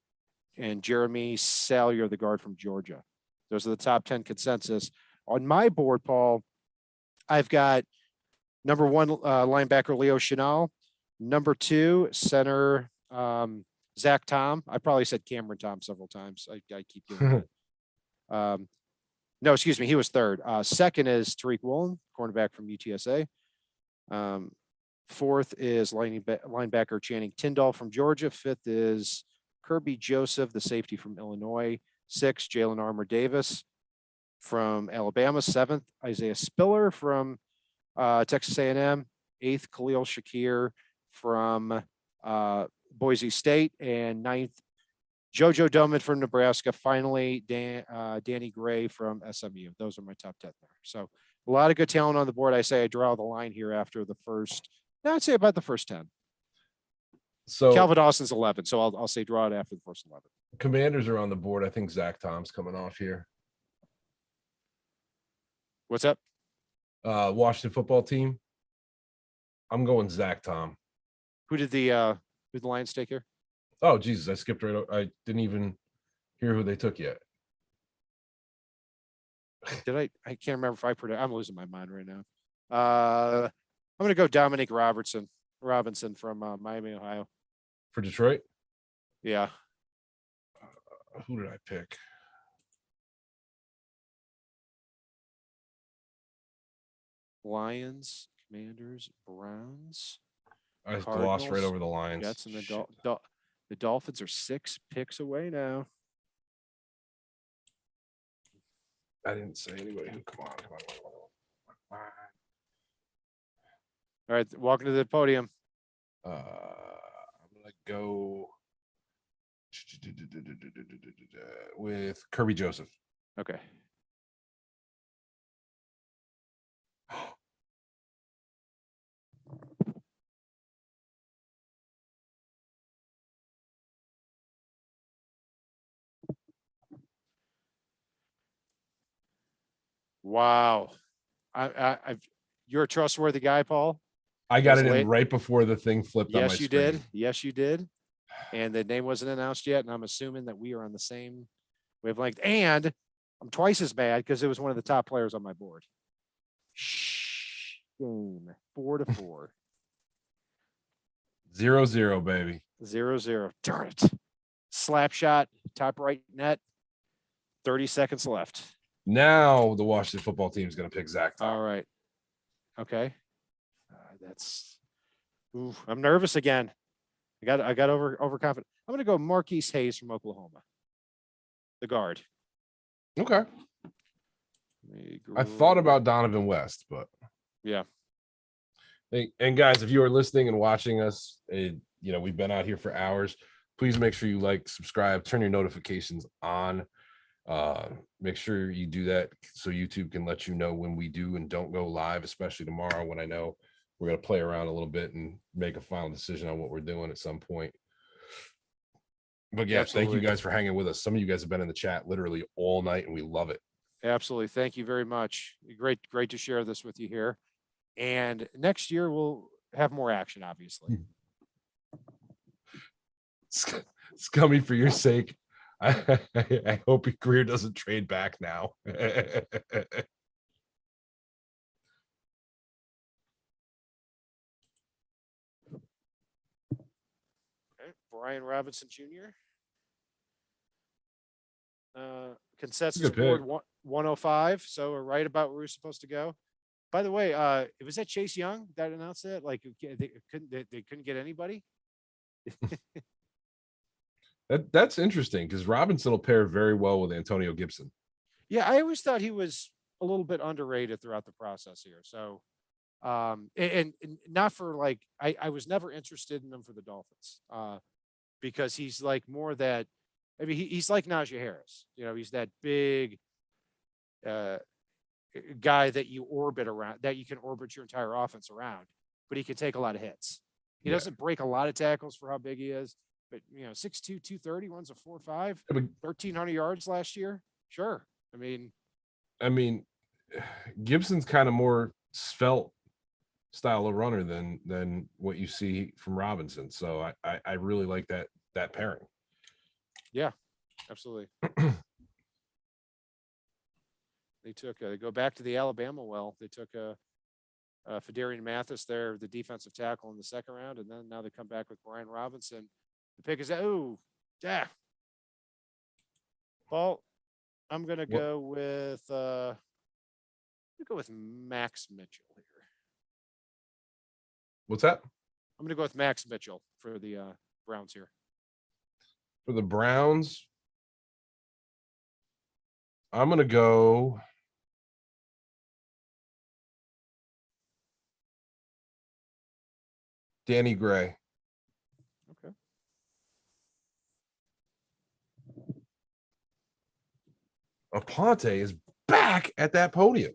And Jeremy Salyer, the guard from Georgia. Those are the top 10 consensus. On my board, Paul, I've got number one linebacker Leo Chenal. Number two, center Zach Tom. I probably said Cameron Tom several times. I keep doing that. No, excuse me. He was third. Second is Tariq Woolen, cornerback from UTSA. Fourth is linebacker Channing Tindall from Georgia. Fifth is Kirby Joseph, the safety from Illinois. Sixth, Jalen Armour Davis from Alabama. Seventh, Isaiah Spiller from Texas A&M. Eighth, Khalil Shakir from Boise State. And ninth, JoJo Doman from Nebraska. Finally, Danny Gray from SMU. Those are my top 10 there. So a lot of good talent on the board. I say I draw the line here after the first. I'd say about the first 10. So Calvin Austin's 11. So I'll say draw it after the first 11. Commanders are on the board. I think Zach Tom's coming off here. What's up? Washington football team. I'm going Zach Tom. Who did the Lions take here? Oh, Jesus. I skipped right over. I didn't even hear who they took yet. Did I can't remember if I predicted. I'm losing my mind right now. I'm going to go Dominic Robinson from Miami, Ohio. For Detroit? Yeah. Who did I pick? Lions, Commanders, Browns. I glossed Cardinals, right over the Lions. Jets, and the Dolphins are 6 picks away now. I didn't say anybody. Come on. All right, walking to the podium. I'm gonna go with Kirby Joseph. Okay. Wow. You're a trustworthy guy, Paul. I got it in right before the thing flipped on my Yes, you screen. did. Yes, you did. And the name wasn't announced yet. And I'm assuming that we are on the same wavelength. And I'm twice as mad because it was one of the top players on my board. Shame. 4-4. 0-0, baby. 0-0. Darn it. Slap shot, top right net. 30 seconds left. Now the Washington football team is going to pick Zach Tom. All right. Okay. I'm nervous again. I got overconfident. I'm going to go Marquise Hayes from Oklahoma. The guard. Okay. I thought about Donovan West, but yeah. And guys, if you are listening and watching us, we've been out here for hours. Please make sure you like, subscribe, turn your notifications on. Make sure you do that so YouTube can let you know when we do and don't go live, especially tomorrow when I know we're going to play around a little bit and make a final decision on what we're doing at some point. But yeah, thank you Absolutely. guys for hanging with us. Some of you guys have been in the chat literally all night and we love it. Absolutely. Thank you very much. Great to share this with you here. And next year we'll have more action, obviously. Scummy, for your sake, I hope Grier doesn't trade back now. Okay. Brian Robinson Jr. Consensus Good board pick. 105. So we're right about where we're supposed to go. By the way, was that Chase Young that announced that? Like they couldn't get anybody. That's interesting because Robinson will pair very well with Antonio Gibson. Yeah, I always thought he was a little bit underrated throughout the process here. So, and not for like I was never interested in him for the Dolphins, because he's like more that. I mean, he's like Najee Harris. You know, he's that big guy that you orbit around, that you can orbit your entire offense around, but he can take a lot of hits. He doesn't break a lot of tackles for how big he is, but 6'2", 230, runs a 4.5, 1,300 yards last year. Sure. I mean, Gibson's kind of more svelte style of runner than what you see from Robinson. So I really like that pairing. Yeah, absolutely. They go back to the Alabama well. They took Fedarian Mathis there, the defensive tackle in the second round, and then now they come back with Brian Robinson. The pick is Paul, I'm gonna go with Max Mitchell here. What's that? I'm gonna go with Max Mitchell for the Browns here. For the Browns, I'm gonna go Danny Gray. Okay. Aponte is back at that podium.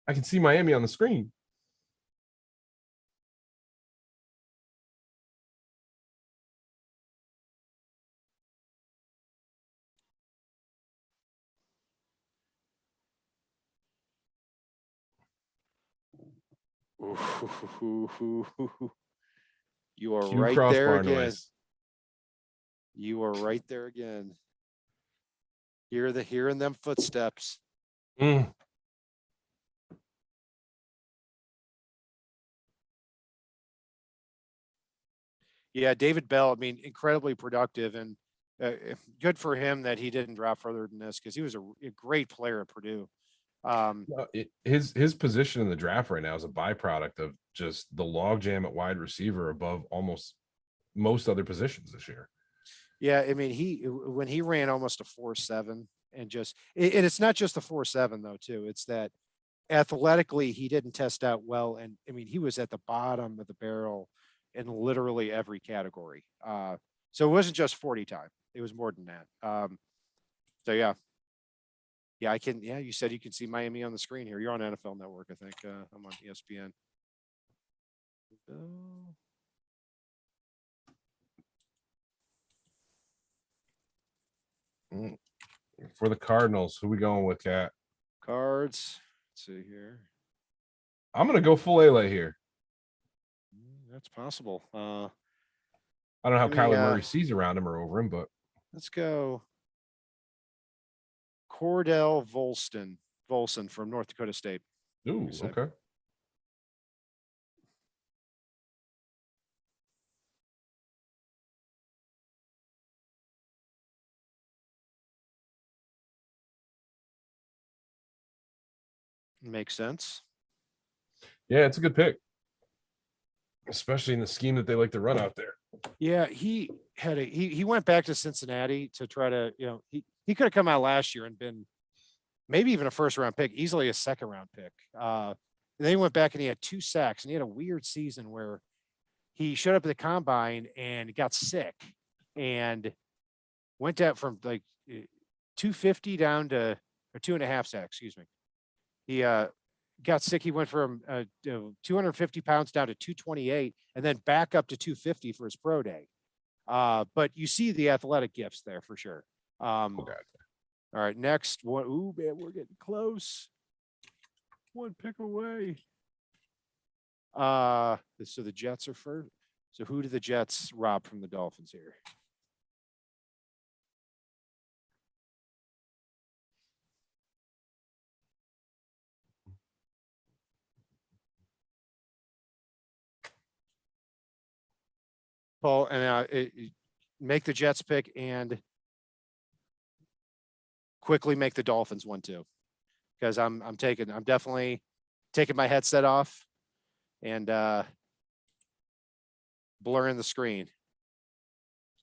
I can see Miami on the screen. You are Cue right there crossbar again. noise. You are right there again. Hearing them footsteps. Yeah, David Bell, I mean, incredibly productive, and good for him that he didn't drop further than this, because he was a great player at Purdue. His position in the draft right now is a byproduct of just the logjam at wide receiver above almost most other positions this year. Yeah, I mean, when he ran almost a 4.7, and it's not just the 4.7 though, too. It's that athletically he didn't test out well, and I mean, he was at the bottom of the barrel in literally every category. So it wasn't just 40 time; it was more than that. So yeah, I can. Yeah, you said you can see Miami on the screen here. You're on NFL Network, I think. I'm on ESPN. For the Cardinals, who we going with, Cat? Cards. Let's see here. I'm gonna go full A here. That's possible. I don't know how Kyler Murray sees around him or over him, but let's go. Cordell Volson from North Dakota State. Ooh, okay. Makes sense. Yeah, it's a good pick, especially in the scheme that they like to run out there. Yeah, he went back to Cincinnati to try to, he could have come out last year and been maybe even a first round pick, easily a second round pick. And then he went back and he had 2 sacks, and he had a weird season where he showed up at the combine and got sick and went down from like 250 down to, or 2.5 sacks, excuse me. He got sick. He went from 250 pounds down to 228 and then back up to 250 for his pro day. But you see the athletic gifts there for sure. Okay. All right, next one. Ooh, man, we're getting close. One pick away. So the Jets are first. So who do the Jets rob from the Dolphins here? Paul, and make the Jets pick and quickly make the Dolphins one too, because I'm definitely taking my headset off and blurring the screen.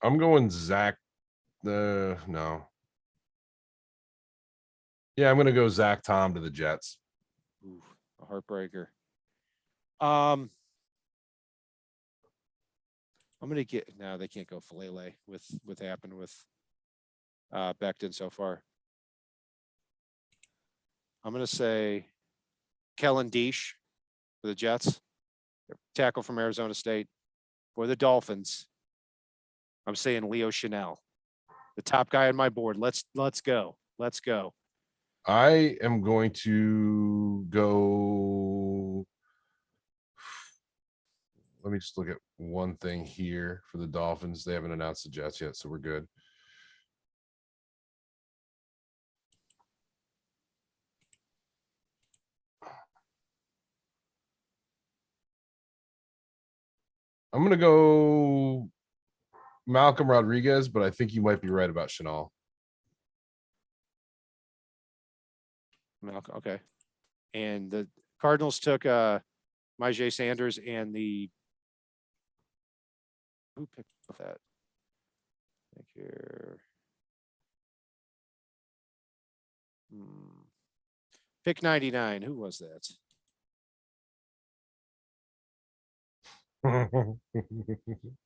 I'm going Zach. No. Yeah, I'm gonna go Zach Tom to the Jets. Ooh, a heartbreaker. I'm gonna get no, they can't go Falele with what happened with Becton so far. I'm gonna say Kellen Deesh for the Jets, tackle from Arizona State. For the Dolphins, I'm saying Leo Chanel, the top guy on my board. Let's go. Let's go. I am going to go. Let me just look at one thing here for the Dolphins. They haven't announced the Jets yet, so we're good. I'm going to go Malcolm Rodriguez, but I think you might be right about Chanel. Malcolm, okay. And the Cardinals took Myjai Sanders and the who picked that? Thank you. Pick 99. Who was that?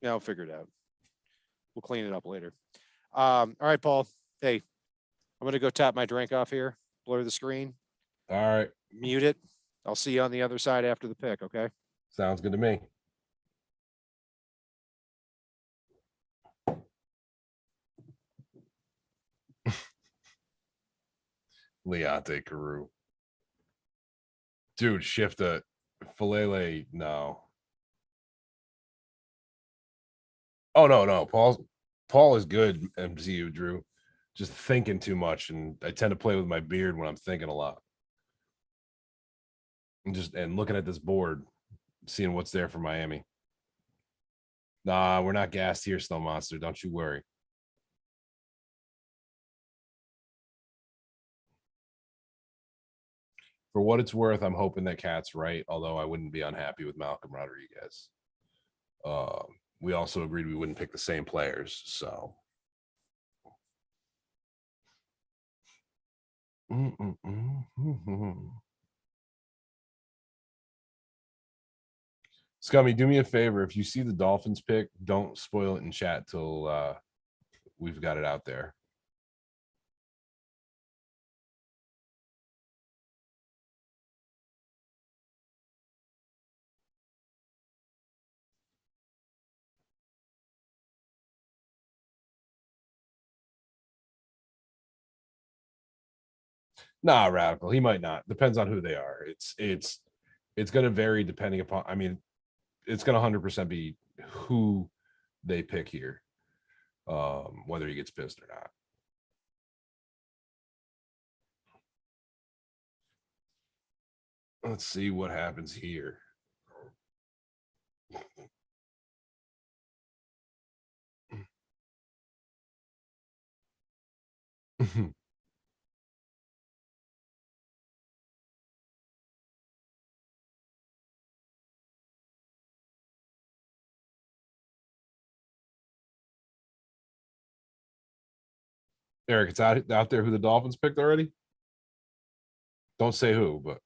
Yeah, I'll figure it out. We'll clean it up later. All right, Paul. Hey, I'm gonna go tap my drink off here. Blur the screen. All right. Mute it. I'll see you on the other side after the pick. Okay. Sounds good to me. Leonte Carew. Dude, shift a Falele. No. Oh no. Paul is good, MCU Drew. Just thinking too much, and I tend to play with my beard when I'm thinking a lot. And looking at this board, seeing what's there for Miami. Nah, we're not gassed here, Snow Monster. Don't you worry. For what it's worth, I'm hoping that Cat's right, although I wouldn't be unhappy with Malcolm Rodriguez. We also agreed we wouldn't pick the same players, so. Scummy, do me a favor. If you see the Dolphins pick, don't spoil it in chat till we've got it out there. Nah, Radical. He might not. Depends on who they are. It's going to vary depending upon. I mean, it's going to 100% be who they pick here, whether he gets pissed or not. Let's see what happens here. Eric, it's out there who the Dolphins picked already. Don't say who, but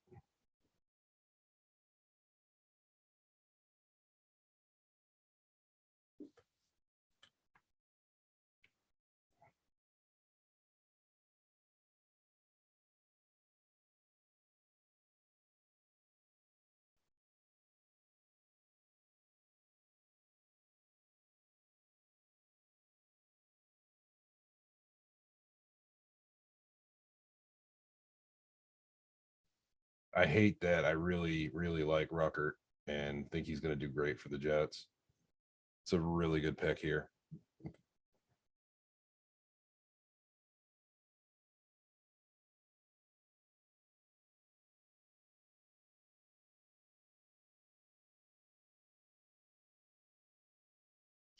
I hate that. I really, really like Ruckert and think he's going to do great for the Jets. It's a really good pick here.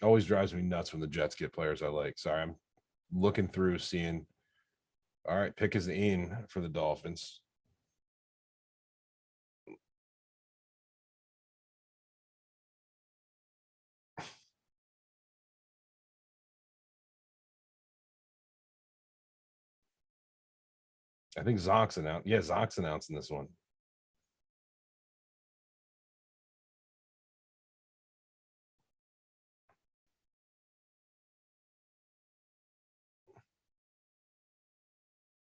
Always drives me nuts when the Jets get players I like. Sorry, I'm looking through, seeing. All right, pick is in for the Dolphins. I think Zonk's announced. Yeah, Zonk's announcing this one.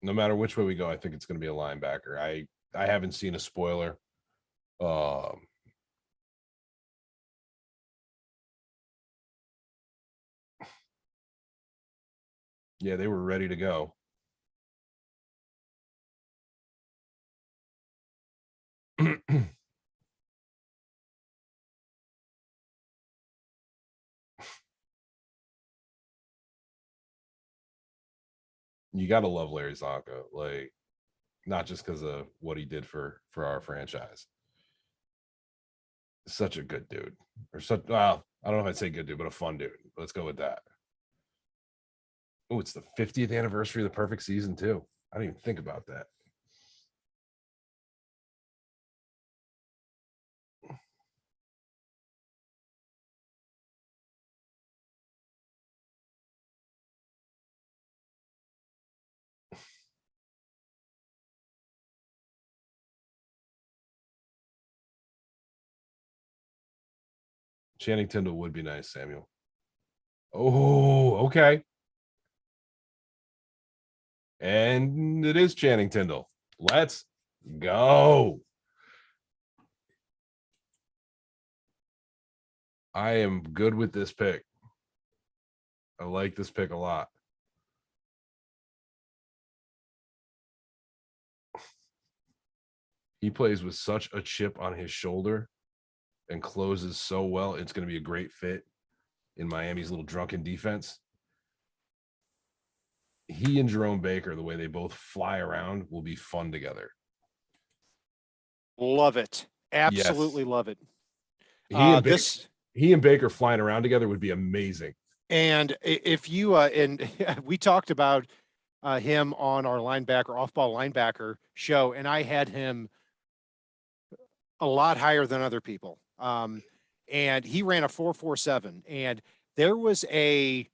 No matter which way we go, I think it's going to be a linebacker. I haven't seen a spoiler. Yeah, they were ready to go. You got to love Larry Zonka, like not just because of what he did for our franchise. Such a good dude, or such. Well, I don't know if I'd say good dude, but a fun dude. Let's go with that. Oh, it's the 50th anniversary of the perfect season too. I didn't even think about that. Channing Tindall would be nice, Samuel. Oh, okay. And it is Channing Tindall. Let's go. I am good with this pick. I like this pick a lot. He plays with such a chip on his shoulder and closes so well. It's going to be a great fit in Miami's little drunken defense. He and Jerome Baker, the way they both fly around, will be fun together. Love it. Absolutely Yes. love it. He and Baker flying around together would be amazing. And if you and we talked about him on our linebacker, off-ball linebacker show, and I had him a lot higher than other people. And he ran a 4.47, and there was a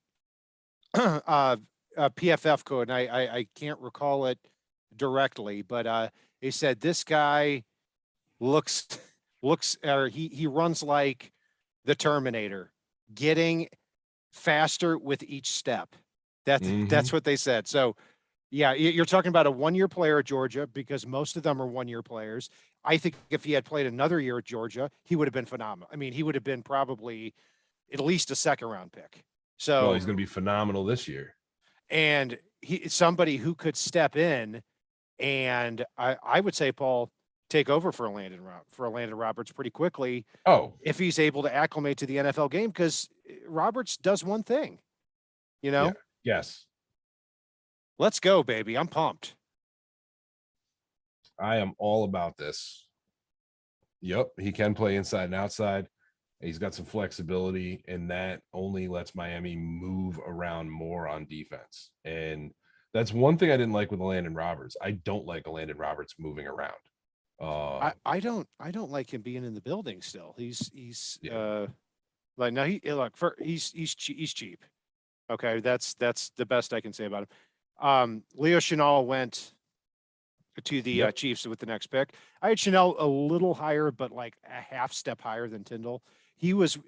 PFF code, and I can't recall it directly, but they said this guy looks or he runs like the Terminator, getting faster with each step. That's what they said. So yeah, you're talking about a 1-year player at Georgia, because most of them are 1-year players. I think if he had played another year at Georgia, he would have been phenomenal. I mean, he would have been probably at least a 2nd-round pick. So well, he's going to be phenomenal this year. And somebody who could step in, and I would say, Paul, take over for Landon Roberts pretty quickly. Oh, if he's able to acclimate to the NFL game, because Roberts does one thing, yeah. Yes. Let's go, baby. I'm pumped. I am all about this. Yep, he can play inside and outside. He's got some flexibility, and that only lets Miami move around more on defense. And that's one thing I didn't like with Landon Roberts. I don't like Landon Roberts moving around. I don't like him being in the building still. He's Yeah. like, now he's cheap. Okay, that's the best I can say about him. Leo Chenal went to the Chiefs with the next pick. I had Chanel a little higher, but like a half step higher than Tyndall. He was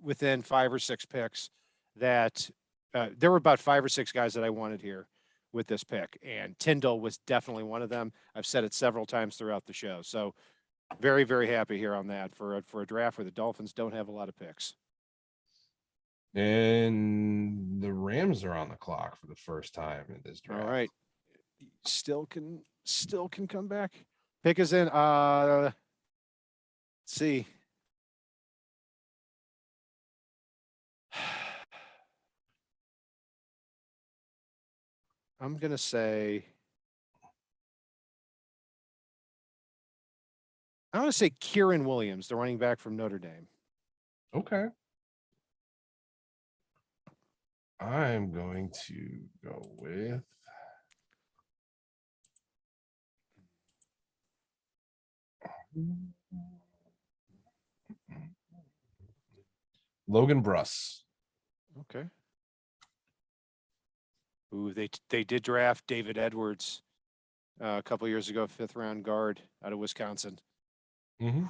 within 5 or 6 picks that there were about 5 or 6 guys that I wanted here with this pick, and Tyndall was definitely one of them. I've said it several times throughout the show. So very, very happy here on that for a draft where the Dolphins don't have a lot of picks. And the Rams are on the clock for the first time in this draft. All right. Still can come back. Pick is in. Let's see. I'm gonna say. I'm gonna say Kieran Williams, the running back from Notre Dame. Okay. I'm going to go with Logan Bruss. Okay. Ooh, they did draft David Edwards a couple years ago, 5th round guard out of Wisconsin. Mm-hmm.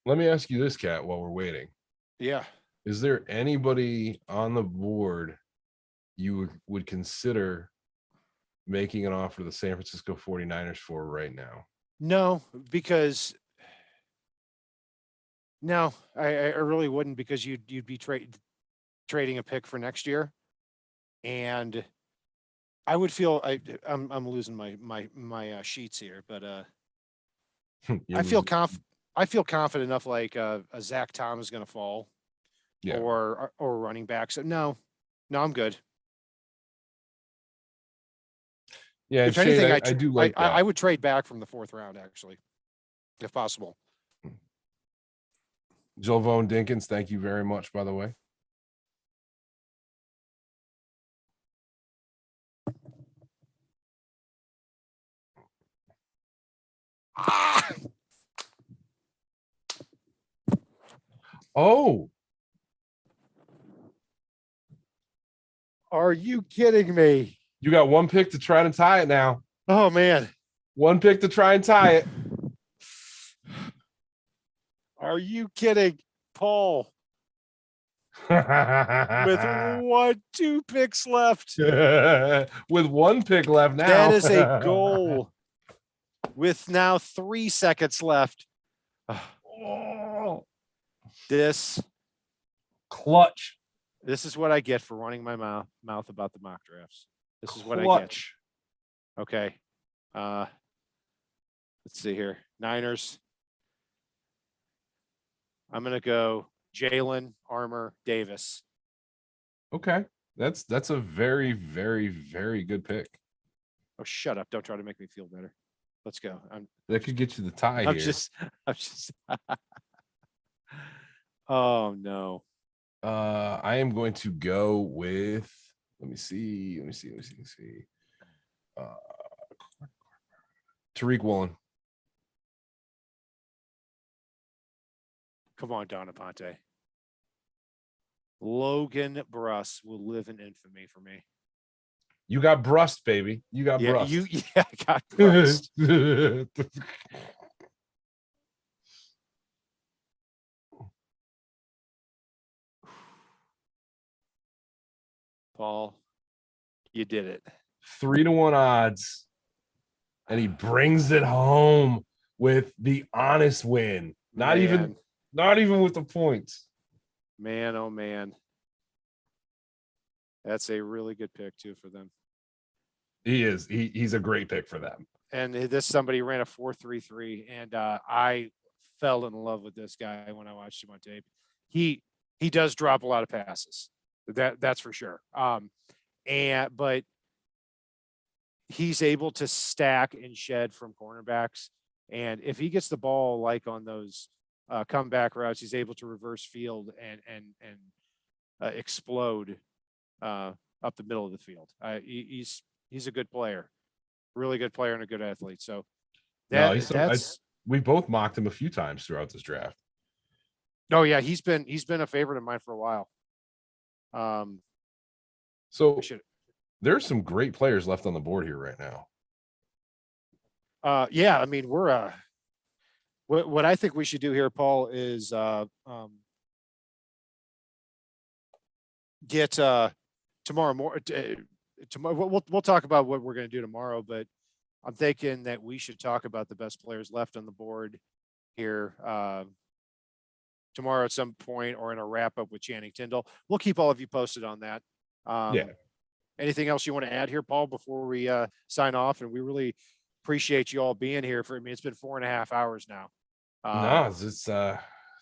Let me ask you this, Kat, while we're waiting. Yeah. Is there anybody on the board you would consider making an offer to the San Francisco 49ers for right now? No, because no, I really wouldn't, because you'd be trading a pick for next year, and I would feel I'm losing my sheets here, but You're I feel losing. I feel confident enough, like a Zach Tom is going to fall, Yeah. or running back. So no, I'm good. Yeah. And If Shane, anything, I do like that. I would trade back from the 4th round, actually, if possible. Jolvone Dinkins, thank you very much, by the way. Ah! Oh, Are you kidding me? you got one pick to try to tie it now. Oh man. One pick to try and tie it. Are you kidding, Paul? With 2 picks left. With one pick left now. That is a goal. With now 3 seconds left. Oh, This clutch. This is what I get for running my mouth about the mock drafts. This is what I get. Clutch. Okay. Let's see here. Niners. I'm gonna go Jalen Armour Davis. Okay. That's a very, very, very good pick. Oh, shut up. Don't try to make me feel better. Let's go. That could get you the tie I'm here. just oh no. I am going to go with, let me see. Tariq Woolen. Come on, Don Aponte. Logan Bruss will live in infamy for me. You got Brust, baby. You got Brust. I got Brust. Paul, you did it. 3-1 odds. And he brings it home with the honest win. Not even with the points. Man, oh man. That's a really good pick too for them. He is. He's a great pick for them. And this somebody ran a 4.33, and I fell in love with this guy when I watched him on tape. He does drop a lot of passes. That's for sure. But he's able to stack and shed from cornerbacks. And if he gets the ball, like on those comeback routes, he's able to reverse field and explode up the middle of the field. He's a good player, really good player, and a good athlete. So we both mocked him a few times throughout this draft. Oh yeah, he's been a favorite of mine for a while. So there's some great players left on the board here right now. Yeah, I mean, we're What I think we should do here, Paul, is get tomorrow tomorrow we'll talk about what we're going to do tomorrow, but I'm thinking that we should talk about the best players left on the board here tomorrow at some point, or in a wrap up with Channing Tyndall. We'll keep all of you posted on that. Yeah. Anything else you want to add here, Paul, before we sign off? And we really appreciate you all being here. For me, it's been 4.5 hours now. No,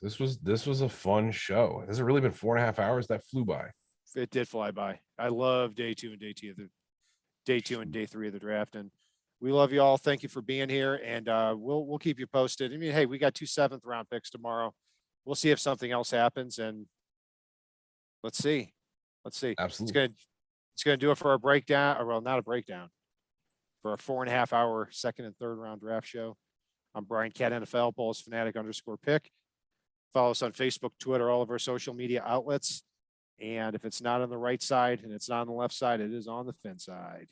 this was a fun show. Has it really been 4.5 hours? That flew by. It did fly by. I love day 2 and day 2 of the day 2 and day 3 of the draft, and we love you all. Thank you for being here, and we'll keep you posted. I mean, hey, we got 2 7th round picks tomorrow. We'll see if something else happens, and let's see. Absolutely. It's gonna do it for our breakdown, or well, not a breakdown, for a 4.5 hour second and third round draft show. I'm Brian Cat NFL, Paul's Fanatic_pick. Follow us on Facebook, Twitter, all of our social media outlets. And if it's not on the right side and it's not on the left side, it is on the fin side.